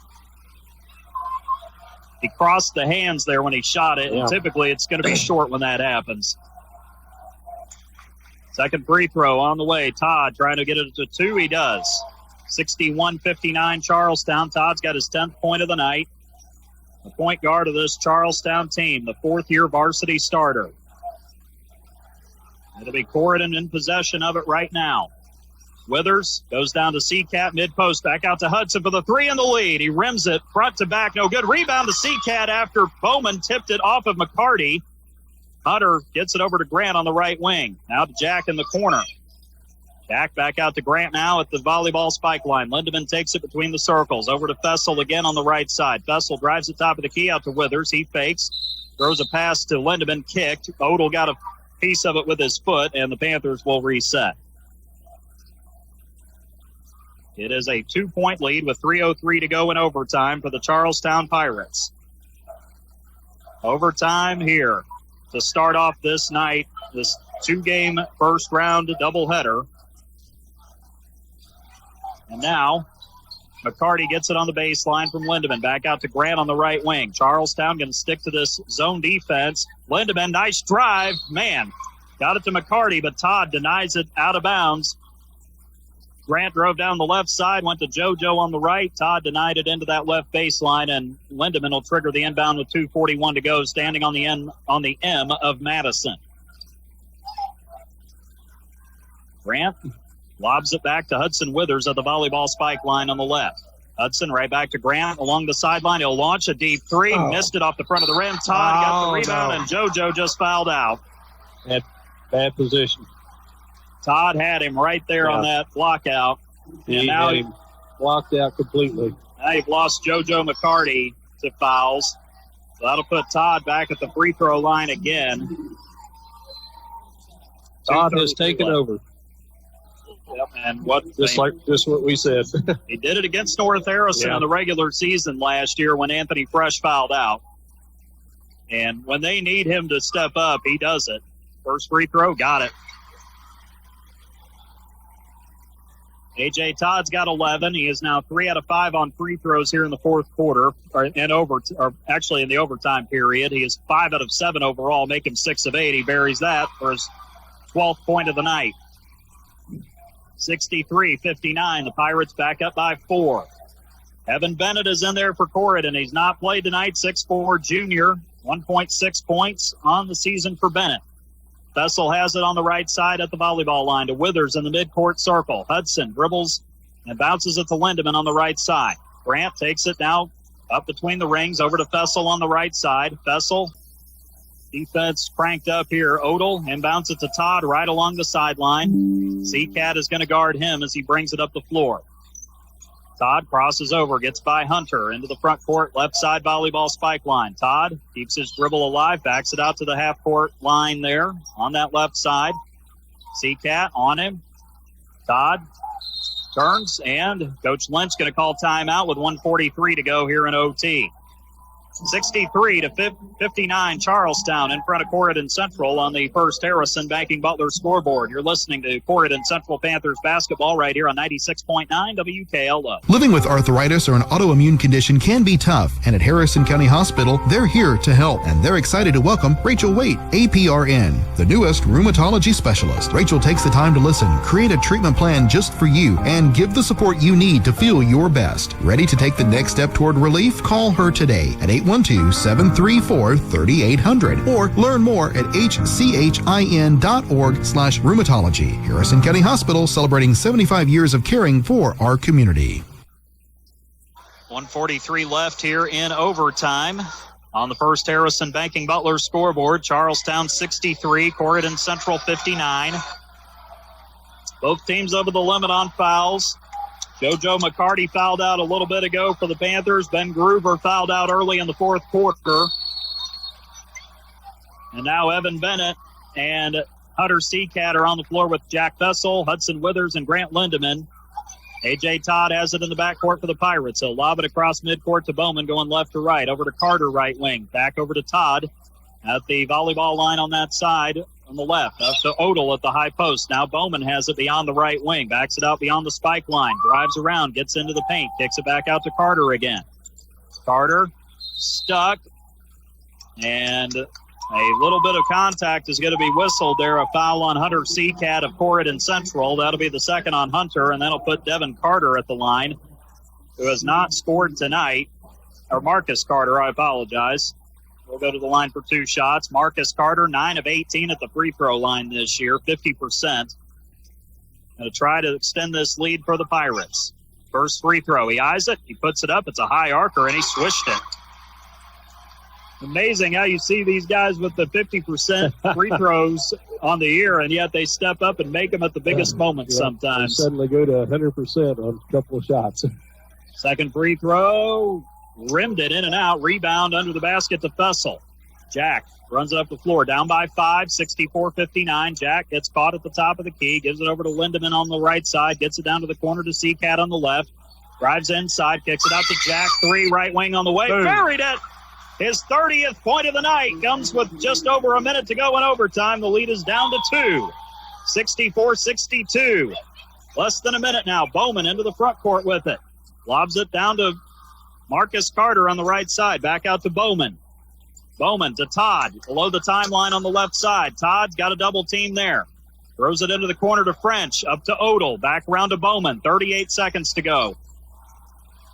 He crossed the hands there when he shot it, and typically it's going to be short when that happens. Second free throw on the way. Todd trying to get it to 2. He does. 61-59 Charlestown. Todd's got his 10th point of the night. The point guard of this Charlestown team, the 4th-year varsity starter. It'll be Corydon in possession of it right now. Withers goes down to Seacat, mid-post, back out to Hudson for the 3 in the lead. He rims it front to back, no good. Rebound to Seacat after Bowman tipped it off of McCarty. Hunter gets it over to Grant on the right wing. Now to Jack in the corner. Jack back out to Grant now at the volleyball spike line. Lindeman takes it between the circles. Over to Fessel again on the right side. Fessel drives the top of the key out to Withers. He fakes, throws a pass to Lindeman, kicked. Odell got a piece of it with his foot, and the Panthers will reset. It is a 2-point lead with 3:03 to go in overtime for the Charlestown Pirates. Overtime here to start off this night, this 2-game first-round doubleheader. And now McCarty gets it on the baseline from Lindeman. Back out to Grant on the right wing. Charlestown going to stick to this zone defense. Lindeman, nice drive. Man, got it to McCarty, but Todd denies it out of bounds. Grant drove down the left side, went to JoJo on the right. Todd denied it into that left baseline, and Lindemann will trigger the inbound with 2:41 to go, standing on the M of Madison. Grant lobs it back to Hudson Withers at the volleyball spike line on the left. Hudson right back to Grant along the sideline. He'll launch a deep three. Missed it off the front of the rim. Todd got the rebound, and JoJo just fouled out. Bad position. Todd had him right there on that block out. He had him blocked out completely. Now you've lost JoJo McCarty to fouls. So that'll put Todd back at the free throw line again. Todd has taken over. Yep, and what we said. He did it against North Harrison in the regular season last year when Anthony Fresh fouled out. And when they need him to step up, he does it. First free throw, got it. A.J. Todd's got 11. He is now 3 out of 5 on free throws here in the fourth quarter, actually in the overtime period. He is 5 out of 7 overall, make him 6 of 8. He buries that for his 12th point of the night. 63-59. The Pirates back up by 4. Evan Bennett is in there for Corydon. He's not played tonight. 6'4" junior, 1.6 points on the season for Bennett. Fessel has it on the right side at the volleyball line to Withers in the midcourt circle. Hudson dribbles and bounces it to Lindemann on the right side. Grant takes it now up between the rings over to Fessel on the right side. Fessel, defense cranked up here. Odell inbounds it to Todd right along the sideline. Seacat is going to guard him as he brings it up the floor. Todd crosses over, gets by Hunter into the front court, left side volleyball spike line. Todd keeps his dribble alive, backs it out to the half court line there on that left side. Seacat on him. Todd turns, and Coach Lynch going to call timeout with 1:43 to go here in OT. 63-59, Charlestown in front of Corydon Central on the First Harrison Banking Butler scoreboard. You're listening to Corydon Central Panthers basketball right here on 96.9 WKLO. Living with arthritis or an autoimmune condition can be tough, and at Harrison County Hospital, they're here to help, and they're excited to welcome Rachel Waite, APRN, the newest rheumatology specialist. Rachel takes the time to listen, create a treatment plan just for you, and give the support you need to feel your best. Ready to take the next step toward relief? Call her today at 812-734-3800 or learn more at hchin.org/rheumatology. Harrison County Hospital, celebrating 75 years of caring for our community. 1:43 left here in overtime on the First Harrison Banking Butler scoreboard. Charlestown 63, Corydon Central 59. Both teams over the limit on fouls. JoJo McCarty fouled out a little bit ago for the Panthers. Ben Groover fouled out early in the fourth quarter. And now Evan Bennett and Hunter Seacat are on the floor with Jack Fessel, Hudson Withers, and Grant Lindemann. A.J. Todd has it in the backcourt for the Pirates. He'll lob it across midcourt to Bowman, going left to right. Over to Carter, right wing. Back over to Todd at the volleyball line on that side. On the left, up to Odell at the high post. Now Bowman has it beyond the right wing. Backs it out beyond the spike line. Drives around, gets into the paint. Kicks it back out to Carter again. Carter stuck. And a little bit of contact is going to be whistled there. A foul on Hunter Seacat of Corydon Central. That'll be the second on Hunter, and that'll put Devin Carter at the line, who has not scored tonight. Or Marcus Carter, I apologize. We'll go to the line for 2 shots. Marcus Carter, 9 of 18 at the free throw line this year, 50%. Going to try to extend this lead for the Pirates. First free throw. He eyes it. He puts it up. It's a high arcer, and he swished it. Amazing how you see these guys with the 50% free throws on the year, and yet they step up and make them at the biggest moments sometimes. They suddenly go to 100% on a couple of shots. Second free throw. Rimmed it in and out. Rebound under the basket to Fessel. Jack runs it up the floor. Down by 5, 64-59. Jack gets caught at the top of the key. Gives it over to Lindemann on the right side. Gets it down to the corner to Seacat on the left. Drives inside. Kicks it out to Jack. 3, right wing on the way. Boom. Buried it. His 30th point of the night comes with just over a minute to go in overtime. The lead is down to 2. 64-62. Less than a minute now. Bowman into the front court with it. Lobs it down to Marcus Carter on the right side. Back out to Bowman. Bowman to Todd. Below the timeline on the left side. Todd's got a double team there. Throws it into the corner to French. Up to Odell. Back around to Bowman. 38 seconds to go.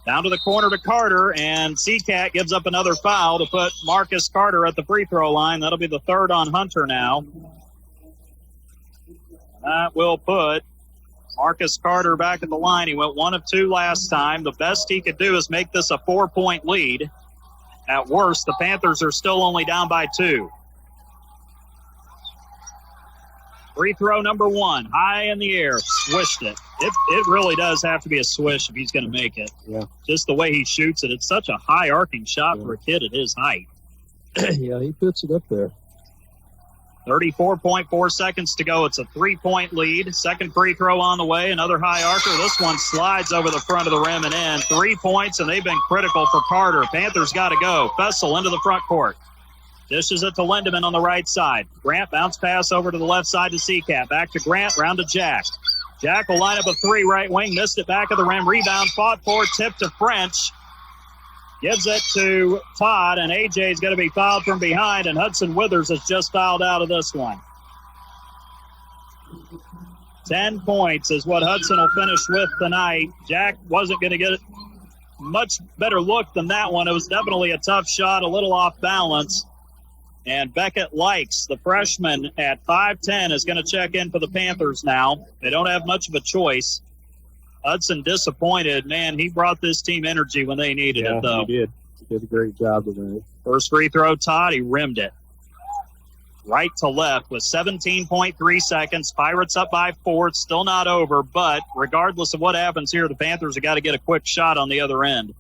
Down to the corner to Carter, and Seacat gives up another foul to put Marcus Carter at the free throw line. That'll be the third on Hunter now. That will put Marcus Carter back at the line. He went 1 of 2 last time. The best he could do is make this a 4-point lead. At worst, the Panthers are still only down by 2. Free throw number 1, high in the air, swished it. It really does have to be a swish if he's going to make it. Yeah. Just the way he shoots it. It's such a high arcing shot for a kid at his height. Yeah, he puts it up there. 34.4 seconds to go. It's a 3-point lead. Second free throw on the way. Another high arcer. This one slides over the front of the rim and in. 3 points, and they've been critical for Carter. Panthers got to go. Fessel into the front court. Dishes it to Lindemann on the right side. Grant bounce pass over to the left side to Seacat. Back to Grant, round to Jack. Jack will line up a 3 right wing. Missed it back of the rim. Rebound fought for. Tip to French. Gives it to Todd, and A.J. is going to be fouled from behind, and Hudson Withers has just fouled out of this one. 10 points is what Hudson will finish with tonight. Jack wasn't going to get much better look than that one. It was definitely a tough shot, a little off balance. And Beckett Likes, the freshman at 5'10", is going to check in for the Panthers now. They don't have much of a choice. Hudson disappointed. Man, he brought this team energy when they needed it, though. He did. He did a great job tonight. First free throw, Todd. He rimmed it. Right to left with 17.3 seconds. Pirates up by 4. It's still not over, but regardless of what happens here, the Panthers have got to get a quick shot on the other end.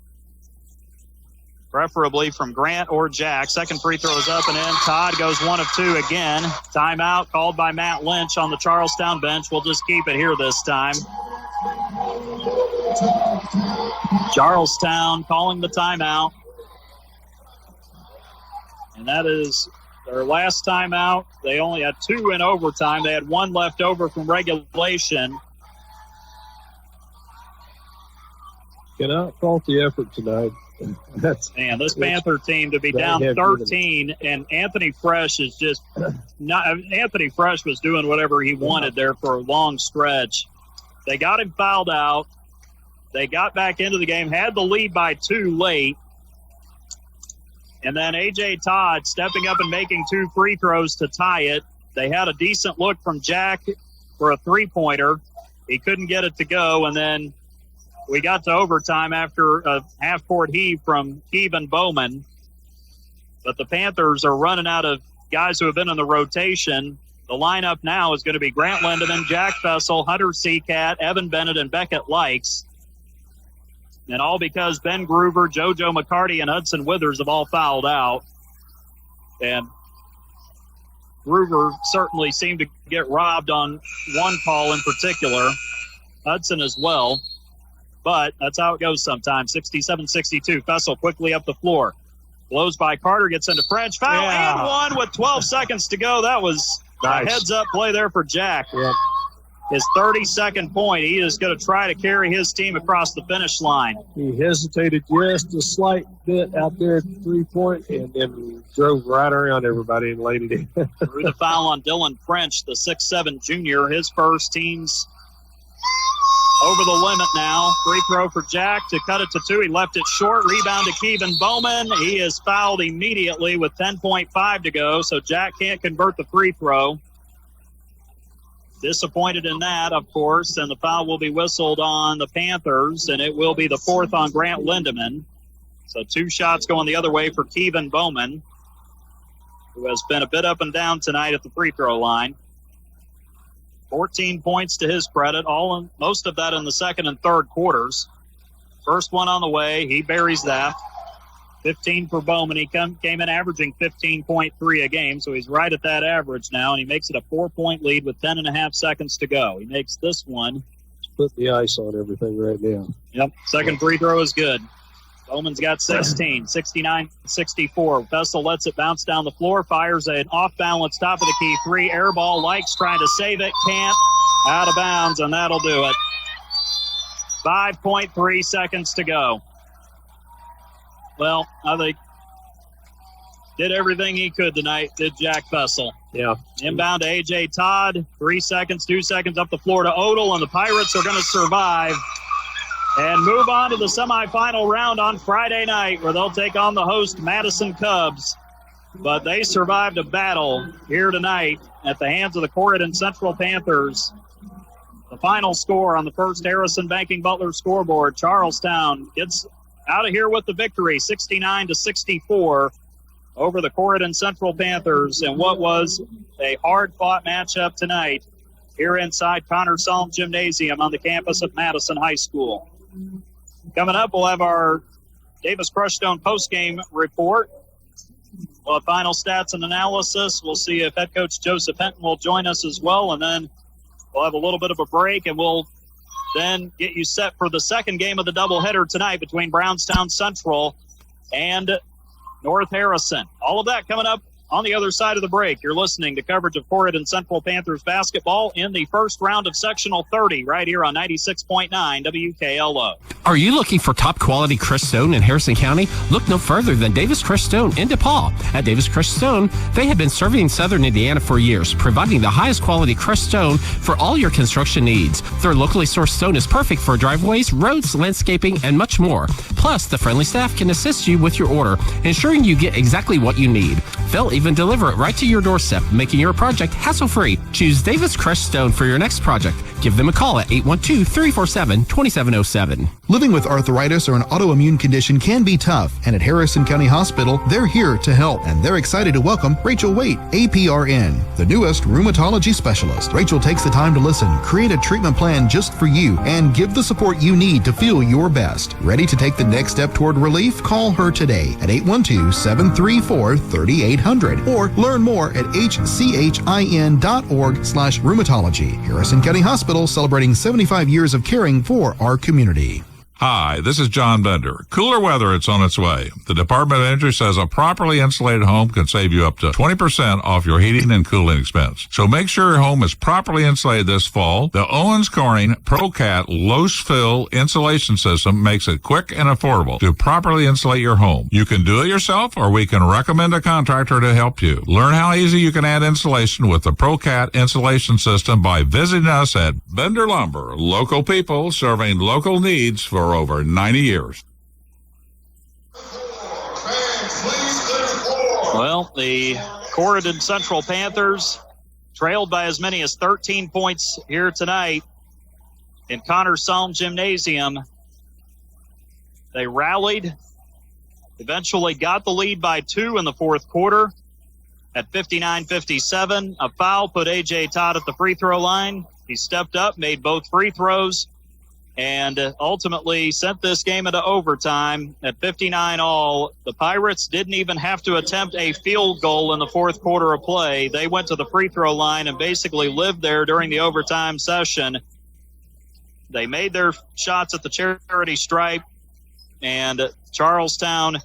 Preferably from Grant or Jack. Second free throw is up and in. Todd goes 1 of 2 again. Timeout called by Matt Lynch on the Charlestown bench. We'll just keep it here this time. Charlestown calling the timeout. And that is their last timeout. They only had 2 in overtime. They had 1 left over from regulation. Cannot fault the effort tonight. Man, this Panther team to be down 13, and Anthony Fresh is just not. Anthony Fresh was doing whatever he wanted there for a long stretch. They got him fouled out. They got back into the game, had the lead by 2 late. And then A.J. Todd stepping up and making 2 free throws to tie it. They had a decent look from Jack for a 3-pointer. He couldn't get it to go, and then we got to overtime after a half-court heave from Kevin Bowman. But the Panthers are running out of guys who have been in the rotation. The lineup now is going to be Grant Lindemann, Jack Fessel, Hunter Seacat, Evan Bennett, and Beckett Likes. And all because Ben Groover, JoJo McCarty, and Hudson Withers have all fouled out. And Groover certainly seemed to get robbed on one call in particular. Hudson as well. But that's how it goes sometimes. 67-62. Fessel quickly up the floor. Blows by Carter, gets into French. Foul and 1 with 12 seconds to go. That was nice. A heads-up play there for Jack. Yep. His 32nd point. He is going to try to carry his team across the finish line. He hesitated just a slight bit out there at the 3-point and then drove right around everybody and laid it in. Threw the foul on Dylan French, the 6'7 junior. His first. Team's over the limit now. Free throw for Jack to cut it to 2. He left it short. Rebound to Kevin Bowman. He is fouled immediately with 10.5 to go, so Jack can't convert the free throw. Disappointed in that, of course, and the foul will be whistled on the Panthers, and it will be the 4th on Grant Lindemann. So 2 shots going the other way for Kevin Bowman, who has been a bit up and down tonight at the free throw line. 14 points to his credit, most of that in the second and third quarters. First one on the way, he buries that. 15 for Bowman. He came in averaging 15.3 a game, so he's right at that average now, and he makes it a 4-point lead with 10.5 seconds to go. He makes this one. Put the ice on everything right now. Yep, second free throw is good. Bowman's got 16, 69-64. Fessel lets it bounce down the floor, fires an off-balance top of the key 3. Air ball, Likes trying to save it, can't. Out of bounds, and that'll do it. 5.3 seconds to go. Well, I think did everything he could tonight, did Jack Fessel. Yeah. Inbound to A.J. Todd. 3 seconds, 2 seconds up the floor to Odell, and the Pirates are going to survive and move on to the semifinal round on Friday night, where they'll take on the host Madison Cubs. But they survived a battle here tonight at the hands of the Corydon Central Panthers. The final score on the First Harrison Banking Butler scoreboard, Charlestown gets out of here with the victory, 69-64 over the Corydon Central Panthers, and what was a hard-fought matchup tonight here inside Connor Salm Gymnasium on the campus of Madison High School. Coming up, we'll have our Davis Crushstone postgame report. We'll have final stats and analysis. We'll see if head coach Joseph Hinton will join us as well, and then we'll have a little bit of a break, and we'll then get you set for the second game of the doubleheader tonight between Brownstown Central and North Harrison. All of that coming up on the other side of the break. You're listening to coverage of Corydon Central Panthers basketball in the first round of Sectional 30 right here on 96.9 WKLO. Are you looking for top quality Crestone in Harrison County? Look no further than Davis Crestone in DePaul. At Davis Crestone, they have been serving Southern Indiana for years, providing the highest quality Crestone for all your construction needs. Their locally sourced stone is perfect for driveways, roads, landscaping, and much more. Plus, the friendly staff can assist you with your order, ensuring you get exactly what you need. They'll even deliver it right to your doorstep, making your project hassle-free. Choose Davis Crestone for your next project. Give them a call at 812-347-2707. Living with arthritis or an autoimmune condition can be tough, and at Harrison County Hospital, they're here to help, and they're excited to welcome Rachel Waite, APRN, the newest rheumatology specialist. Rachel takes the time to listen, create a treatment plan just for you, and give the support you need to feel your best. Ready to take the next step toward relief? Call her today at 812-734-3800 or learn more at hchin.org/rheumatology. Harrison County Hospital, celebrating 75 years of caring for our community. Hi, this is John Bender. Cooler weather, it's on its way. The Department of Energy says a properly insulated home can save you up to 20% off your heating and cooling expense. So make sure your home is properly insulated this fall. The Owens Corning ProCat low-fill insulation system makes it quick and affordable to properly insulate your home. You can do it yourself, or we can recommend a contractor to help you. Learn how easy you can add insulation with the ProCat insulation system by visiting us at Bender Lumber. Local people serving local needs for over 90 years. Well, the Corydon Central Panthers trailed by as many as 13 points here tonight in Connor Salm Gymnasium. They rallied, eventually got the lead by 2 in the fourth quarter at 59-57. A foul put A.J. Todd at the free throw line. He stepped up, made both free throws, and ultimately sent this game into overtime at 59 all. The Pirates didn't even have to attempt a field goal in the fourth quarter of play. They went to the free throw line and basically lived there during the overtime session. They made their shots at the charity stripe, and Charlestown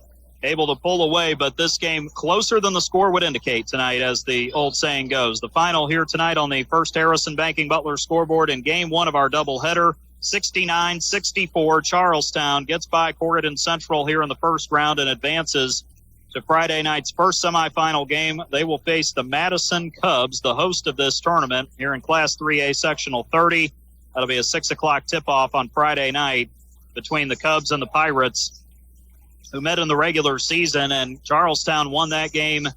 able to pull away, but this game closer than the score would indicate tonight, as the old saying goes. The final here tonight on the First Harrison Banking Butler scoreboard in game one of our doubleheader, 69-64. Charlestown gets by Corydon Central here in the first round and advances to Friday night's first semifinal game. They will face the Madison Cubs, the host of this tournament, here in Class 3A Sectional 30. That'll be a 6 o'clock tip-off on Friday night between the Cubs and the Pirates, who met in the regular season, and Charlestown won that game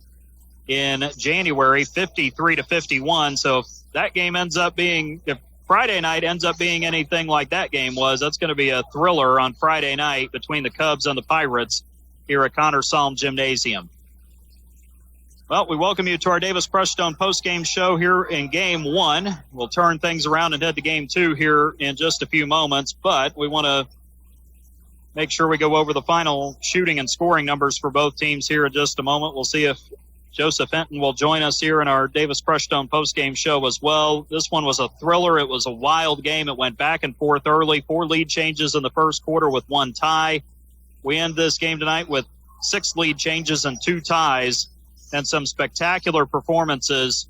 in January, 53-51. So if that game ends up being, if Friday night ends up being anything like that game was, that's going to be a thriller on Friday night between the Cubs and the Pirates here at Connor Salm Gymnasium. Well, we welcome you to our Davis Crushstone postgame show here in game one. We'll turn things around and head to game two here in just a few moments, but we want to make sure we go over the final shooting and scoring numbers for both teams here in just a moment. We'll see if Joseph Hinton will join us here in our Davis Crushstone postgame show as well. This one was a thriller. It was a wild game. It went back and forth early. 4 lead changes in the first quarter with 1 tie. We end this game tonight with 6 lead changes and 2 ties, and some spectacular performances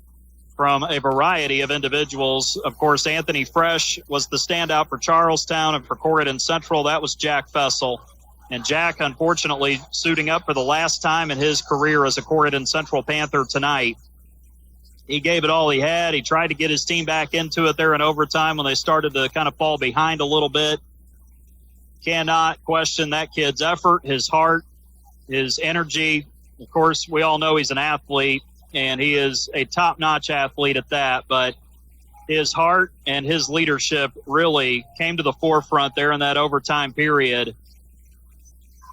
from a variety of individuals. Of course, Anthony Fresh was the standout for Charlestown, and for Corydon Central, that was Jack Fessel. And Jack, unfortunately, suiting up for the last time in his career as a Corydon Central Panther tonight. He gave it all he had. He tried to get his team back into it there in overtime when they started to kind of fall behind a little bit. Cannot question that kid's effort, his heart, his energy. Of course, we all know he's an athlete, and he is a top-notch athlete at that, but his heart and his leadership really came to the forefront there in that overtime period.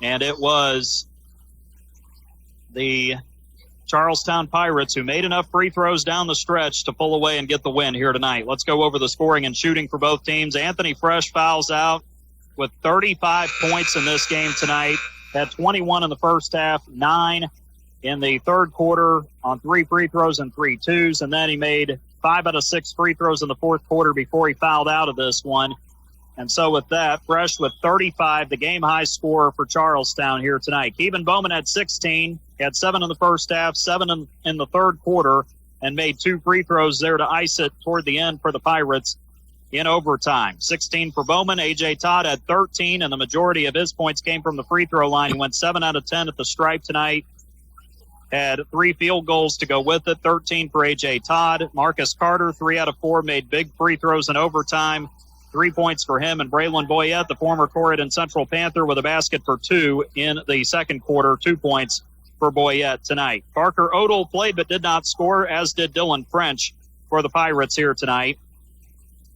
And it was the Charlestown Pirates who made enough free throws down the stretch to pull away and get the win here tonight. Let's go over the scoring and shooting for both teams. Anthony Fresh fouls out with 35 points in this game tonight. Had 21 in the first half, 9 in the third quarter on 3 free throws and 3 twos. And then he made 5 out of 6 free throws in the fourth quarter before he fouled out of this one. And so with that, Fresh with 35, the game-high scorer for Charlestown here tonight. Kevin Bowman had 16. He had 7 in the first half, 7 in the third quarter, and made 2 free throws there to ice it toward the end for the Pirates in overtime. 16 for Bowman. A.J. Todd had 13, and the majority of his points came from the free throw line. He went 7 out of 10 at the stripe tonight. Had 3 field goals to go with it, 13 for A.J. Todd. Marcus Carter, 3 out of 4, made big free throws in overtime. 3 points for him, and Braylon Boyette, the former Corydon Central Panther, with a basket for 2 in the second quarter. 2 points for Boyette tonight. Parker Odell played but did not score, as did Dylan French for the Pirates here tonight.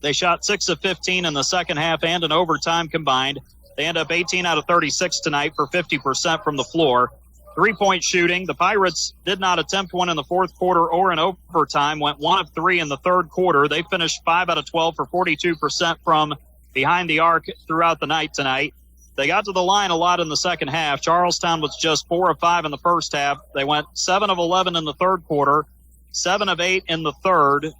They shot 6 of 15 in the second half and in overtime combined. They end up 18 out of 36 tonight for 50% from the floor. 3-point shooting. The Pirates did not attempt one in the fourth quarter or in overtime, went 1 of 3 in the third quarter. They finished 5 out of 12 for 42% from behind the arc throughout the night tonight. They got to the line a lot in the second half. Charlestown was just 4 of 5 in the first half. They went 7 of 11 in the third quarter, 7 of 8 in the third,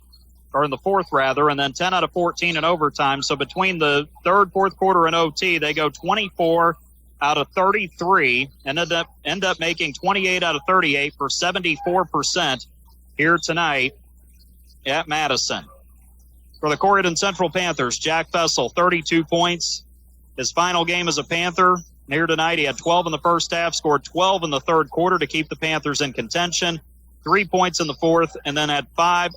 or in the fourth rather, and then 10 out of 14 in overtime. So between the third, fourth quarter, and OT, they go 24 out of 33 and end up making 28 out of 38 for 74% here tonight at Madison. For the Corydon Central Panthers, Jack Fessel, 32 points. His final game as a Panther here tonight, he had 12 in the first half, scored 12 in the third quarter to keep the Panthers in contention. 3 points in the fourth, and then had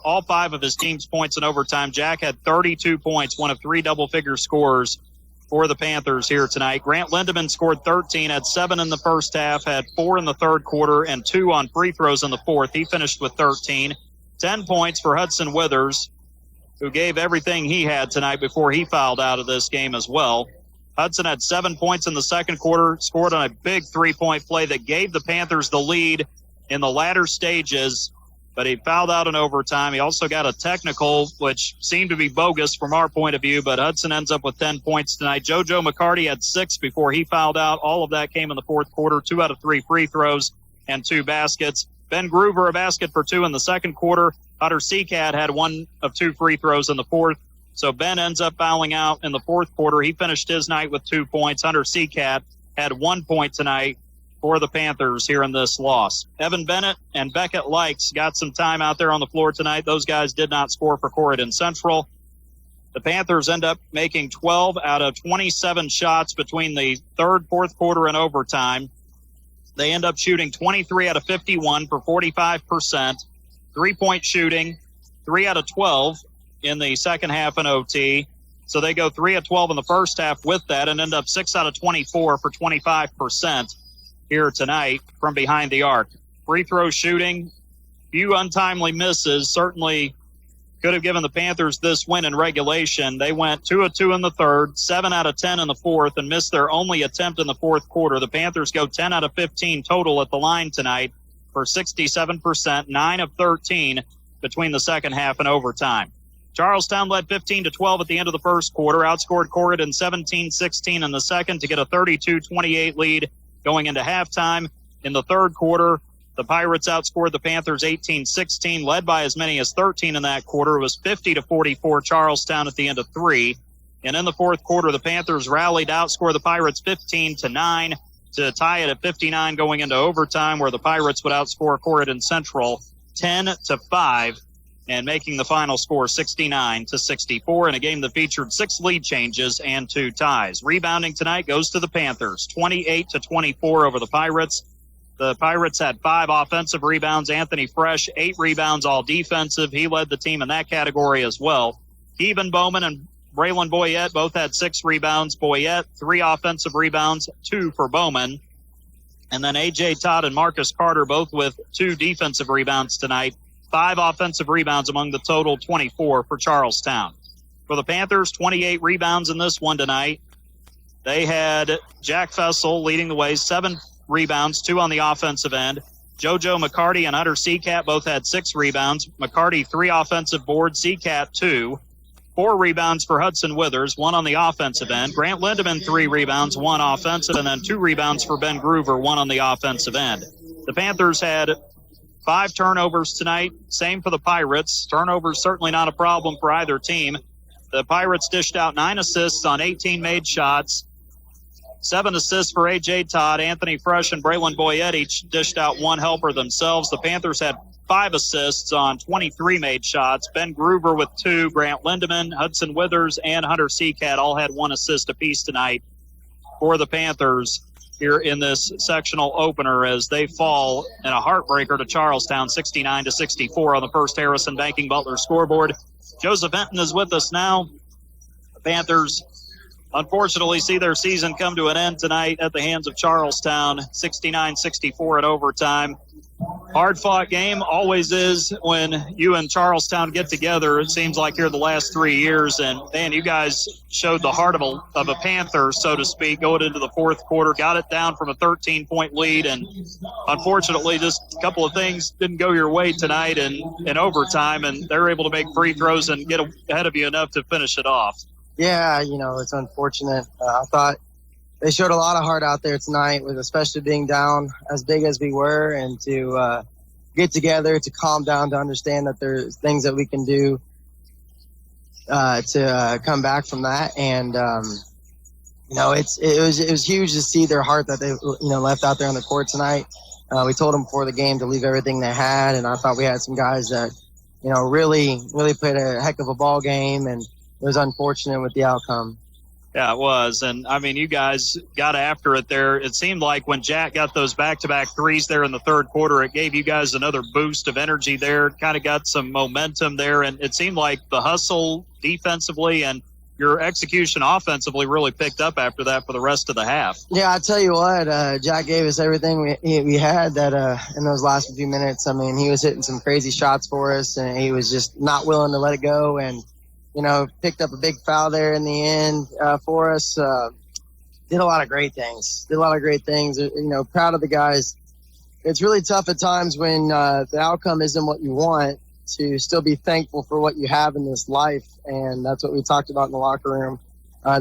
all 5 of his team's points in overtime. Jack had 32 points, one of 3 double-figure scorers for the Panthers here tonight. Grant Lindemann scored 13, had 7 in the first half, had 4 in the third quarter, and 2 on free throws in the fourth. He finished with 13. 10 points for Hudson Withers, who gave everything he had tonight before he fouled out of this game as well. Hudson had 7 points in the second quarter, scored on a big 3-point play that gave the Panthers the lead in the latter stages, but he fouled out in overtime. He also got a technical, which seemed to be bogus from our point of view, but Hudson ends up with 10 points tonight. JoJo McCarty had 6 before he fouled out. All of that came in the fourth quarter, 2 out of 3 free throws and 2 baskets. Ben Groover, a basket for 2 in the second quarter. Hunter Seacat had 1 of 2 free throws in the fourth. So Ben ends up fouling out in the fourth quarter. He finished his night with 2 points. Hunter Seacat had 1 point tonight for the Panthers here in this loss. Evan Bennett and Beckett Likes got some time out there on the floor tonight. Those guys did not score for Corydon Central. The Panthers end up making 12 out of 27 shots between the third, fourth quarter, and overtime. They end up shooting 23 out of 51 for 45%. 3-point shooting, 3 out of 12 in the second half in OT. So they go 3 of 12 in the first half with that and end up 6 out of 24 for 25% here tonight from behind the arc. Free throw shooting, few untimely misses, certainly could have given the Panthers this win in regulation. They went 2 of 2 in the third, 7 out of 10 in the fourth, and missed their only attempt in the fourth quarter. The Panthers go 10 out of 15 total at the line tonight for 67%, 9 of 13 between the second half and overtime. Charlestown led 15-12 at the end of the first quarter, outscored Corydon 17-16 in the second to get a 32-28 lead going into halftime. In the third quarter, the Pirates outscored the Panthers 18-16, led by as many as 13 in that quarter. It was 50-44 Charlestown at the end of 3. And in the fourth quarter, the Panthers rallied, outscored the Pirates 15-9 to tie it at 59 going into overtime, where the Pirates would outscore Corydon Central 10-5 and making the final score 69-64 in a game that featured 6 lead changes and 2 ties. Rebounding tonight goes to the Panthers, 28-24 over the Pirates. The Pirates had 5 offensive rebounds. Anthony Fresh, 8 rebounds, all defensive. He led the team in that category as well. Keevan Bowman and Braylon Boyette both had 6 rebounds. Boyette, 3 offensive rebounds, 2 for Bowman. And then A.J. Todd and Marcus Carter both with 2 defensive rebounds tonight. 5 offensive rebounds among the total 24 for Charlestown. For the Panthers, 28 rebounds in this one tonight. They had Jack Fessel leading the way, 7 rebounds, 2 on the offensive end. JoJo McCarty and Hunter Seacat both had 6 rebounds. McCarty, 3 offensive boards, Seacat 2. 4 rebounds for Hudson Withers, 1 on the offensive end. Grant Lindemann, 3 rebounds, 1 offensive, and then 2 rebounds for Ben Groover, 1 on the offensive end. The Panthers had 5 turnovers tonight. Same for the Pirates. Turnovers certainly not a problem for either team. The Pirates dished out 9 assists on 18 made shots. 7 assists for A.J. Todd. Anthony Fresh and Braylon Boyette each dished out 1 helper themselves. The Panthers had 5 assists on 23 made shots. Ben Groover with 2. Grant Lindemann, Hudson Withers, and Hunter Seacat all had 1 assist apiece tonight for the Panthers here in this sectional opener as they fall in a heartbreaker to Charlestown, 69-64 on the First Harrison Banking Butler scoreboard. Joseph Benton is with us now. The Panthers unfortunately see their season come to an end tonight at the hands of Charlestown, 69-64 in overtime. Hard-fought game, always is when you and Charlestown get together. It seems like here the last 3 years, and man, you guys showed the heart of a Panther, so to speak, going into the fourth quarter, got it down from a 13-point lead, and unfortunately just a couple of things didn't go your way tonight in overtime, and they're able to make free throws and get ahead of you enough to finish it off. Yeah, it's unfortunate. I thought they showed a lot of heart out there tonight, with especially being down as big as we were, and to get together, to calm down, to understand that there's things that we can do to come back from that. And it was huge to see their heart that they left out there on the court tonight. We told them before the game to leave everything they had, and I thought we had some guys that really played a heck of a ball game, and it was unfortunate with the outcome. Yeah, it was. And, I mean, you guys got after it there. It seemed like when Jack got those back-to-back threes there in the third quarter, it gave you guys another boost of energy there, kind of got some momentum there. And it seemed like the hustle defensively and your execution offensively really picked up after that for the rest of the half. Yeah, I tell you what, Jack gave us everything we had that in those last few minutes. I mean, he was hitting some crazy shots for us, and he was just not willing to let it go. And picked up a big foul there in the end for us. Did a lot of great things. Proud of the guys. It's really tough at times when the outcome isn't what you want, to still be thankful for what you have in this life. And that's what we talked about in the locker room.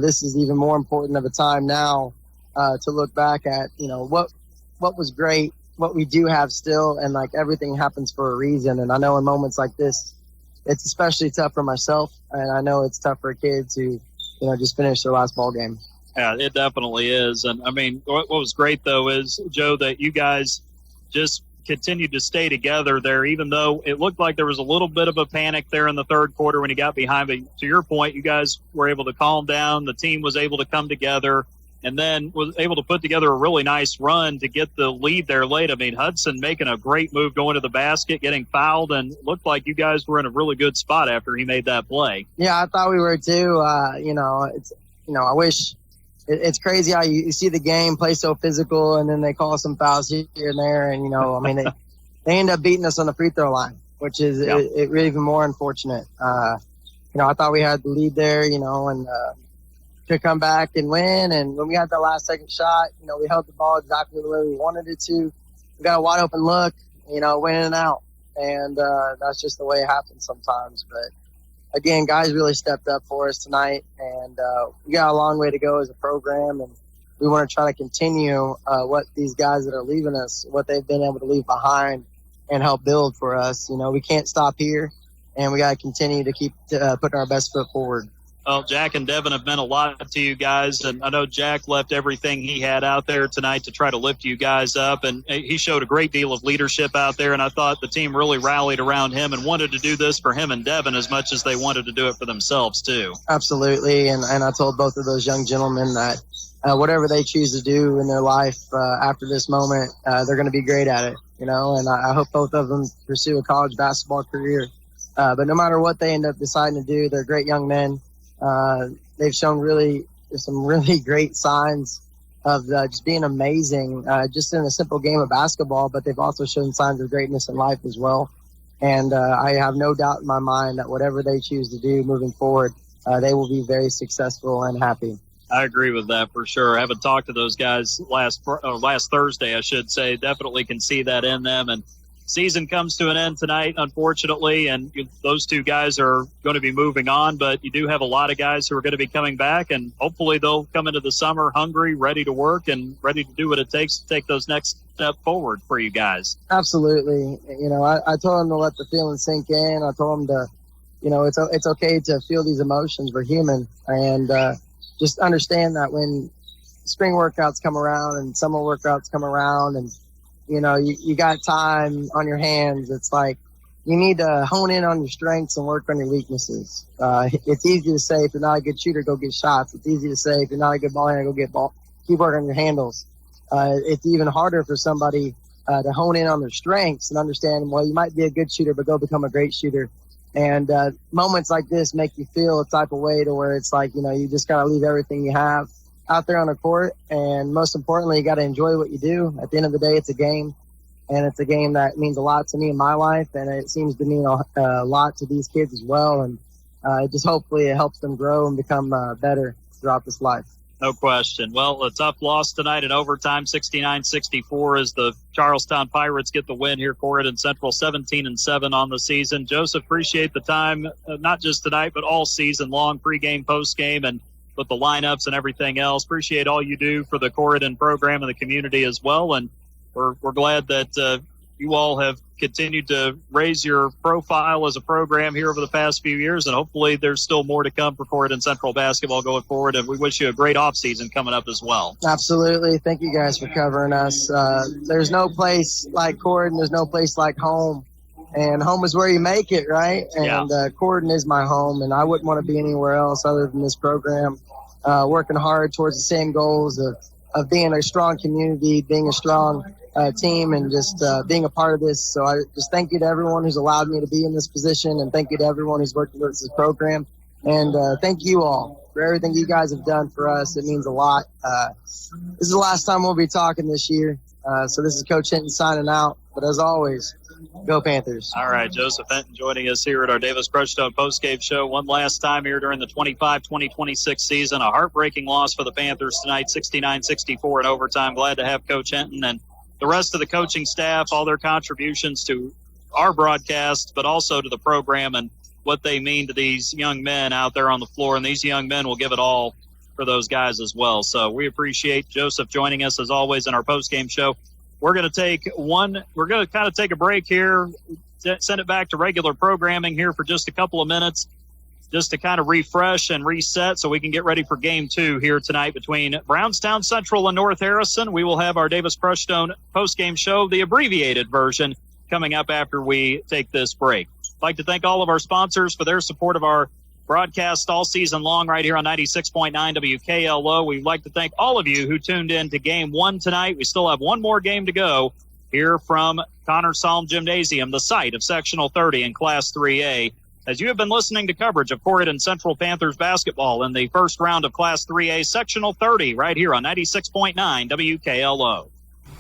This is even more important of a time now to look back at, what was great, what we do have still, and like everything happens for a reason. And I know in moments like this, it's especially tough for myself, and I know it's tough for a kid to, just finish their last ball game. Yeah, it definitely is. And, I mean, what was great, though, is, Joe, that you guys just continued to stay together there, even though it looked like there was a little bit of a panic there in the third quarter when you got behind. But to your point, you guys were able to calm down. The team was able to come together, and then was able to put together a really nice run to get the lead there late. I mean, Hudson making a great move going to the basket, getting fouled, and looked like you guys were in a really good spot after he made that play. Yeah, I thought we were too. I wish it's crazy how you see the game play so physical, and then they call some fouls here and there, and they end up beating us on the free throw line, which is it really even more unfortunate. I thought we had the lead there, and to come back and win. And when we had that last second shot, we held the ball exactly the way we wanted it to. We got a wide open look, went in and out. And that's just the way it happens sometimes. But again, guys really stepped up for us tonight, and we got a long way to go as a program, and we want to try to continue what these guys that are leaving us, what they've been able to leave behind and help build for us. We can't stop here, and we got to continue to keep putting our best foot forward. Well, Jack and Devin have meant a lot to you guys, and I know Jack left everything he had out there tonight to try to lift you guys up, and he showed a great deal of leadership out there, and I thought the team really rallied around him and wanted to do this for him and Devin as much as they wanted to do it for themselves, too. Absolutely, and I told both of those young gentlemen that whatever they choose to do in their life after this moment, they're going to be great at it, and I hope both of them pursue a college basketball career. But no matter what they end up deciding to do, they're great young men. They've shown some really great signs of just being amazing, just in a simple game of basketball, but they've also shown signs of greatness in life as well. And I have no doubt in my mind that whatever they choose to do moving forward, they will be very successful and happy. I agree with that for sure. I haven't talked to those guys last Thursday, I should say. Definitely can see that in them. And season comes to an end tonight, unfortunately, and those two guys are going to be moving on, but you do have a lot of guys who are going to be coming back, and hopefully they'll come into the summer hungry, ready to work, and ready to do what it takes to take those next step forward for you guys. Absolutely. I told them to let the feelings sink in. I told them to, it's okay to feel these emotions. We're human, and just understand that when spring workouts come around and summer workouts come around and you got time on your hands, it's like you need to hone in on your strengths and work on your weaknesses. It's easy to say if you're not a good shooter, go get shots. It's easy to say if you're not a good ball handler, go get ball. Keep working on your handles. It's even harder for somebody to hone in on their strengths and understand, well, you might be a good shooter, but go become a great shooter. And moments like this make you feel a type of way to where it's like, you just got to leave everything you have out there on the court, and most importantly, you got to enjoy what you do. At the end of the day, it's a game, and it's a game that means a lot to me in my life, and it seems to mean a lot to these kids as well, and just hopefully it helps them grow and become better throughout this life. No question. Well, a tough loss tonight in overtime, 69-64, as the Charlestown Pirates get the win here. Corydon Central 17-7 on the season. Joseph, appreciate the time, not just tonight, but all season long, pregame, postgame, and with the lineups and everything else. Appreciate all you do for the Corydon program and the community as well. And we're glad that you all have continued to raise your profile as a program here over the past few years. And hopefully there's still more to come for Corydon Central basketball going forward. And we wish you a great offseason coming up as well. Absolutely. Thank you guys for covering us. There's no place like Corydon. There's no place like home. And home is where you make it, right? And Corydon is my home, and I wouldn't want to be anywhere else other than this program, working hard towards the same goals of being a strong community, being a strong team, and just being a part of this. So I just thank you to everyone who's allowed me to be in this position, and thank you to everyone who's worked with this program. And thank you all for everything you guys have done for us. It means a lot. This is the last time we'll be talking this year. So this is Coach Hinton signing out. But as always, go Panthers. All right, Joseph Hinton joining us here at our Davis Crushstone postgame show one last time here during the 25-2026 season. A heartbreaking loss for the Panthers tonight, 69-64 in overtime. Glad to have Coach Hinton and the rest of the coaching staff, all their contributions to our broadcast, but also to the program and what they mean to these young men out there on the floor. And these young men will give it all for those guys as well. So we appreciate Joseph joining us as always in our postgame show. We're going to kind of take a break here, send it back to regular programming here for just a couple of minutes, just to kind of refresh and reset so we can get ready for game 2 here tonight between Brownstown Central and North Harrison. We will have our Davis Crushstone postgame show, the abbreviated version, coming up after we take this break. I'd like to thank all of our sponsors for their support of our broadcast all season long right here on 96.9 WKLO. We'd like to thank all of you who tuned in to game 1 tonight. We still have one more game to go here from Connor Salm Gymnasium, the site of Sectional 30 in Class 3A. As you have been listening to coverage of Corydon Central Panthers basketball in the first round of Class 3A Sectional 30 right here on 96.9 WKLO.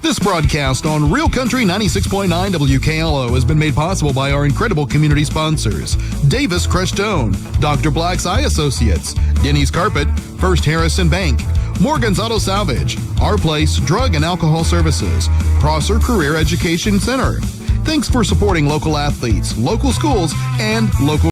This broadcast on Real Country 96.9 WKLO has been made possible by our incredible community sponsors: Davis Crushstone, Dr. Black's Eye Associates, Denny's Carpet, First Harrison Bank, Morgan's Auto Salvage, Our Place Drug and Alcohol Services, Prosser Career Education Center. Thanks for supporting local athletes, local schools, and local